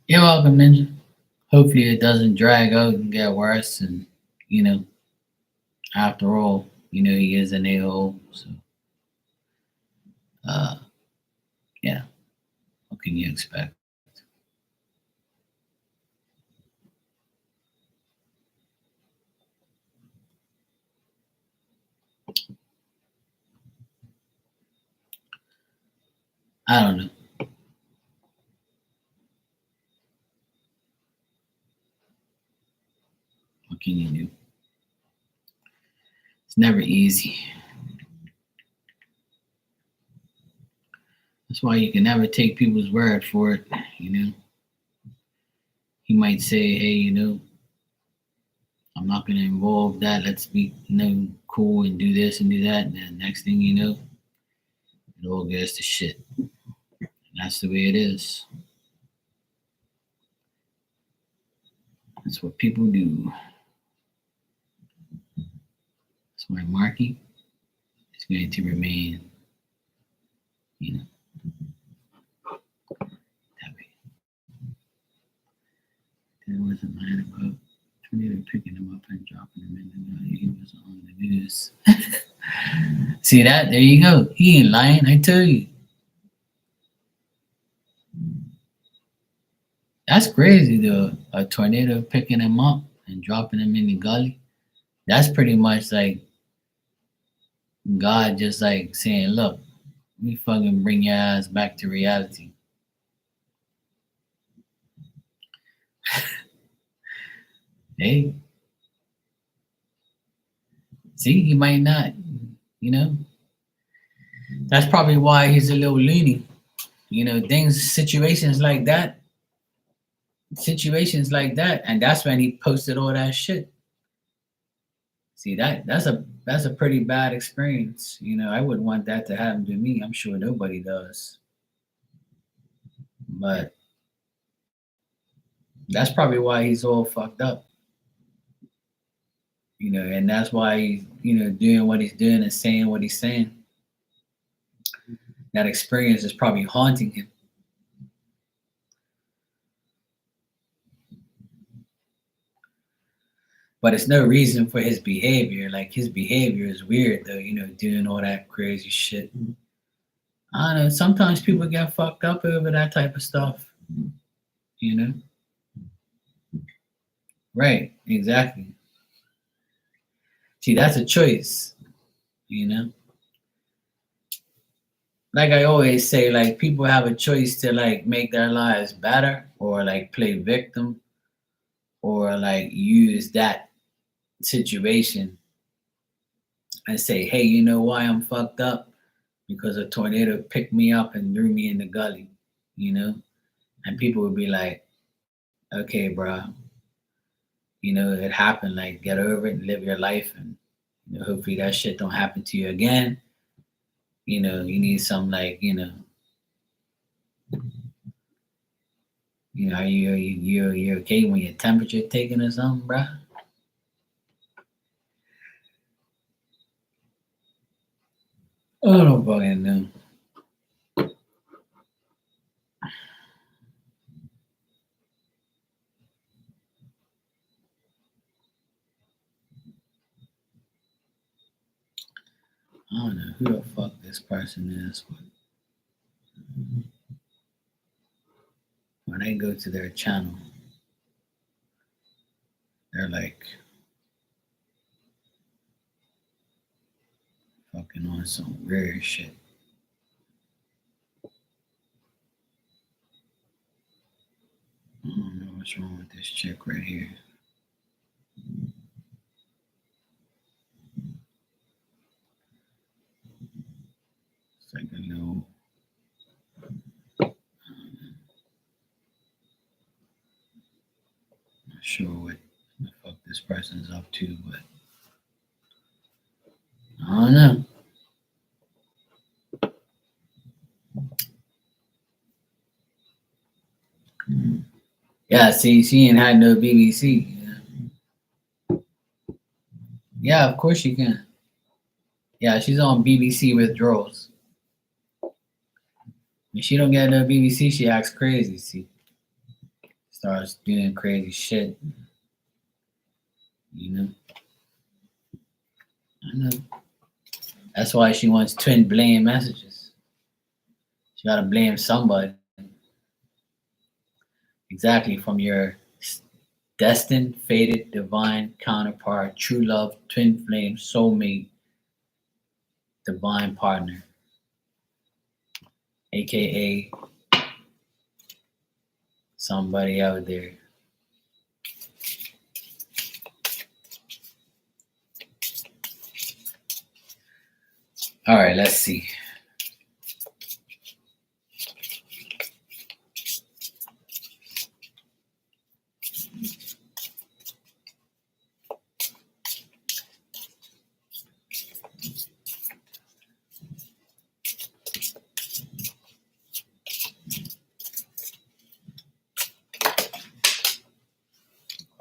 You're welcome, Ninja. Hopefully it doesn't drag out and get worse. And you know, after all, he is an a-hole. So uh, yeah, what can you expect? I don't know. What can you do? It's never easy. That's why you can never take people's word for it. He might say, "Hey, I'm not going to involve that. Let's be, cool and do this and do that." And then next thing you know, it all goes to shit. And that's the way it is. That's what people do. That's why Marky is going to remain, that way. There wasn't lying about tornado picking him up and dropping him in the valley. He was on the news. See that? There you go. He ain't lying. I tell you. That's crazy though. A tornado picking him up and dropping him in the gully. That's pretty much like God just like saying, "Look, let me fucking bring your ass back to reality." Hey, see, he might not, you know. That's probably why he's a little leaning. Things, situations like that, situations like that, and that's when he posted all that shit. See, that's a pretty bad experience. I wouldn't want that to happen to me. I'm sure nobody does. But that's probably why he's all fucked up. And that's why he's, doing what he's doing and saying what he's saying. That experience is probably haunting him. But it's no reason for his behavior. Like, his behavior is weird though, doing all that crazy shit. I don't know. Sometimes people get fucked up over that type of stuff. You know? Right, exactly. See, that's a choice, you know? Like I always say, like, people have a choice to like make their lives better or like play victim or like use that situation and say, hey, you know why I'm fucked up? Because a tornado picked me up and threw me in the gully, you know? And people would be like, okay, bro, it happened. Like, get over it and live your life. And hopefully that shit don't happen to you again. You need some like, are you okay when your temperature taken or something, bro? I don't fucking know. I don't know who the fuck this person is, but when I go to their channel, they're like fucking on some weird shit. I don't know what's wrong with this chick right here. It's like a little. Not sure what the fuck this person's up to, but I don't know. Yeah, see, she ain't had no BBC. Yeah, of course she can. Yeah, she's on BBC withdrawals. When she don't get no BBC, she acts crazy. See, starts doing crazy shit. You know, I know. That's why she wants twin blame messages. She gotta blame somebody. Exactly, from your destined, fated, divine counterpart, true love, twin flame, soulmate, divine partner, aka somebody out there. All right, let's see.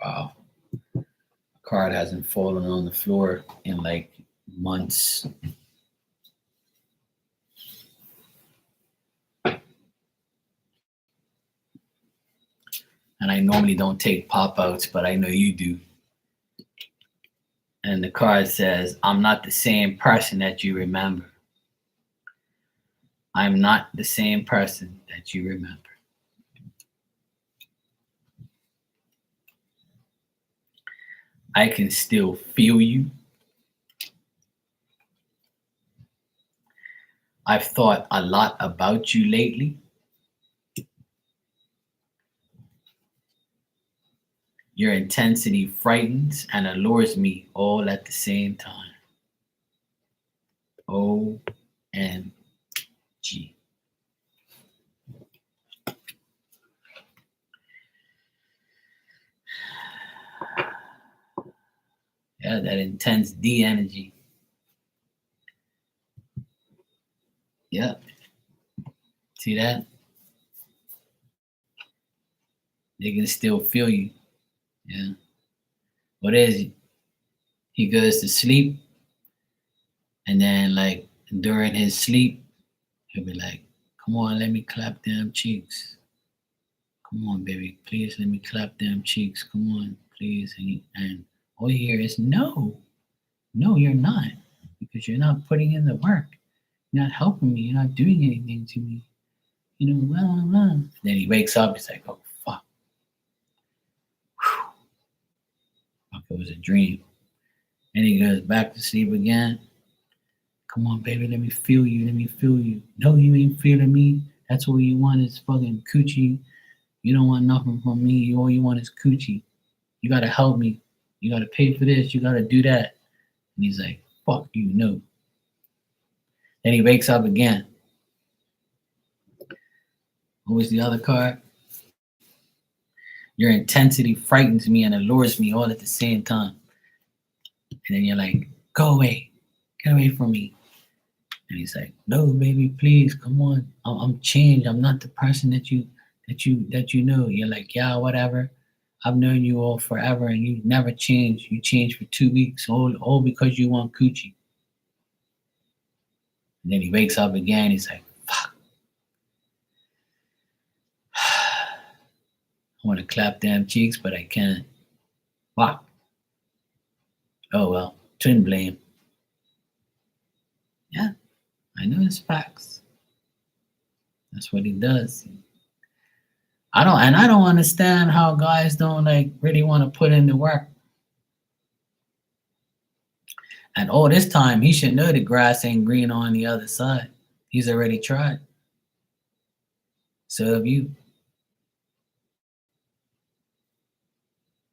Wow, a card hasn't fallen on the floor in like months. And I normally don't take pop outs, but I know you do. And the card says, I'm not the same person that you remember. I'm not the same person that you remember. I can still feel you. I've thought a lot about you lately. Your intensity frightens and allures me all at the same time. OMG. got that intense D energy. Yep. See that? They can still feel you. Yeah. What is it? He goes to sleep, and then like during his sleep, he'll be like, "Come on, let me clap them cheeks. Come on, baby, please let me clap them cheeks. Come on, please." And all you hear is no, no, you're not, because you're not putting in the work. You're not helping me. You're not doing anything to me. You know, blah, blah, blah. Then he wakes up. He's like, "Oh fuck, whew, fuck, it was a dream." And he goes back to sleep again. "Come on, baby, let me feel you. Let me feel you." "No, you ain't feeling me. That's all you want is fucking coochie. You don't want nothing from me. All you want is coochie. You gotta help me. You gotta pay for this. You gotta do that." And he's like, "Fuck you, no." Then he wakes up again. What was the other card? "Your intensity frightens me and allures me all at the same time." And then you're like, "Go away. Get away from me." And he's like, "No, baby, please, come on. I'm changed. I'm not the person that you know." You're like, "Yeah, whatever. I've known you all forever, and you never changed. You changed for 2 weeks, all because you want coochie." And then he wakes up again. He's like, "Fuck. I want to clap damn cheeks, but I can't. Fuck. Oh well, twin blame." Yeah, I know it's facts. That's what he does. I don't understand how guys don't like really want to put in the work. And all this time, he should know the grass ain't green on the other side. He's already tried. So have you.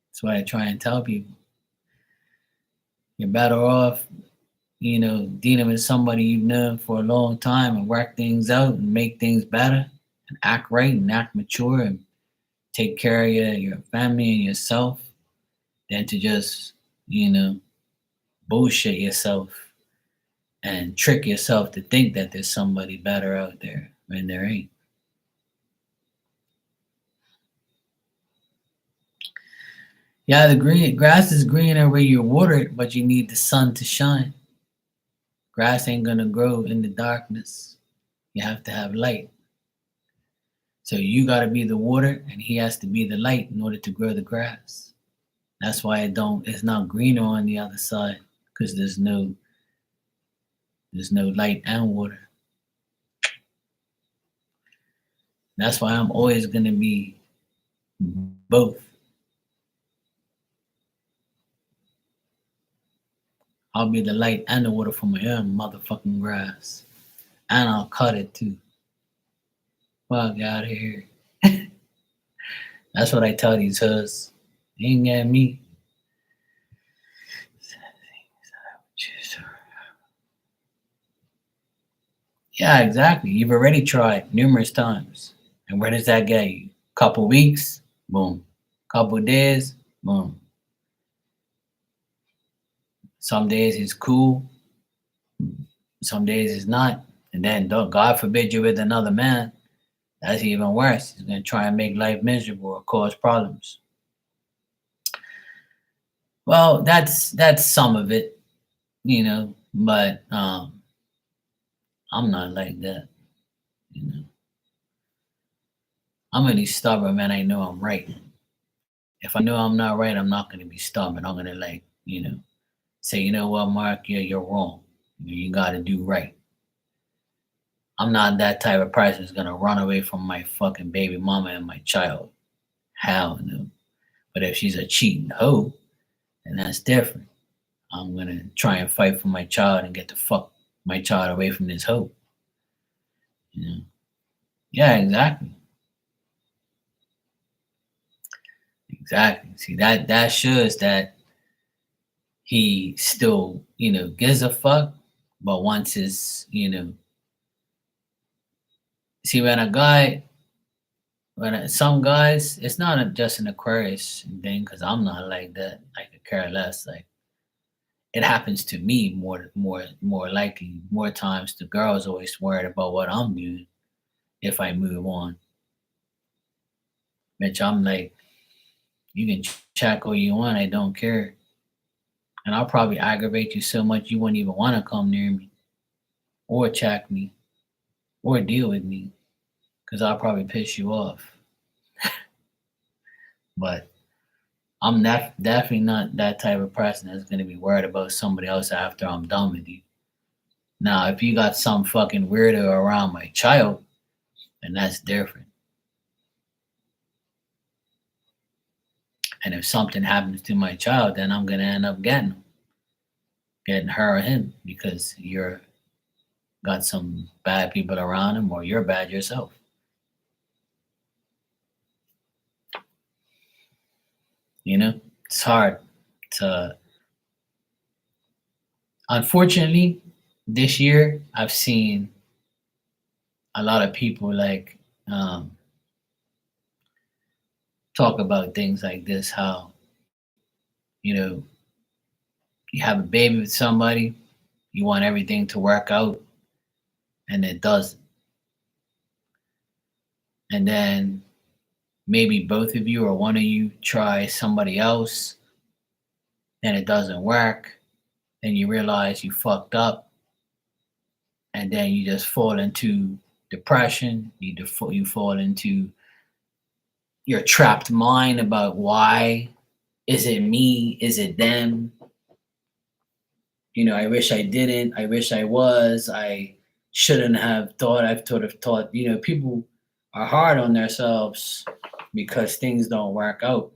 That's why I try and tell people. You're better off, dealing with somebody you've known for a long time and work things out and make things better and act right and act mature and take care of your family and yourself than to just, you know, bullshit yourself and trick yourself to think that there's somebody better out there when there ain't. Yeah, the green grass is greener where you water it, but you need the sun to shine. Grass ain't gonna grow in the darkness. You have to have light. So you gotta be the water and he has to be the light in order to grow the grass. That's why it's not greener on the other side, because there's no light and water. That's why I'm always gonna be both. I'll be the light and the water for my own motherfucking grass. And I'll cut it too. Fuck out of here. That's what I tell these hoes. They ain't got me. Yeah, exactly. You've already tried numerous times. And where does that get you? Couple weeks, boom. Couple days, boom. Some days it's cool, some days it's not. And then God forbid you with another man. That's even worse. He's gonna try and make life miserable or cause problems. Well, that's some of it, but I'm not like that, you know. I'm really stubborn, man. I know I'm right. If I know I'm not right, I'm not gonna be stubborn. I'm gonna say, "You know what, Mark, yeah, you're wrong. You gotta do right." I'm not that type of person who's gonna run away from my fucking baby mama and my child. Hell no. But if she's a cheating hoe, then that's different. I'm gonna try and fight for my child and get the fuck my child away from this hoe. You know? Yeah, exactly. Exactly. See, that shows that he still, gives a fuck, but once see some guys, it's not just an Aquarius thing, because I'm not like that. I could care less. Like, it happens to me more likely. More times the girl's always worried about what I'm doing if I move on. Bitch, I'm like, you can check all you want, I don't care. And I'll probably aggravate you so much you wouldn't even want to come near me or check me or deal with me because I'll probably piss you off. But I'm definitely not that type of person that's going to be worried about somebody else after I'm done with you. Now, if you got some fucking weirdo around my child, then that's different. And if something happens to my child, then I'm going to end up getting her or him because you're got some bad people around him or you're bad yourself. You know, it's hard to, unfortunately, this year I've seen a lot of people like talk about things like this, how, you know, you have a baby with somebody, you want everything to work out, and it doesn't. And then maybe both of you or one of you try somebody else and it doesn't work, and you realize you fucked up, and then you just fall into depression. You fall into your trapped mind about why is it me? Is it them? You know, I wish I didn't. I wish I was. I shouldn't have thought. I've sort of thought, you know, people are hard on themselves because things don't work out.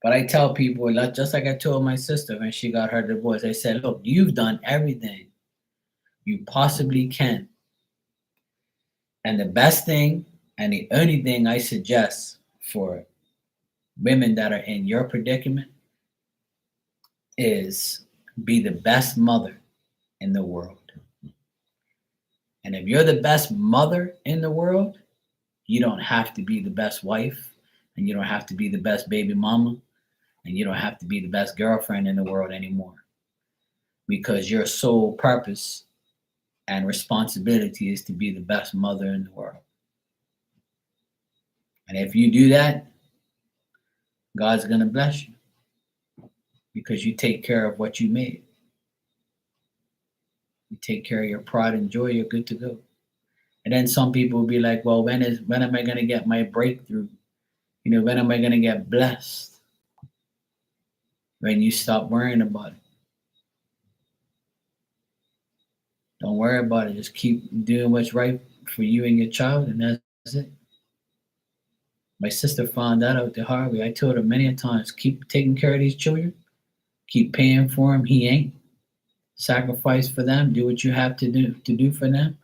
But I tell people, just like I told my sister when she got her divorce, I said, look, you've done everything you possibly can. And the best thing and the only thing I suggest for women that are in your predicament is be the best mother in the world. And if you're the best mother in the world, you don't have to be the best wife, and you don't have to be the best baby mama, and you don't have to be the best girlfriend in the world anymore. Because your sole purpose and responsibility is to be the best mother in the world. And if you do that, God's going to bless you because you take care of what you made. You take care of your pride and joy, you're good to go. And then some people will be like, well, when am I going to get my breakthrough? You know, when am I going to get blessed? When you stop worrying about it. Don't worry about it. Just keep doing what's right for you and your child, and that's it. My sister found that out the hard way. I told her many a times, keep taking care of these children, keep paying for them. He ain't. Sacrifice for them. Do what you have to do for them.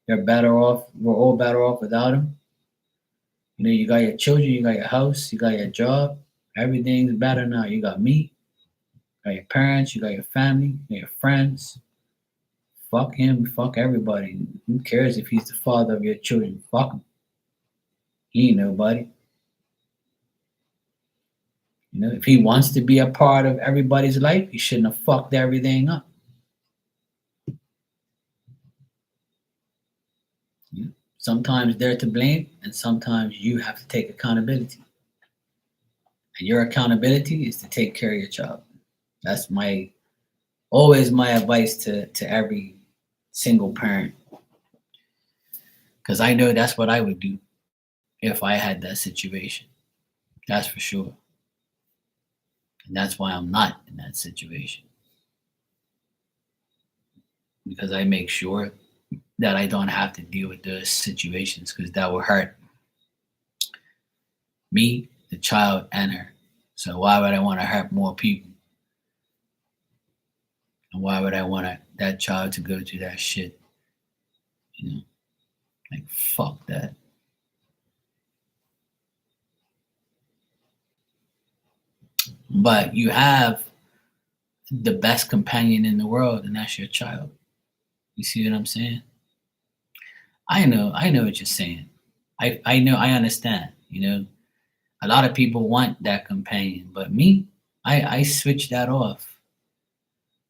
They're better off. We're all better off without them. You know, you got your children, you got your house, you got your job. Everything's better now. You got me, you got your parents, you got your family, you got your friends. Fuck him, fuck everybody. Who cares if he's the father of your children? Fuck him. He ain't nobody. You know, if he wants to be a part of everybody's life, he shouldn't have fucked everything up. You know, sometimes they're to blame, and sometimes you have to take accountability. And your accountability is to take care of your child. That's always my advice to every single parent. Because I know that's what I would do if I had that situation. That's for sure. And that's why I'm not in that situation. Because I make sure that I don't have to deal with those situations because that will hurt me, the child, and her. So why would I want to hurt more people? And why would I want that child to go through that shit? You know, like fuck that. But you have the best companion in the world, and that's your child. You see what I'm saying? I know what you're saying. I know, I understand. You know, a lot of people want that companion, but me, I switch that off.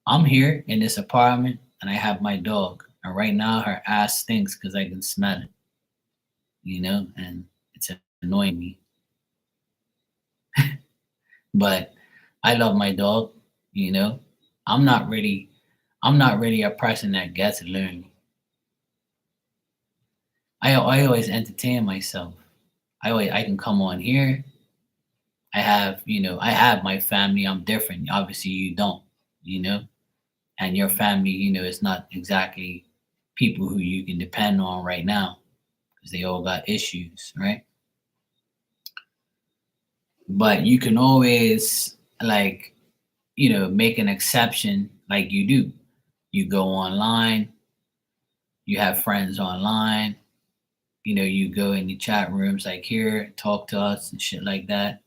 I'm here in this apartment and I have my dog. And right now her ass stinks because I can smell it, and it's annoying me. But I love my dog, you know. I'm not really I'm not really a person that gets lonely. I always entertain myself. I can come on here. I have my family. I'm different. Obviously you don't, you know. And your family, is not exactly people who you can depend on right now because they all got issues, right? But you can always like, make an exception like you do. You go online, you have friends online, you go in the chat rooms like here, talk to us and shit like that.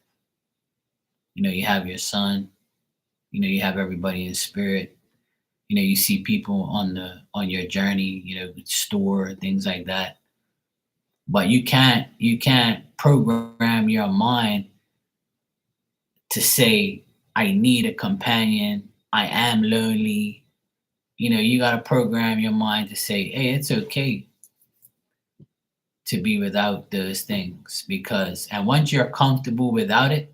You have your son, you have everybody in spirit. You see people on your journey, store, things like that. But you can't program your mind to say, I need a companion, I am lonely. You gotta program your mind to say, hey, it's okay to be without those things because and once you're comfortable without it,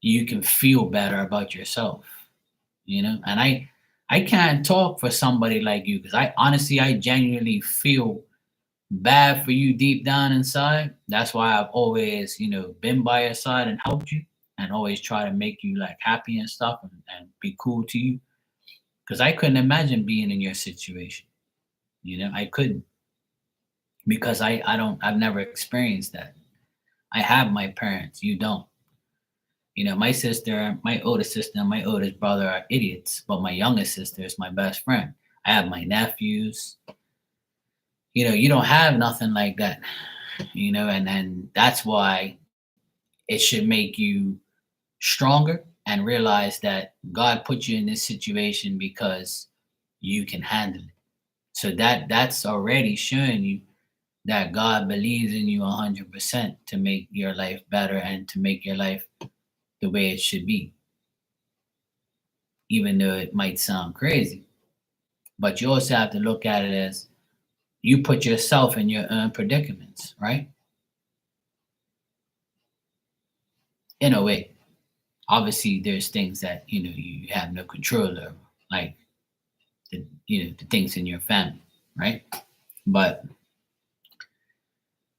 you can feel better about yourself, and I can't talk for somebody like you because I genuinely feel bad for you deep down inside. That's why I've always, been by your side and helped you and always try to make you like happy and stuff and be cool to you. Because I couldn't imagine being in your situation. I couldn't because I've never experienced that. I have my parents, you don't. My sister, my oldest sister, and my oldest brother are idiots, but my youngest sister is my best friend. I have my nephews. You don't have nothing like that, and that's why it should make you stronger and realize that God put you in this situation because you can handle it. So that's already showing you that God believes in you 100% to make your life better and to make your life the way it should be, even though it might sound crazy. But you also have to look at it as you put yourself in your own predicaments, right? In a way. Obviously, there's things that you have no control over, like the things in your family, right? But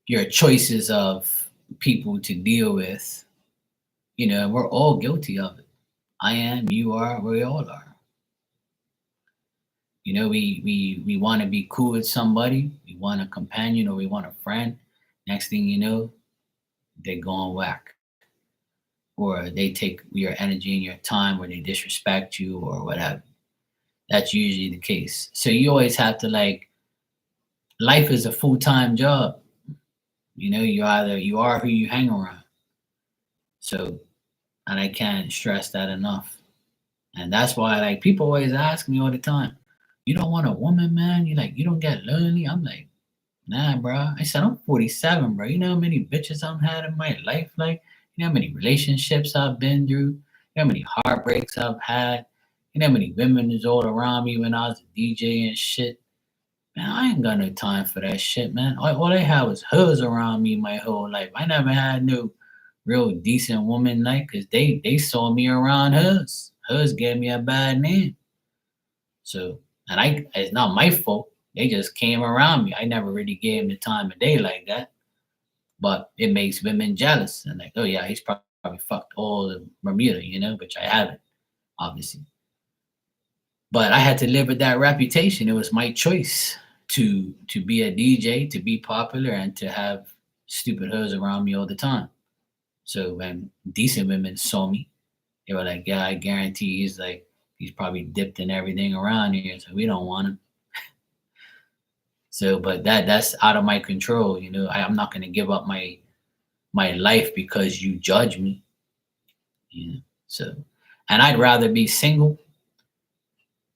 your choices of people to deal with, we're all guilty of it. I am, you are, we all are. We want to be cool with somebody, we want a companion or we want a friend. Next thing you know, they go on whack, or they take your energy and your time, or they disrespect you, or whatever. That's usually the case. So you always have to like, life is a full time job. You are who you hang around. So, and I can't stress that enough. And that's why like people always ask me all the time, you don't want a woman, man? You don't get lonely? I'm like, nah, bro. I said, I'm 47, bro. You know how many bitches I've had in my life? Like, you know how many relationships I've been through? You know how many heartbreaks I've had? You know how many women is all around me when I was a DJ and shit? Man, I ain't got no time for that shit, man. All I had was hoes around me my whole life. I never had no real decent woman like, cause they saw me around hoes. Hoes gave me a bad name. So, and it's not my fault. They just came around me. I never really gave them the time of day like that. But it makes women jealous and like, oh yeah, he's probably fucked all of Bermuda, which I haven't, obviously. But I had to live with that reputation. It was my choice to be a DJ, to be popular, and to have stupid hoes around me all the time. So when decent women saw me, they were like, "Yeah, I guarantee he's probably dipped in everything around here, so we don't want him." So, but that's out of my control. I'm not gonna give up my life because you judge me. So, and I'd rather be single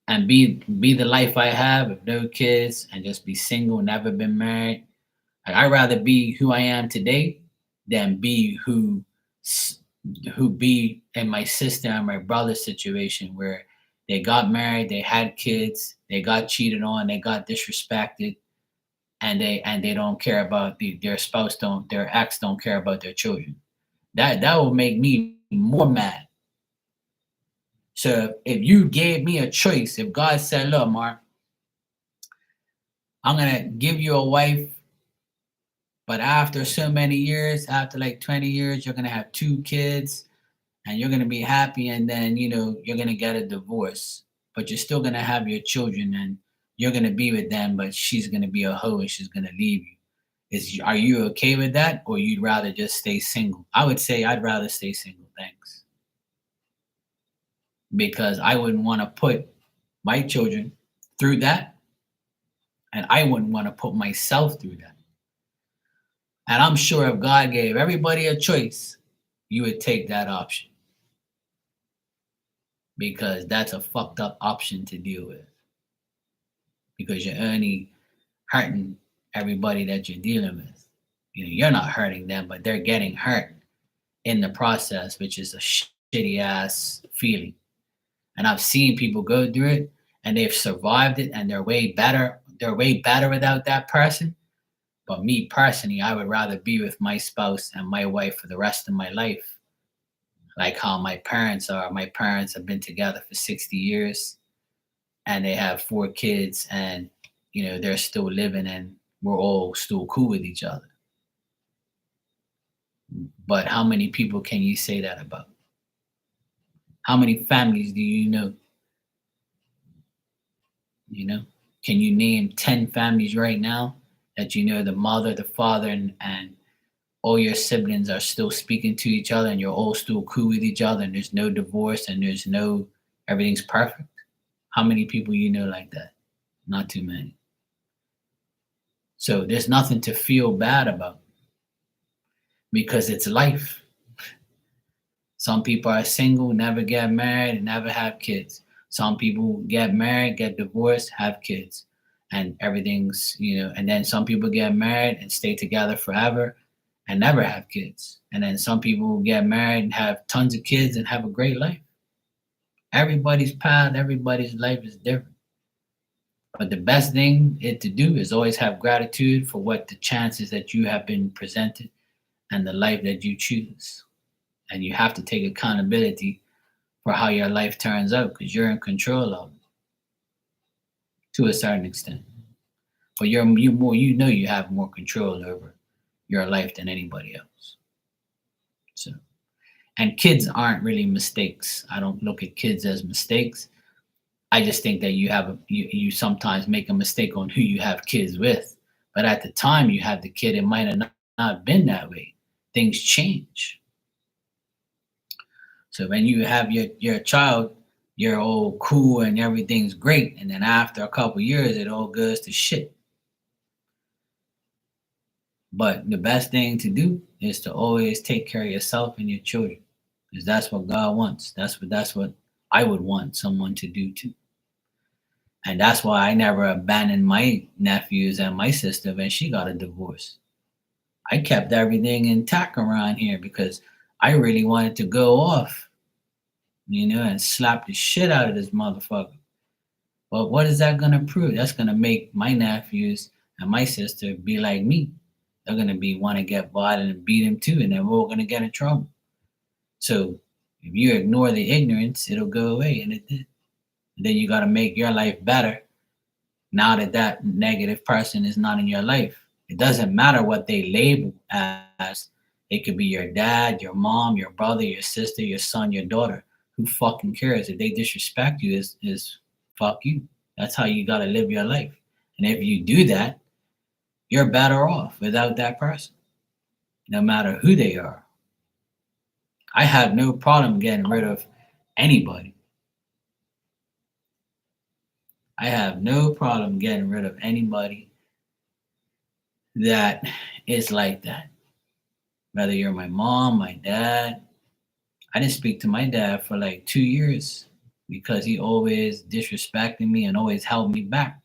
and be the life I have with no kids and just be single, never been married. Like, I'd rather be who I am today than be who be in my sister and my brother's situation where They got married, they had kids, they got cheated on, they got disrespected, and they don't care about their spouse, don't their ex don't care about their children. That will make me more mad. So if you gave me a choice, if God said, "Look, Mark, I'm gonna give you a wife, but after so many years, after like 20 years, you're gonna have two kids and you're gonna be happy, and then you're gonna get a divorce, but you're still gonna have your children and you're gonna be with them, but she's gonna be a hoe and she's gonna leave you. Are you okay with that, or you'd rather just stay single?" I would say I'd rather stay single, thanks, because I wouldn't want to put my children through that, and I wouldn't want to put myself through that. And I'm sure if God gave everybody a choice, you would take that option, because that's a fucked up option to deal with, because you're only hurting everybody that you're dealing with. You're not hurting them, but they're getting hurt in the process, which is a shitty ass feeling. And I've seen people go through it and they've survived it and they're way better. They're way better without that person. But me personally, I would rather be with my spouse and my wife for the rest of my life. Like how my parents are. My parents have been together for 60 years and they have 4 kids, and they're still living and we're all still cool with each other. But how many people can you say that about? How many families do you know? You know, can you name 10 families right now that the mother, the father, and all your siblings are still speaking to each other and you're all still cool with each other and there's no divorce and everything's perfect? How many people like that? Not too many. So there's nothing to feel bad about, because it's life. Some people are single, never get married, and never have kids. Some people get married, get divorced, have kids, and everything's, and then some people get married and stay together forever and never have kids. And then some people get married and have tons of kids and have a great life. Everybody's path, everybody's life is different. But the best thing to do is always have gratitude for what the chances that you have been presented and the life that you choose. And you have to take accountability for how your life turns out, because you're in control of it to a certain extent. But you have more control over your life than anybody else. So, and kids aren't really mistakes. I don't look at kids as mistakes. I just think that you sometimes make a mistake on who you have kids with. But at the time you have the kid, it might have not been that way. Things change. So when you have your child, you're all cool and everything's great, and then after a couple years, it all goes to shit. But the best thing to do is to always take care of yourself and your children, because that's what God wants. That's what I would want someone to do too. And that's why I never abandoned my nephews and my sister when she got a divorce. I kept everything intact around here because I really wanted to go off, and slap the shit out of this motherfucker. But what is that gonna prove? That's gonna make my nephews and my sister be like me. They're gonna want to get violent and beat him too, and then we're all gonna get in trouble. So if you ignore the ignorance, it'll go away, and it did. And then you gotta make your life better now that that negative person is not in your life. It doesn't matter what they label as. It could be your dad, your mom, your brother, your sister, your son, your daughter. Who fucking cares? If they disrespect you, is fuck you. That's how you gotta live your life. And if you do that, you're better off without that person, no matter who they are. I have no problem getting rid of anybody. I have no problem getting rid of anybody that is like that. Whether you're my mom, my dad. I didn't speak to my dad for like 2 years because he always disrespected me and always held me back.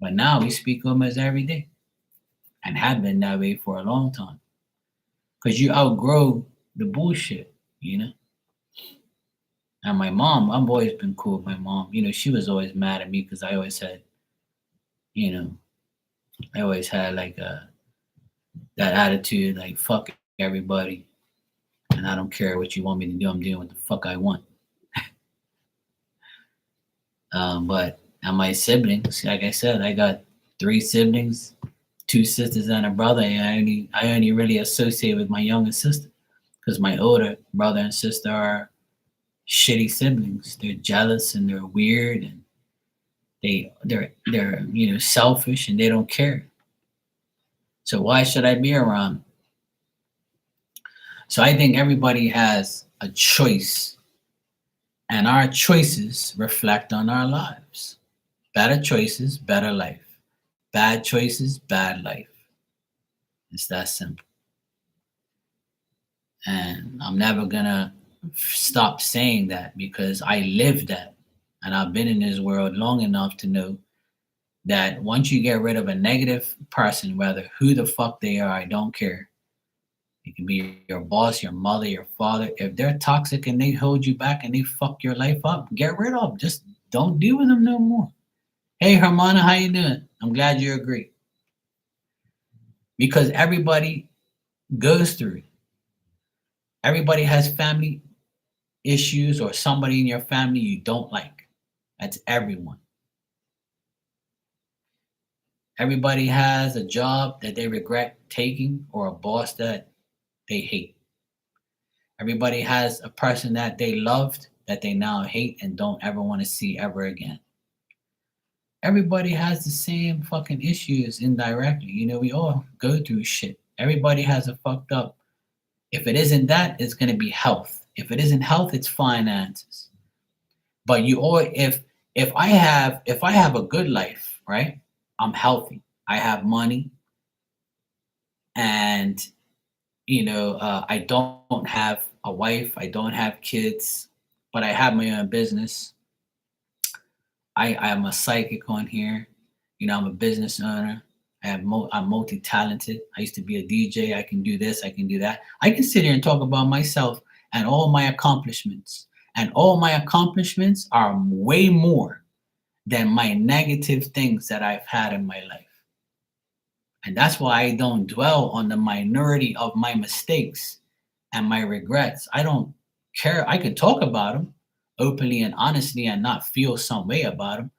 But now we speak almost every day and have been that way for a long time. Because you outgrow the bullshit, And my mom, I've always been cool with my mom. She was always mad at me because I always had, you know, I always had like that attitude, like fuck everybody, and I don't care what you want me to do. I'm doing what the fuck I want. But and my siblings, like I said, I got 3 siblings, 2 sisters and a brother. And I only really associate with my younger sister because my older brother and sister are shitty siblings. They're jealous and they're weird and they're selfish and they don't care. So why should I be around? So I think everybody has a choice, and our choices reflect on our lives. Better choices, better life. Bad choices, bad life. It's that simple. And I'm never gonna stop saying that because I live that. And I've been in this world long enough to know that once you get rid of a negative person, whether who the fuck they are, I don't care. It can be your boss, your mother, your father. If they're toxic and they hold you back and they fuck your life up, get rid of them. Just don't deal with them no more. Hey, Hermana, how you doing? I'm glad you agree. Because everybody goes through it. Everybody has family issues or somebody in your family you don't like. That's everyone. Everybody has a job that they regret taking or a boss that they hate. Everybody has a person that they loved that they now hate and don't ever want to see ever again. Everybody has the same fucking issues indirectly. We all go through shit. Everybody has a fucked up. If it isn't that, it's gonna be health. If it isn't health, it's finances. But you all if I have a good life, right? I'm healthy. I have money, and I don't have a wife. I don't have kids, but I have my own business. I am a psychic on here. I'm a business owner. I'm multi-talented. I used to be a DJ. I can do this. I can do that. I can sit here and talk about myself and all my accomplishments. And all my accomplishments are way more than my negative things that I've had in my life. And that's why I don't dwell on the minority of my mistakes and my regrets. I don't care. I can talk about them openly and honestly and not feel some way about them.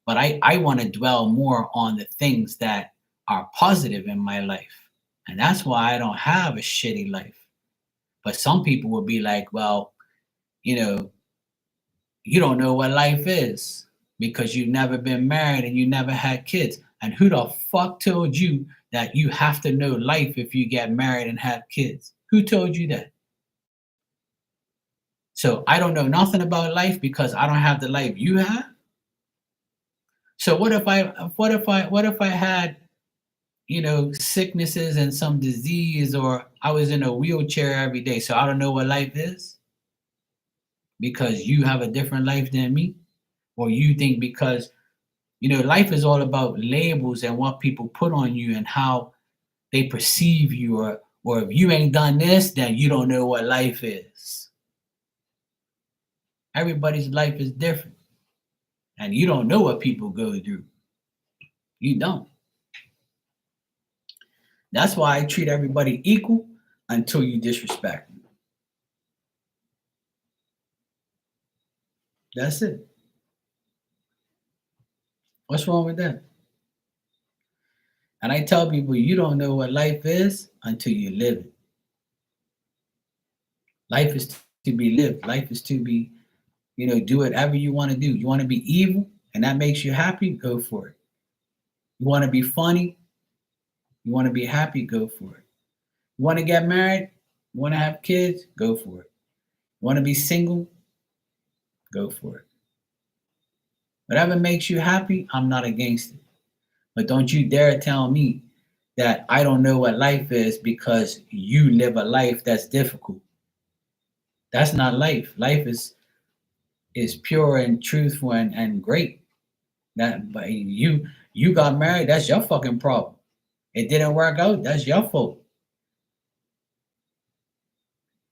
But I want to dwell more on the things that are positive in my life. And that's why I don't have a shitty life. But some people will be like, well, you know, you don't know what life is because you've never been married and you never had kids. And who the fuck told you that you have to know life if you get married and have kids? Who told you that? So I don't know nothing about life because I don't have the life you have. So what if I had, sicknesses and some disease, or I was in a wheelchair every day, so I don't know what life is because you have a different life than me? Or you think because life is all about labels and what people put on you and how they perceive you, or if you ain't done this, then you don't know what life is. Everybody's life is different. And you don't know what people go through. You don't. That's why I treat everybody equal until you disrespect me. That's it. What's wrong with that? And I tell people you don't know what life is until you live it. Life is to be lived. Life is to be, do whatever you want to do. You want to be evil and that makes you happy, go for it. You want to be funny, you want to be happy, go for it. You want to get married, you want to have kids, go for it. You want to be single, go for it. Whatever makes you happy, I'm not against it. But don't you dare tell me that I don't know what life is because you live a life that's difficult. That's not life. Life is pure and truthful and great. That but you got married, that's your fucking problem. It didn't work out, that's your fault.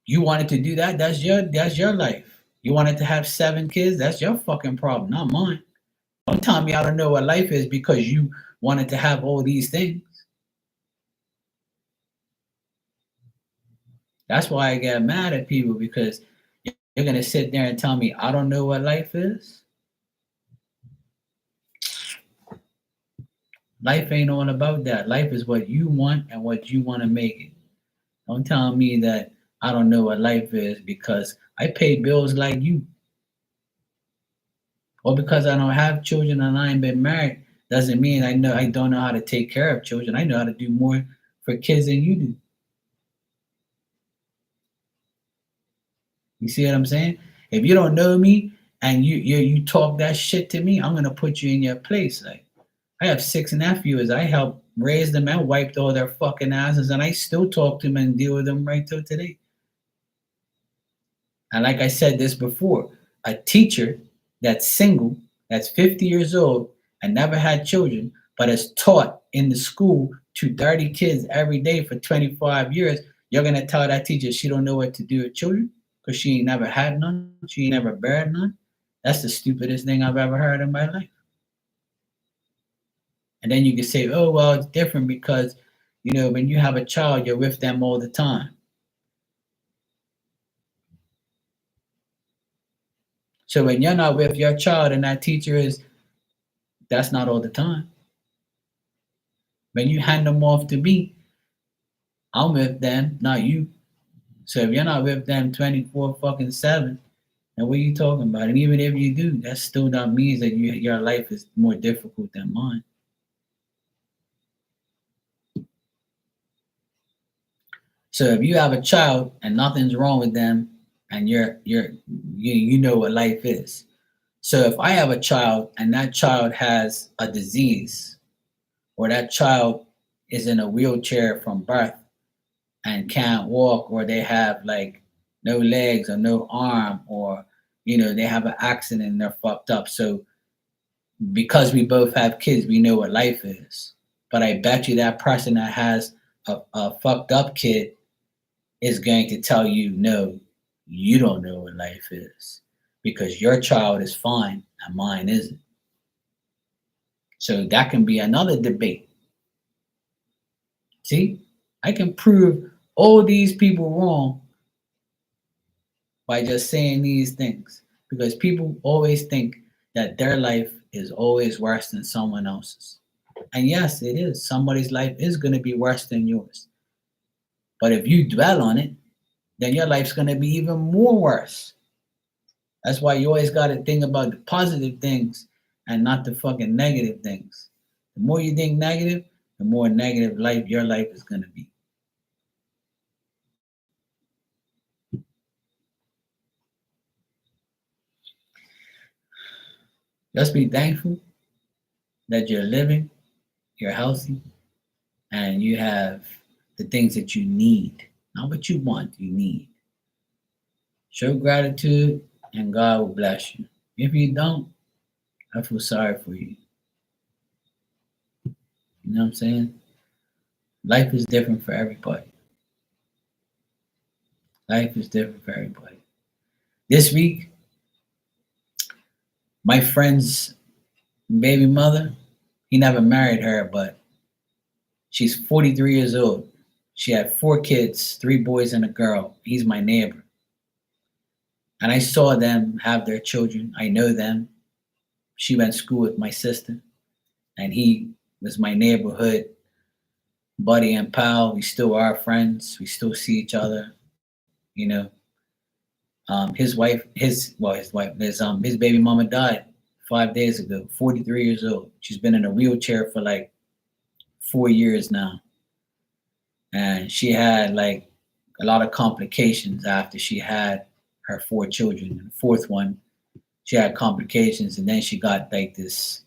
You wanted to do that, that's your life. You wanted to have 7 kids? That's your fucking problem, not mine. Don't tell me I don't know what life is because you wanted to have all these things. That's why I get mad at people, because you're going to sit there and tell me I don't know what life is. Life ain't all about that. Life is what you want and what you want to make it. Don't tell me that I don't know what life is because I pay bills like you. Or because I don't have children and I ain't been married doesn't mean I don't know how to take care of children. I know how to do more for kids than you do. You see what I'm saying? If you don't know me and you talk that shit to me, I'm gonna put you in your place. Like, I have 6 nephews. I helped raise them and wiped all their fucking asses, and I still talk to them and deal with them right till today. And like I said this before, a teacher that's single, that's 50 years old and never had children, but has taught in the school to 30 kids every day for 25 years, you're gonna tell that teacher she don't know what to do with children because she ain't never had none, she ain't never bared none. That's the stupidest thing I've ever heard in my life. And then you can say, oh well, it's different because when you have a child, you're with them all the time. So when you're not with your child and that teacher is, that's not all the time. When you hand them off to me, I'm with them, not you. So if you're not with them 24 fucking 7, then what are you talking about? And even if you do, that still not means that your life is more difficult than mine. So if you have a child and nothing's wrong with them, and you know what life is. So if I have a child and that child has a disease, or that child is in a wheelchair from birth and can't walk, or they have like no legs or no arm, or they have an accident and they're fucked up. So because we both have kids, we know what life is. But I bet you that person that has a fucked up kid is going to tell you, no, you don't know what life is because your child is fine and mine isn't. So that can be another debate. See, I can prove all these people wrong by just saying these things, because people always think that their life is always worse than someone else's. And yes, it is. Somebody's life is going to be worse than yours. But if you dwell on it, then your life's going to be even more worse. That's why you always got to think about the positive things and not the fucking negative things. The more you think negative, the more negative your life is going to be. Just be thankful that you're living, you're healthy, and you have the things that you need. Not what you want, you need. Show gratitude and God will bless you. If you don't, I feel sorry for you. You know what I'm saying? Life is different for everybody. Life is different for everybody. This week, my friend's baby mother, he never married her, but she's 43 years old. She had 4 kids, 3 boys and a girl. He's my neighbor. And I saw them have their children. I know them. She went to school with my sister, and he was my neighborhood buddy and pal. We still are friends. We still see each other. You know, his baby mama died 5 days ago. 43 years old. She's been in a wheelchair for like 4 years now, and she had like a lot of complications after she had her 4 children. And the 4th one, she had complications, and then she got like this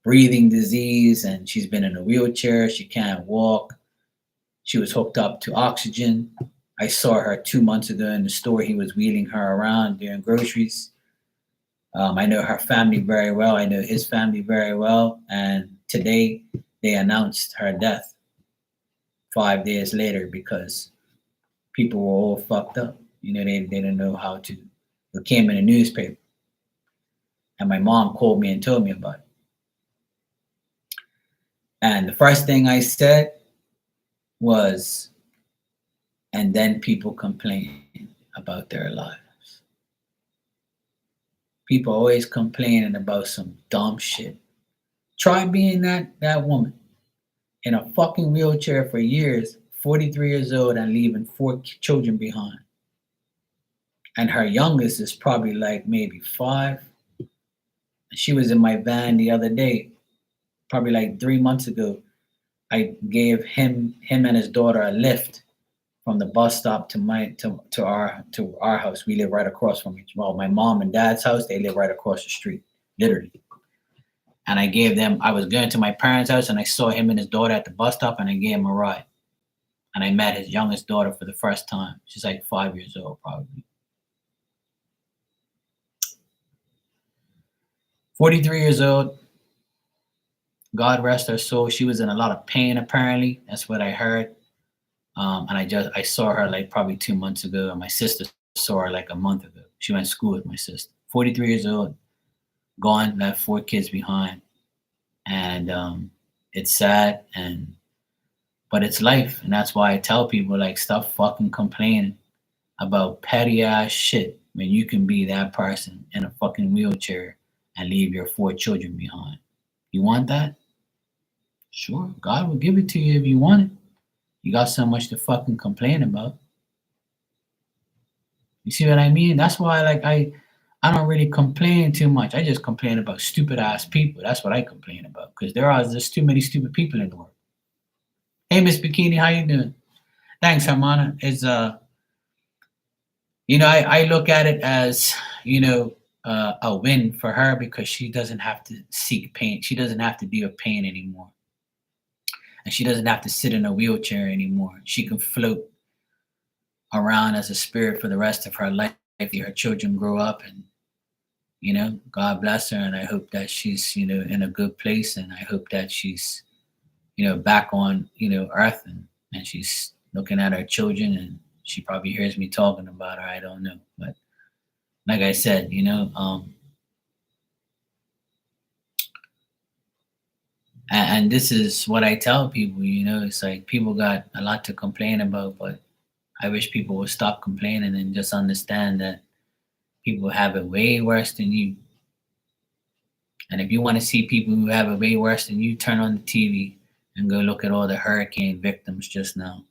breathing disease, and she's been in a wheelchair. She can't walk. She was hooked up to oxygen. I saw her 2 months ago in the store. He was wheeling her around doing groceries. I know her family very well. I know his family very well. And today they announced her death 5 days later because people were all fucked up. They didn't know how to It came in a newspaper. And my mom called me and told me about it. And the first thing I said was, and then people complain about their lives. People always complaining about some dumb shit. Try being that woman in a fucking wheelchair for years, 43 years old, and leaving 4 children behind. And her youngest is probably like maybe 5. She was in my van the other day, probably like 3 months ago. I gave him and his daughter a lift from the bus stop to our house. We live right across from each. Well, my mom and dad's house, they live right across the street, literally. And I gave them. I was going to my parents' house, and I saw him and his daughter at the bus stop, and I gave him a ride. And I met his youngest daughter for the first time. She's like 5 years old, probably. 43 years old. God rest her soul. She was in a lot of pain, apparently. That's what I heard. And I saw her like probably 2 months ago, and my sister saw her like a month ago. She went to school with my sister. 43 years old, gone, left 4 kids behind, and it's sad, but it's life, and that's why I tell people like stop fucking complaining about petty ass shit when you can be that person in a fucking wheelchair and leave your 4 children behind. You want that? Sure, God will give it to you if you want it. You got so much to fucking complain about. You see what I mean? That's why like I don't really complain too much. I just complain about stupid ass people. That's what I complain about because there's too many stupid people in the world. Hey Miss Bikini, how you doing? Thanks, Hermana. It's I look at it as, a win for her because she doesn't have to seek pain. She doesn't have to deal with pain anymore. And she doesn't have to sit in a wheelchair anymore. She can float around as a spirit for the rest of her life. Her children grow up and, God bless her. And I hope that she's, in a good place. And I hope that she's, back on, earth and she's looking at her children and she probably hears me talking about her. I don't know. But like I said, and this is what I tell people, it's like people got a lot to complain about, but I wish people would stop complaining and just understand that people have it way worse than you. And if you want to see people who have it way worse than you, turn on the TV and go look at all the hurricane victims just now.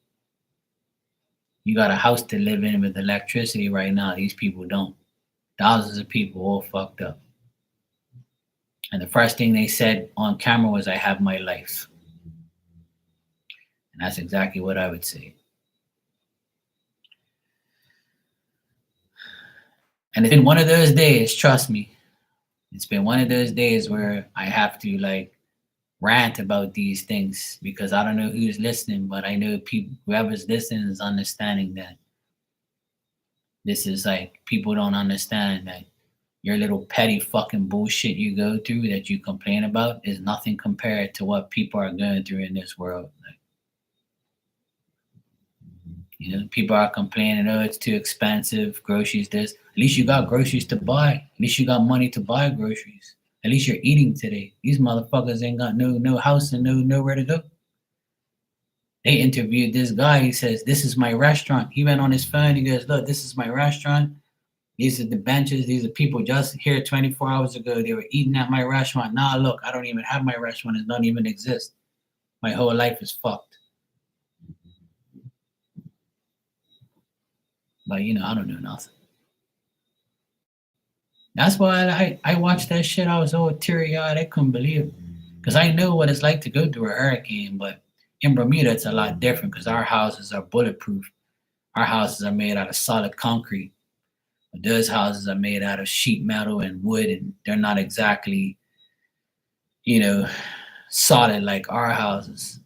You got a house to live in with electricity right now. These people don't. Thousands of people all fucked up. And the first thing they said on camera was, I have my life. And that's exactly what I would say. And it's been one of those days, trust me. It's been one of those days where I have to like rant about these things because I don't know who's listening, but I know people, whoever's listening is understanding that this is like, people don't understand that your little petty fucking bullshit you go through that you complain about is nothing compared to what people are going through in this world. Like, people are complaining, oh, it's too expensive, groceries this. At least you got groceries to buy. At least you got money to buy groceries. At least you're eating today. These motherfuckers ain't got no house and nowhere to go. They interviewed this guy. He says, this is my restaurant. He went on his phone. He goes, look, this is my restaurant. These are the benches. These are people just here 24 hours ago. They were eating at my restaurant. Now look, I don't even have my restaurant. It doesn't even exist. My whole life is fucked. But I don't know nothing. That's why I watched that shit. I was all teary-eyed. I couldn't believe it. Because I know what it's like to go through a hurricane. But in Bermuda, it's a lot different because our houses are bulletproof. Our houses are made out of solid concrete. But those houses are made out of sheet metal and wood, and they're not exactly, solid like our houses.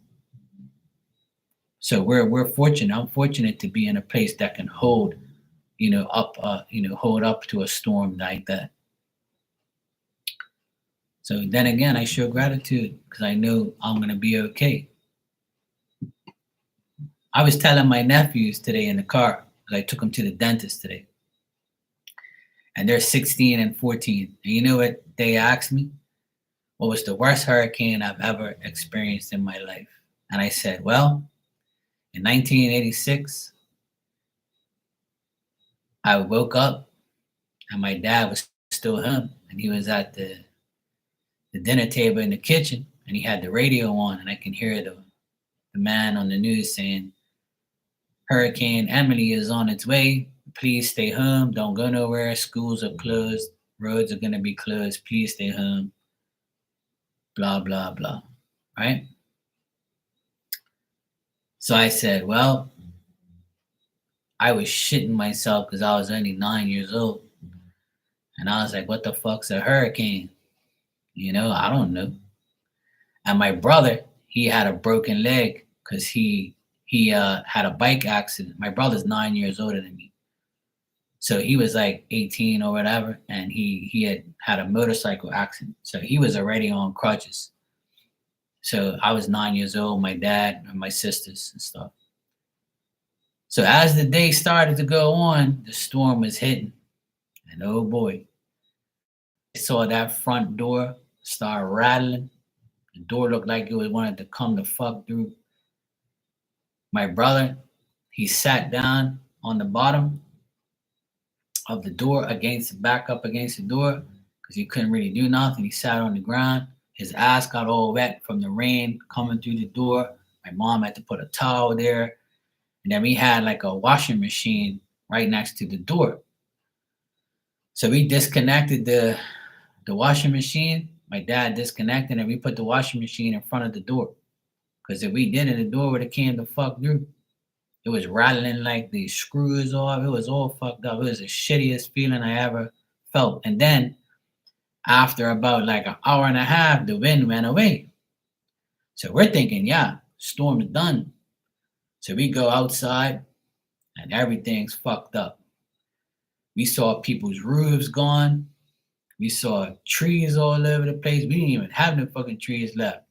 So we're fortunate. I'm fortunate to be in a place that can hold, hold up to a storm like that. So then again, I show gratitude because I know I'm gonna be okay. I was telling my nephews today in the car because I took them to the dentist today, and they're 16 and 14. And you know what they asked me? What was the worst hurricane I've ever experienced in my life? And I said, well, in 1986, I woke up and my dad was still home, and he was at the dinner table in the kitchen, and he had the radio on, and I can hear the man on the news saying, Hurricane Emily is on its way. Please stay home. Don't go nowhere. Schools are closed. Roads are going to be closed. Please stay home. Blah, blah, blah. Right? So I said, well, I was shitting myself because I was only 9 years old. And I was like, what the fuck's a hurricane? I don't know. And my brother, he had a broken leg because he had a bike accident. My brother's 9 years older than me. So he was like 18 or whatever, and he had a motorcycle accident. So he was already on crutches. So I was 9 years old, my dad and my sisters and stuff. So as the day started to go on, the storm was hitting. And oh boy, I saw that front door start rattling. The door looked like it was wanted to come the fuck through. My brother, he sat down on the bottom of the door back up against the door because he couldn't really do nothing. He sat on the ground. His ass got all wet from the rain coming through the door. My mom had to put a towel there. And then we had like a washing machine right next to the door. So we disconnected the washing machine. My dad disconnected and we put the washing machine in front of the door. Because if we didn't, the door would have came the fuck through. It was rattling like the screws off. It was all fucked up. It was the shittiest feeling I ever felt. And then after about like an hour and a half, the wind went away. So we're thinking, yeah, storm is done. So we go outside and everything's fucked up. We saw people's roofs gone. We saw trees all over the place. We didn't even have no fucking trees left.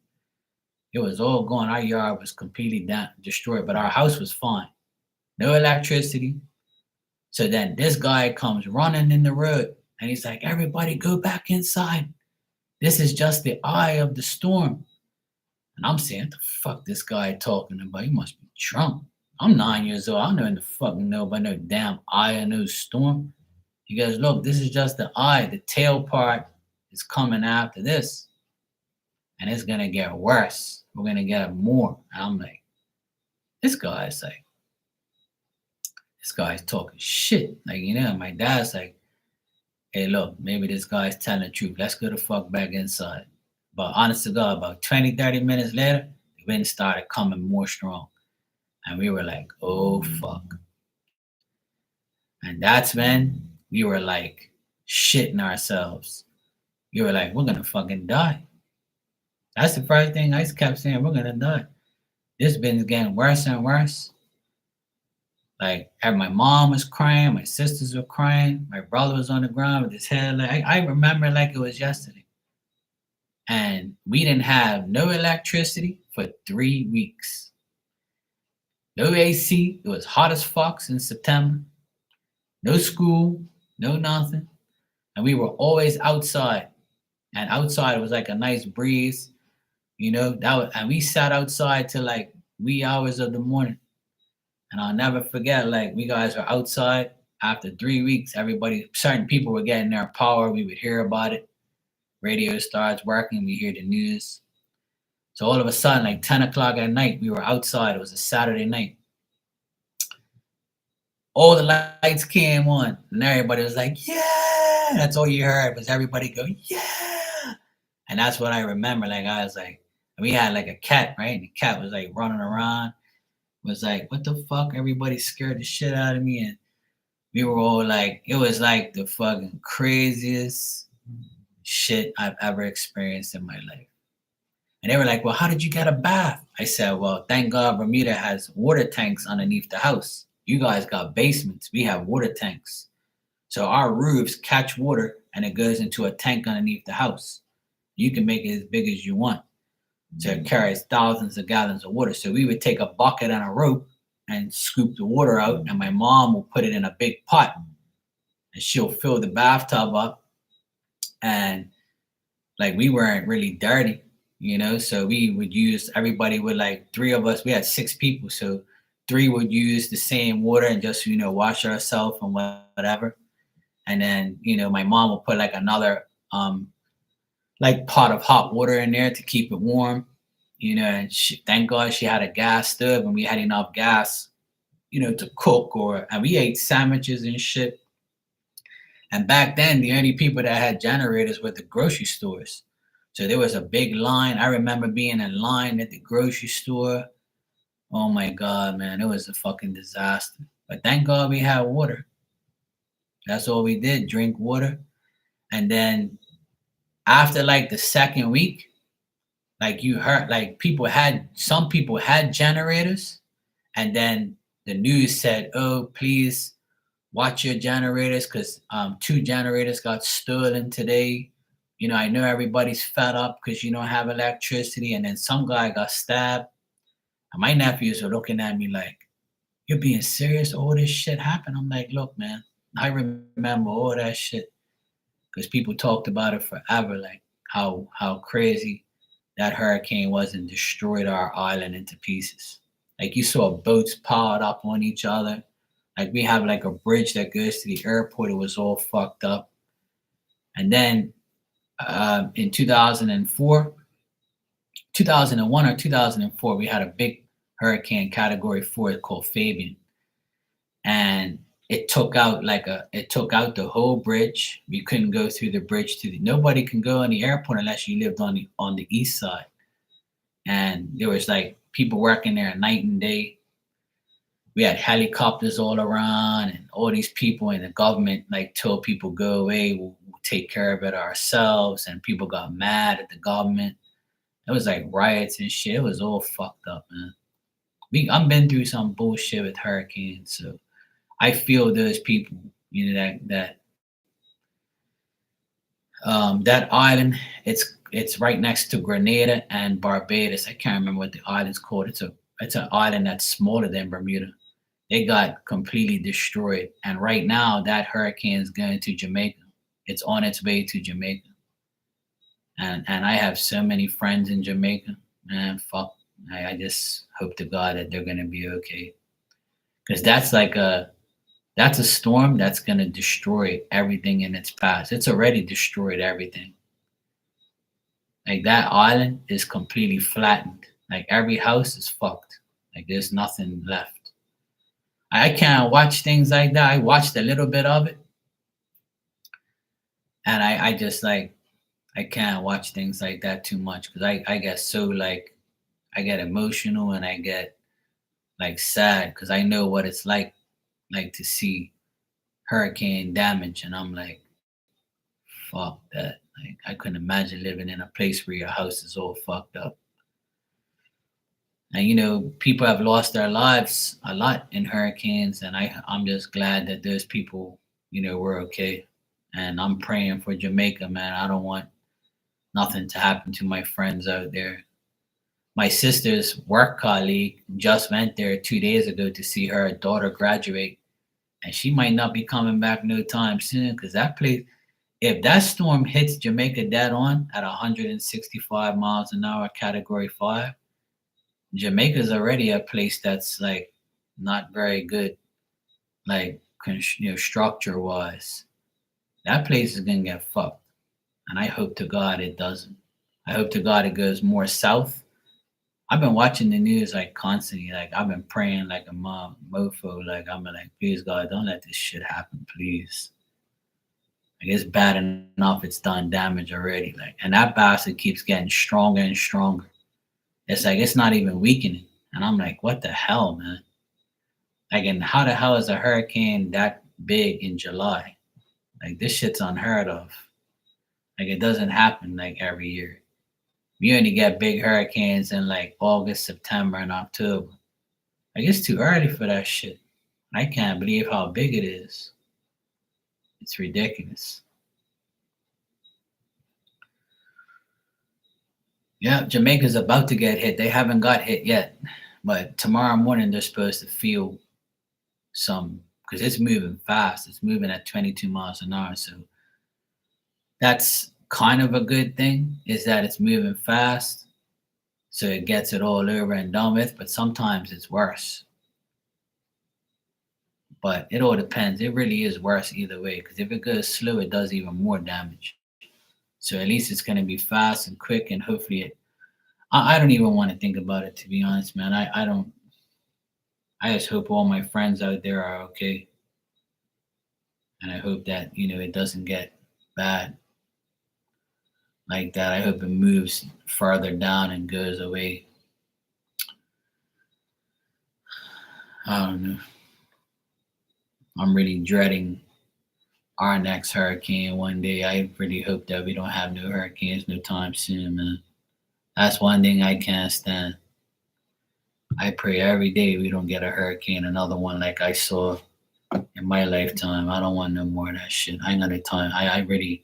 It was all gone. Our yard was completely destroyed, but our house was fine. No electricity. So then this guy comes running in the road and he's like, everybody go back inside. This is just the eye of the storm. And I'm saying, what the fuck this guy talking about? He must be drunk. I'm 9 years old. I don't know the fucking know about no damn eye of no storm. He goes, look, this is just the eye. The tail part is coming after this. And it's going to get worse. We're going to get more. And I'm like, this guy's talking shit. Like, my dad's like, hey, look, maybe this guy's telling the truth. Let's go the fuck back inside. But honest to God, about 20, 30 minutes later, the wind started coming more strong. And we were like, oh, fuck. And that's when we were like shitting ourselves. We were like, we're going to fucking die. That's the first thing I kept saying, we're going to die. This wind's getting worse and worse. Like, my mom was crying, my sisters were crying, my brother was on the ground with his head. Like, I remember like it was yesterday. And we didn't have no electricity for 3 weeks. No AC. It was hot as fuck in September. No school, no nothing. And we were always outside. And outside it was like a nice breeze, and we sat outside till like wee hours of the morning. And I'll never forget, like, we guys were outside after 3 weeks. Certain people were getting their power. We would hear about it. Radio starts working. We hear the news. So all of a sudden, like 10 o'clock at night, we were outside. It was a Saturday night. All the lights came on. And everybody was like, yeah. That's all you heard was everybody go, yeah. And that's what I remember. Like, I was like, we had like a cat, right? And the cat was like running around. Was like, what the fuck? Everybody scared the shit out of me. And we were all like, it was like the fucking craziest shit I've ever experienced in my life. And they were like, well, how did you get a bath? I said, well, thank God Bermuda has water tanks underneath the house. You guys got basements. We have water tanks. So our roofs catch water and it goes into a tank underneath the house. You can make it as big as you want. So it carries thousands of gallons of water. So we would take a bucket and a rope and scoop the water out, and my mom will put it in a big pot. and she'll fill the bathtub up, and like we weren't really dirty, so we would use everybody would like three of us. We had six people, so three would use the same water and just wash ourselves and whatever. And then my mom would put like another like pot of hot water in there to keep it warm. And thank God she had a gas stove and we had enough gas, to cook, and we ate sandwiches and shit. And back then, the only people that had generators were the grocery stores. So there was a big line. I remember being in line at the grocery store. Oh my God, man, it was a fucking disaster. But thank God we had water. That's all we did, drink water. And then after like the second week, like you heard, like some people had generators. And then the news said, oh, please watch your generators because two generators got stolen today. I know everybody's fed up because you don't have electricity. And then some guy got stabbed. And my nephews are looking at me like, you're being serious? All this shit happened? I'm like, look, man, I remember all that shit because people talked about it forever, like how crazy that hurricane was and destroyed our island into pieces. Like you saw boats piled up on each other. Like we have like a bridge that goes to the airport. It was all fucked up. And then in 2004, 2001 or 2004, we had a big hurricane category 4 called Fabian. And it took out the whole bridge. We couldn't go through the bridge nobody can go on the airport unless you lived on the east side. And there was like people working there night and day. We had helicopters all around and all these people, and the government like told people go away, we'll take care of it ourselves. And people got mad at the government. It was like riots and shit. It was all fucked up, man. I've been through some bullshit with hurricanes, so I feel those people, that island, it's right next to Grenada and Barbados. I can't remember what the island's called. It's an island that's smaller than Bermuda. They got completely destroyed. And right now that hurricane is going to Jamaica. It's on its way to Jamaica. And I have so many friends in Jamaica. Man, fuck. I just hope to God that they're gonna be okay. Because that's a storm that's gonna destroy everything in its path. It's already destroyed everything. Like that island is completely flattened. Like every house is fucked. Like there's nothing left. I can't watch things like that. I watched a little bit of it. And I just like I can't watch things like that too much because I get so like I get emotional and I get like sad because I know what it's like to see hurricane damage, and I'm like, fuck that. Like I couldn't imagine living in a place where your house is all fucked up. And people have lost their lives a lot in hurricanes, and I'm just glad that those people, were okay. And I'm praying for Jamaica, man. I don't want nothing to happen to my friends out there. My sister's work colleague just went there 2 days ago to see her daughter graduate, and she might not be coming back no time soon because that place, if that storm hits Jamaica dead on at 165 miles an hour, category 5, Jamaica's already a place that's like not very good, like structure wise. That place is gonna get fucked, and I hope to God it doesn't. I hope to God it goes more south. I've been watching the news like constantly. Like I've been praying like a mofo. Like I'm like, please God, don't let this shit happen, please. Like it's bad enough it's done damage already. Like, and that bastard keeps getting stronger and stronger. It's like it's not even weakening. And I'm like, what the hell, man? Like, and how the hell is a hurricane that big in July? Like this shit's unheard of. Like it doesn't happen like every year. You only get big hurricanes in like August, September, and October. Like it's too early for that shit. I can't believe how big it is. It's ridiculous. Yeah, Jamaica's about to get hit. They haven't got hit yet, but tomorrow morning they're supposed to feel some because it's moving fast. It's moving at 22 miles an hour. So that's kind of a good thing, is that it's moving fast. So it gets it all over and done with. But sometimes it's worse. But it all depends. It really is worse either way. Because if it goes slow, it does even more damage. So at least it's going to be fast and quick, and hopefully I don't even want to think about it, to be honest, man. I don't. I just hope all my friends out there are okay, and I hope that it doesn't get bad like that. I hope it moves farther down and goes away. I don't know. I'm really dreading our next hurricane one day. I really hope that we don't have no hurricanes no time soon, man. That's one thing I can't stand. I pray every day we don't get a hurricane, another one like I saw in my lifetime. I don't want no more of that shit. I ain't got the time. I really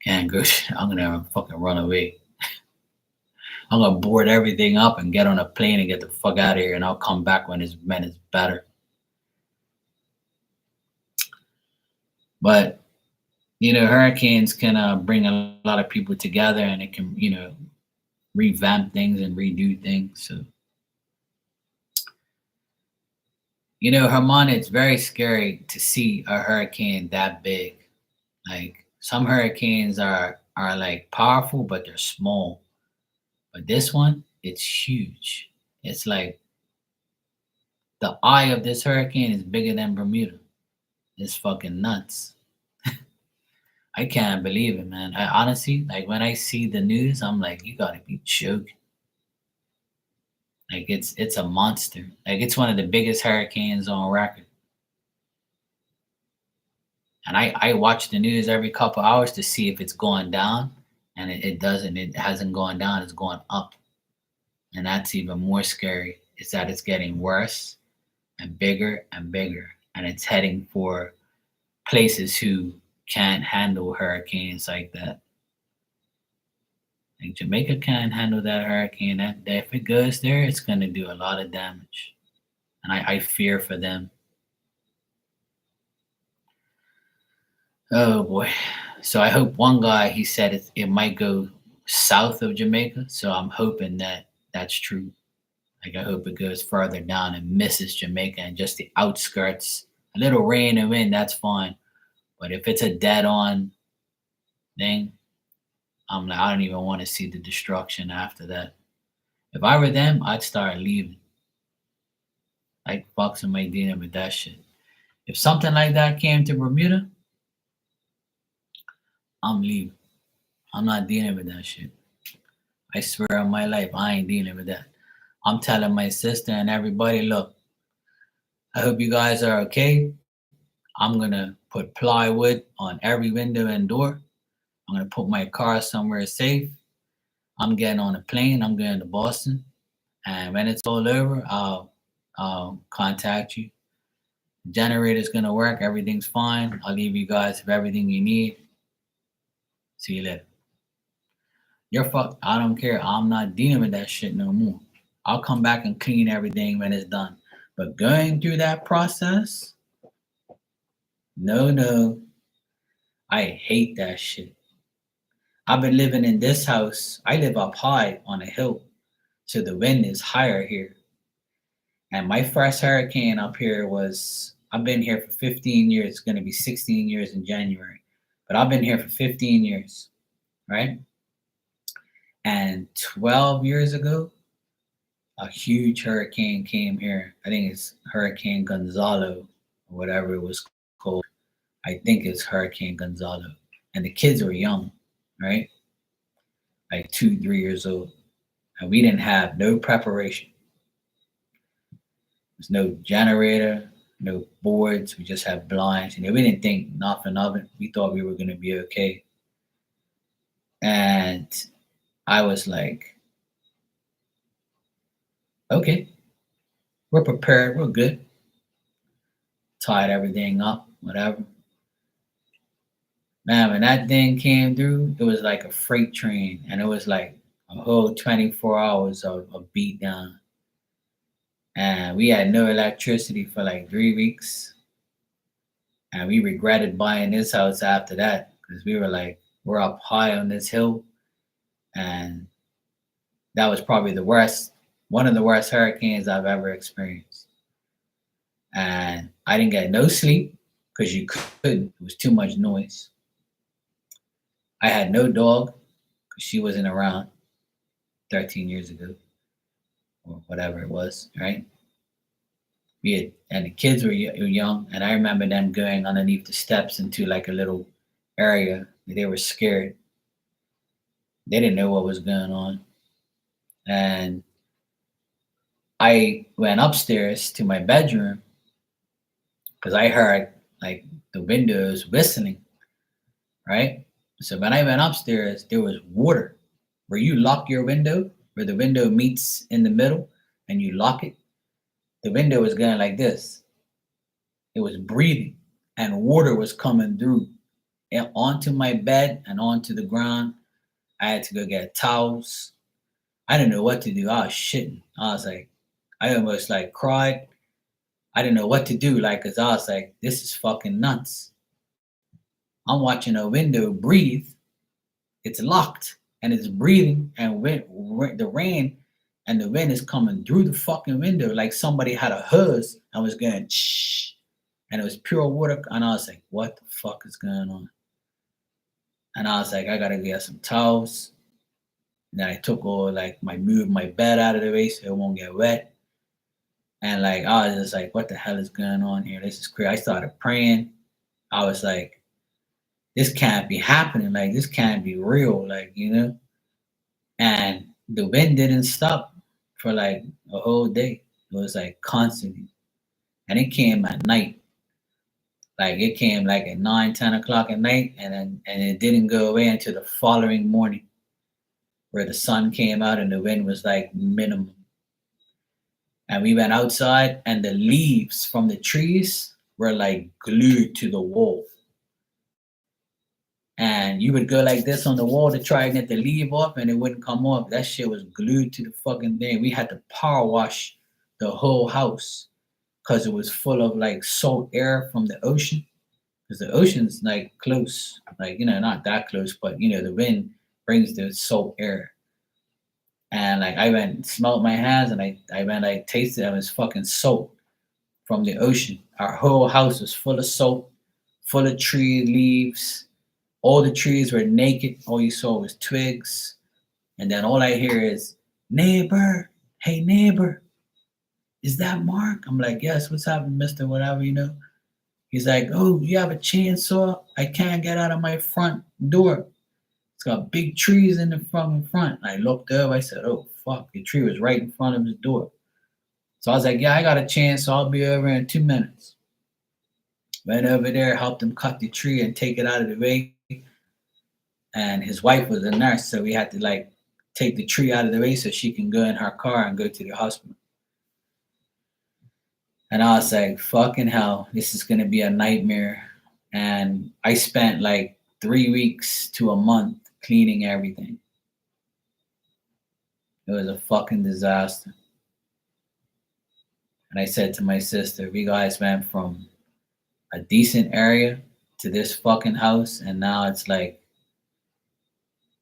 can't go. I'm gonna fucking run away. I'm gonna board everything up and get on a plane and get the fuck out of here, and I'll come back when it's better. But hurricanes can bring a lot of people together, and it can revamp things and redo things. So Herman, it's very scary to see a hurricane that big. Like some hurricanes are like powerful, but they're small. But this one, it's huge. It's like the eye of this hurricane is bigger than Bermuda. It's fucking nuts. I can't believe it, man. I honestly, like when I see the news, I'm like, you gotta be joking. Like it's a monster. Like it's one of the biggest hurricanes on record. And I watch the news every couple hours to see if it's going down, and it doesn't. It hasn't gone down. It's going up, and that's even more scary. Is that it's getting worse and bigger, and it's heading for places who can't handle hurricanes like that. Like Jamaica can't handle that hurricane. That if it goes there, it's gonna do a lot of damage, and I fear for them. Oh boy. So I hope one guy he said it might go south of Jamaica. So I'm hoping that that's true. Like I hope it goes further down and misses Jamaica and just the outskirts. A little rain and wind, that's fine. But if it's a dead on thing, I'm like, I don't even want to see the destruction after that. If I were them, I'd start leaving. Like fuck somebody dealing with that shit. If something like that came to Bermuda, I'm leaving. I'm not dealing with that shit. I swear on my life, I ain't dealing with that. I'm telling my sister and everybody, look, I hope you guys are okay. I'm gonna put plywood on every window and door. I'm gonna put my car somewhere safe. I'm getting on a plane. I'm going to Boston, and when it's all over, I'll contact you. The generator's gonna work. Everything's fine. I'll leave you guys with everything you need. See you later. You're fucked. I don't care. I'm not dealing with that shit no more. I'll come back and clean everything when it's done. But going through that process, no, no. I hate that shit. I've been living in this house. I live up high on a hill, so the wind is higher here. And my first hurricane up here was, I've been here for 15 years. It's going to be 16 years in January. But I've been here for 15 years, right? And 12 years ago, a huge hurricane came here. I think it's Hurricane Gonzalo or whatever it was called. I think it's Hurricane Gonzalo. And the kids were young, right? Like 2, 3 years old. And we didn't have no preparation. There's no generator, no boards. We just have blinds. We didn't think nothing of it. We thought we were going to be okay. And I was like, okay, we're prepared. We're good. Tied everything up, whatever. Man, when that thing came through, it was like a freight train. And it was like a whole 24 hours of beat down. And we had no electricity for like 3 weeks. And we regretted buying this house after that because we were like, we're up high on this hill. And that was probably one of the worst hurricanes I've ever experienced. And I didn't get no sleep because you couldn't, it was too much noise. I had no dog because she wasn't around 13 years ago or whatever it was, right? And the kids were young, and I remember them going underneath the steps into like a little area. They were scared. They didn't know what was going on. And I went upstairs to my bedroom because I heard like the windows whistling, right? So when I went upstairs, there was water. Where you lock your window, where the window meets in the middle and you lock it, the window was going like this. It was breathing and water was coming through and onto my bed and onto the ground. I had to go get towels. I didn't know what to do. I was shitting. I was like, I almost like cried. I didn't know what to do. Like, cause I was like, this is fucking nuts. I'm watching a window breathe. It's locked and it's breathing, and the rain and the wind is coming through the fucking window like somebody had a hose and was going shh, and it was pure water. And I was like, what the fuck is going on? And I was like, I gotta get some towels. And then I took moved my bed out of the way so it won't get wet. And like I was just like, what the hell is going on here? This is crazy. I started praying. I was like, this can't be happening. Like this can't be real. Like, And the wind didn't stop for like a whole day. It was like constantly. And it came at night. Like it came like at 9, 10 o'clock at night, and it didn't go away until the following morning, where the sun came out and the wind was like minimum. And we went outside, and the leaves from the trees were like glued to the wall. And you would go like this on the wall to try and get the leaf off, and it wouldn't come off. That shit was glued to the fucking thing. We had to power wash the whole house because it was full of like salt air from the ocean. Because the ocean's like close, like, not that close, but the wind brings the salt air. And like I went and smelled my hands, and I tasted it. It was fucking salt from the ocean. Our whole house was full of salt, full of tree leaves. All the trees were naked. All you saw was twigs. And then all I hear is, neighbor, hey neighbor, is that Mark? I'm like, yes, what's happening, Mr. Whatever, He's like, oh, you have a chainsaw? I can't get out of my front door. It's got big trees in the front. I looked up. I said, oh, fuck. The tree was right in front of his door. So I was like, yeah, I got a chainsaw. I'll be over in 2 minutes. Went over there, helped him cut the tree and take it out of the way. And his wife was a nurse, so we had to like take the tree out of the way so she can go in her car and go to the hospital. And I was like, fucking hell, this is going to be a nightmare. And I spent like 3 weeks to a month cleaning everything. It was a fucking disaster. And I said to my sister, we guys went from a decent area to this fucking house, and now it's like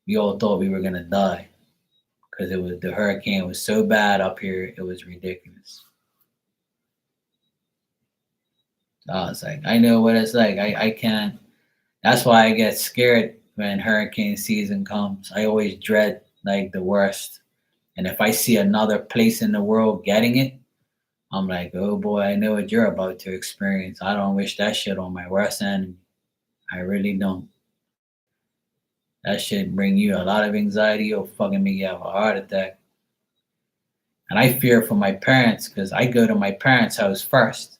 we all thought we were going to die because the hurricane was so bad up here, it was ridiculous. I was like, I know what it's like. I can't. That's why I get scared when hurricane season comes. I always dread like the worst. And if I see another place in the world getting it, I'm like, oh boy, I know what you're about to experience. I don't wish that shit on my worst enemy. I really don't. That shit bring you a lot of anxiety. You'll fucking make you have a heart attack. And I fear for my parents because I go to my parents' house first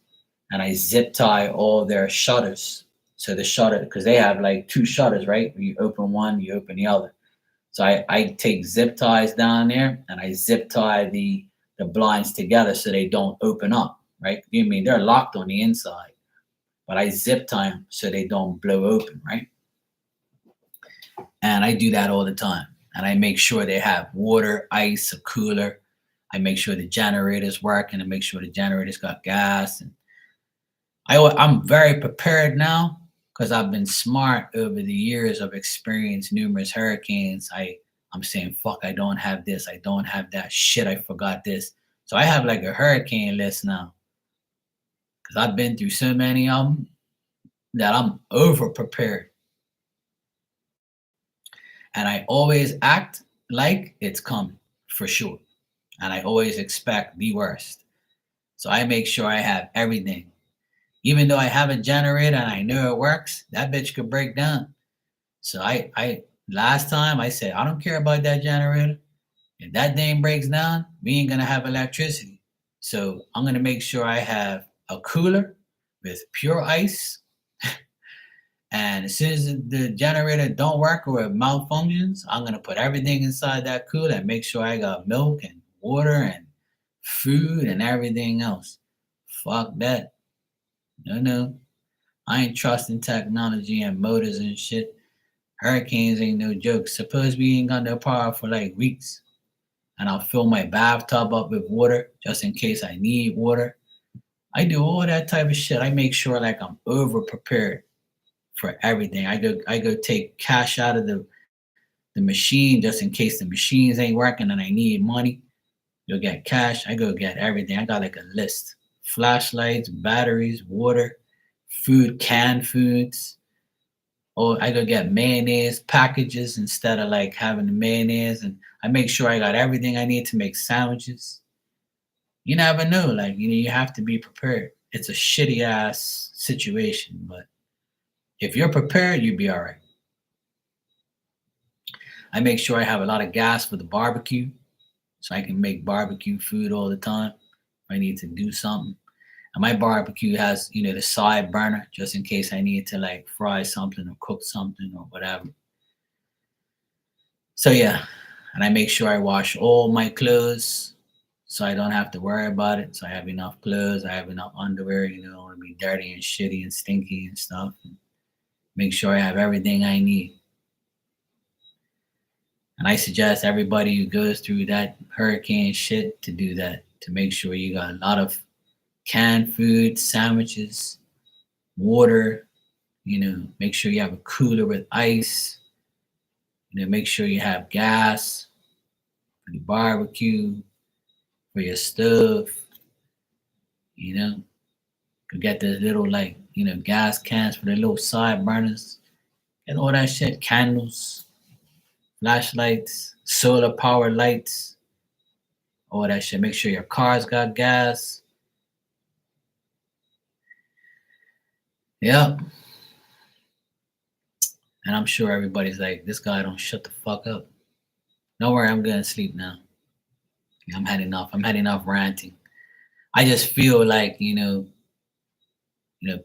and I zip tie all their shutters. So the shutter, because they have like 2 shutters, right? You open one, you open the other. So I take zip ties down there and I zip tie the blinds together so they don't open up, right? You mean they're locked on the inside, but I zip tie them so they don't blow open, right? And I do that all the time. And I make sure they have water, ice, a cooler. I make sure the generators work, and I make sure the generators got gas. And I'm very prepared now because I've been smart over the years of experience numerous hurricanes. I'm saying, fuck, I don't have this, I don't have that. Shit, I forgot this. So I have like a hurricane list now because I've been through so many of them that I'm over prepared. And I always act like it's coming for sure. And I always expect the worst. So I make sure I have everything. Even though I have a generator and I know it works, that bitch could break down. So I last time I said, I don't care about that generator. If that thing breaks down, we ain't gonna have electricity. So I'm gonna make sure I have a cooler with pure ice. And as soon as the generator don't work or it malfunctions, I'm gonna put everything inside that cooler and make sure I got milk and water and food and everything else. Fuck that. No, no. I ain't trusting technology and motors and shit. Hurricanes ain't no joke. Suppose we ain't got no power for like weeks. And I'll fill my bathtub up with water just in case I need water. I do all that type of shit. I make sure like I'm over prepared for everything. I go take cash out of the machine just in case the machines ain't working and I need money. You'll get cash. I go get everything. I got like a list. Flashlights, batteries, water, food, canned foods. Or I go get mayonnaise packages instead of like having the mayonnaise, and I make sure I got everything I need to make sandwiches. You never know, like you have to be prepared. It's a shitty ass situation, but if you're prepared, you'll be all right. I make sure I have a lot of gas for the barbecue so I can make barbecue food all the time. If I need to do something. And my barbecue has, the side burner just in case I need to like fry something or cook something or whatever. So yeah, and I make sure I wash all my clothes so I don't have to worry about it. So I have enough clothes, I have enough underwear, to be dirty and shitty and stinky and stuff. And make sure I have everything I need. And I suggest everybody who goes through that hurricane shit to do that, to make sure you got a lot of canned food, sandwiches, water, make sure you have a cooler with ice, make sure you have gas for the barbecue, for your stove, you know, you get the little like, gas cans for the little side burners and all that shit, candles, flashlights, solar power lights, all that shit. Make sure your car's got gas. Yep. And I'm sure everybody's like, this guy don't shut the fuck up. Don't worry, I'm going to sleep now. I'm heading off. I'm heading off ranting. I just feel like,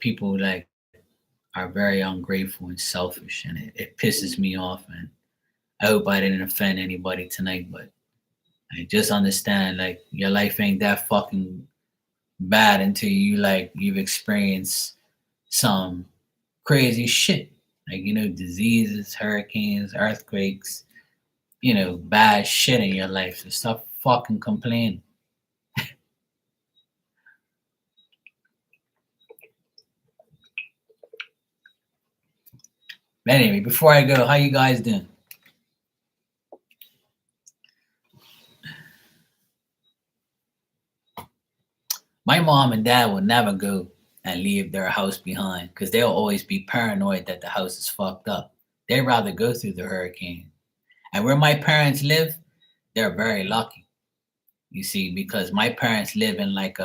people like are very ungrateful and selfish, and it pisses me off. And I hope I didn't offend anybody tonight, but I just understand like your life ain't that fucking bad until you've experienced some crazy shit. Like, diseases, hurricanes, earthquakes, bad shit in your life. So stop fucking complaining. But anyway, before I go, how you guys doing? My mom and dad will never go and leave their house behind because they'll always be paranoid that the house is fucked up. They'd rather go through the hurricane. And where my parents live, they're very lucky, you see, because my parents live in like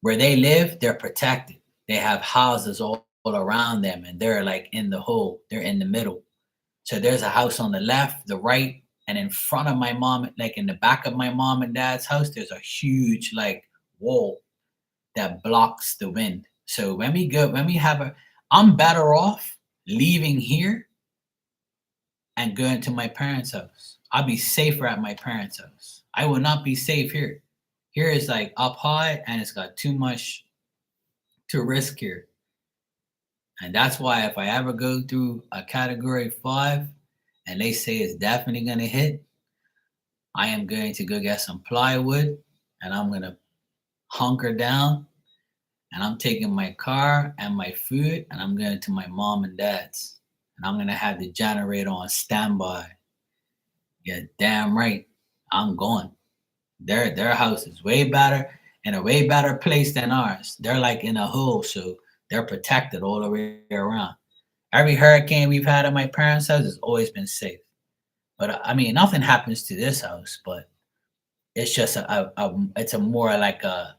where they live, they're protected. They have houses all around them and they're like in the hole, they're in the middle. So there's a house on the left, the right, and in front of my mom, like in the back of my mom and dad's house, there's a huge like wall that blocks the wind. So when we have I'm better off leaving here and going to my parents' house. I'll be safer at my parents' house. I will not be safe here. Here is like up high and it's got too much to risk here. And that's why if I ever go through a category 5 and they say it's definitely going to hit, I am going to go get some plywood and I'm going to hunker down and I'm taking my car and my food, and I'm going to my mom and dad's, and I'm gonna have the generator on standby. Yeah, damn right, I'm going. Their house is way better, in a way better place than ours. They're like in a hole, so they're protected all the way around. Every hurricane we've had at my parents' house has always been safe. But I mean, nothing happens to this house, but it's just it's a more like a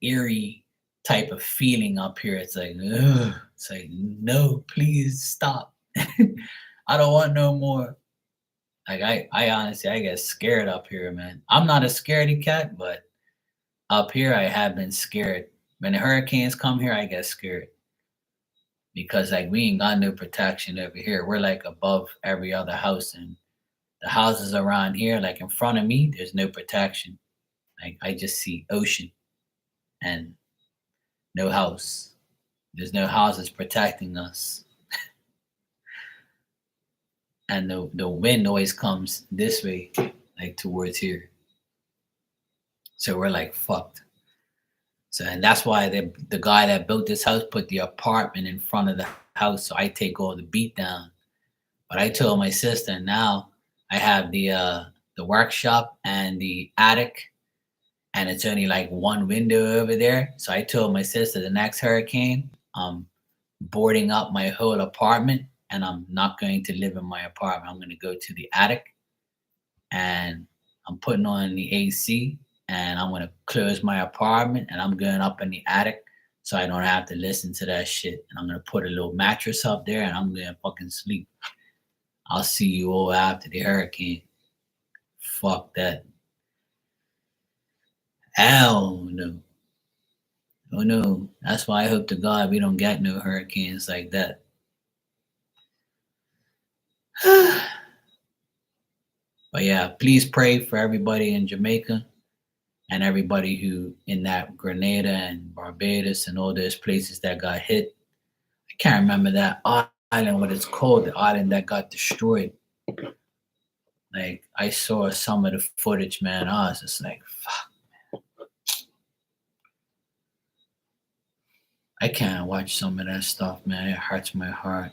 eerie type of feeling up here. It's like, ugh. It's like, no, please stop. I don't want no more. Like I honestly, I get scared up here, man. I'm not a scaredy cat, but up here I have been scared. When the hurricanes come here, I get scared because like we ain't got no protection over here. We're like above every other house, and the houses around here, like in front of me, there's no protection. Like I just see ocean and no house. There's no houses protecting us. And the wind always comes this way, like towards here. So we're like fucked. So and that's why the guy that built this house put the apartment in front of the house, so I take all the beat down. But I told my sister now I have the workshop and the attic, and it's only like one window over there. So I told my sister the next hurricane, I'm boarding up my whole apartment, and I'm not going to live in my apartment. I'm going to go to the attic, and I'm putting on the AC, and I'm going to close my apartment, and I'm going up in the attic so I don't have to listen to that shit. And I'm going to put a little mattress up there, and I'm going to fucking sleep. I'll see you all after the hurricane. Fuck that. Hell no. Oh no. That's why I hope to God we don't get no hurricanes like that. But yeah, please pray for everybody in Jamaica and everybody who in that Grenada and Barbados and all those places that got hit. I can't remember that island, what it's called, the island that got destroyed. Like I saw some of the footage, man. I was just like, fuck. I can't watch some of that stuff, man. It hurts my heart.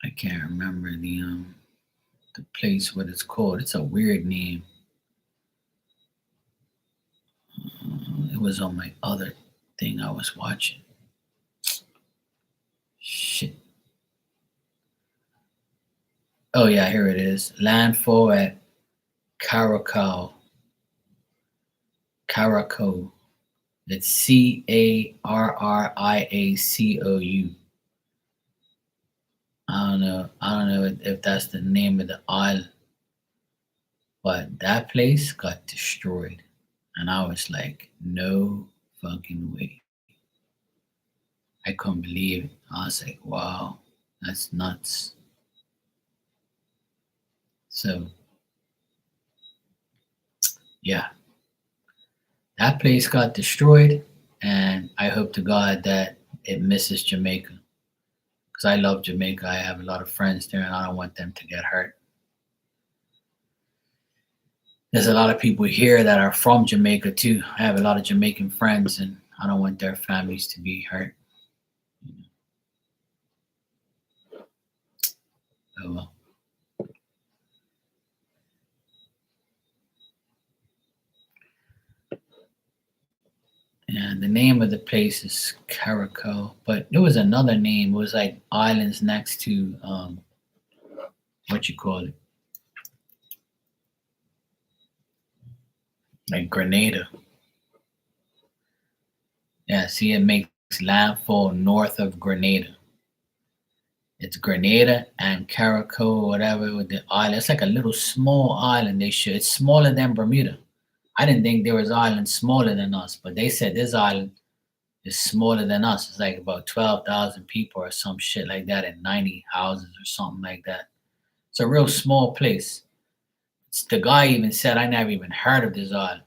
I can't remember the place what it's called. It's a weird name. It was on my other thing I was watching. Shit. Oh yeah, here it is. Landfall at Caracou. Caracou. It's Carriacou. I don't know. I don't know if that's the name of the island, but that place got destroyed, and I was like, no fucking way. I couldn't believe it. I was like, wow, that's nuts. So yeah, that place got destroyed, and I hope to God that it misses Jamaica because I love Jamaica. I have a lot of friends there, and I don't want them to get hurt. There's a lot of people here that are from Jamaica too. I have a lot of Jamaican friends, and I don't want their families to be hurt. Oh well. And the name of the place is Caracol, but there was another name. It was like islands next to what you call it, like Grenada. Yeah, see, it makes landfall north of Grenada. It's Grenada and Caracol, whatever, with the island. It's like a little small island. They should. It's smaller than Bermuda. I didn't think there was islands smaller than us, but they said this island is smaller than us. It's like about 12,000 people or some shit like that, and 90 houses or something like that. It's a real small place. The guy even said I never even heard of this island.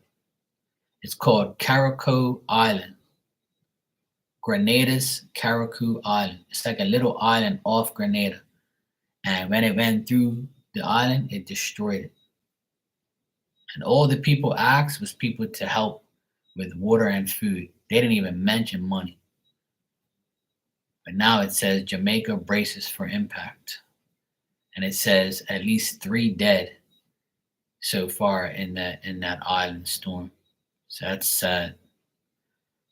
It's called Caracou Island. Grenada's Caracou Island. It's like a little island off Grenada. And when it went through the island, it destroyed it. And all the people asked was people to help with water and food. They didn't even mention money. But now it says Jamaica braces for impact. And it says at least 3 dead so far in that island storm. So that's sad.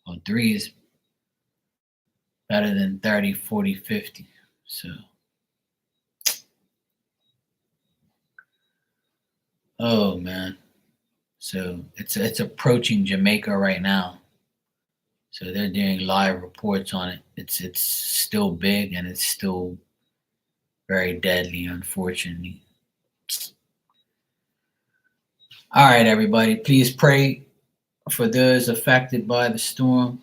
Well, 3 is better than 30, 40, 50. So oh man. So it's approaching Jamaica right now. So they're doing live reports on it. It's still big and it's still very deadly, unfortunately. All right, everybody, please pray for those affected by the storm.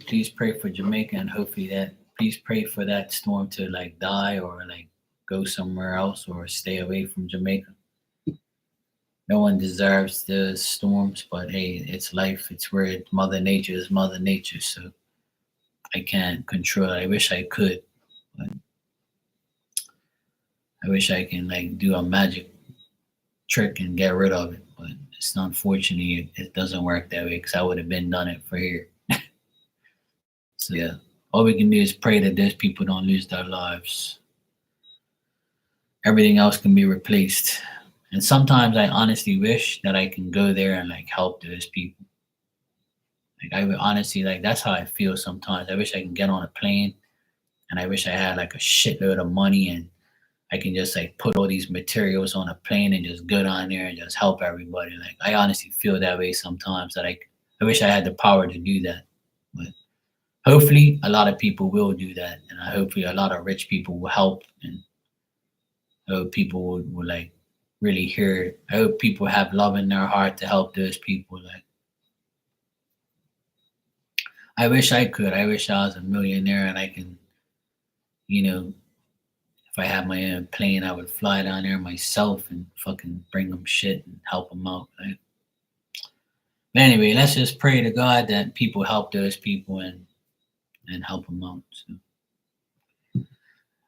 Please pray for Jamaica and hopefully that. Please pray for that storm to like die or like go somewhere else or stay away from Jamaica. No one deserves the storms, but hey, it's life. It's where Mother Nature is Mother Nature, so I can't control it. I wish I could, but I wish I can like do a magic trick and get rid of it, but it's unfortunately it doesn't work that way because I would have been done it for here. So yeah, all we can do is pray that those people don't lose their lives. Everything else can be replaced. And sometimes I honestly wish that I can go there and like help those people. Like I would honestly like that's how I feel sometimes. I wish I can get on a plane and I wish I had like a shitload of money and I can just like put all these materials on a plane and just go down there and just help everybody. Like I honestly feel that way sometimes that I wish I had the power to do that. But hopefully a lot of people will do that and hopefully a lot of rich people will help and I hope people would like really hear it. I hope people have love in their heart to help those people. Like I wish I could. I wish I was a millionaire and I can, you know, if I had my own plane, I would fly down there myself and fucking bring them shit and help them out. Right? But anyway, let's just pray to God that people help those people and help them out. So.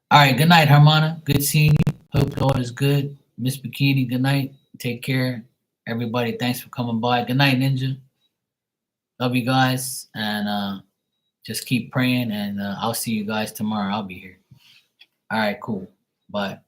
All right, good night, Hermana. Good seeing you. Hope all is good. Miss Bikini, good night. Take care. Everybody, thanks for coming by. Good night, Ninja. Love you guys. And just keep praying. And I'll see you guys tomorrow. I'll be here. All right, cool. Bye.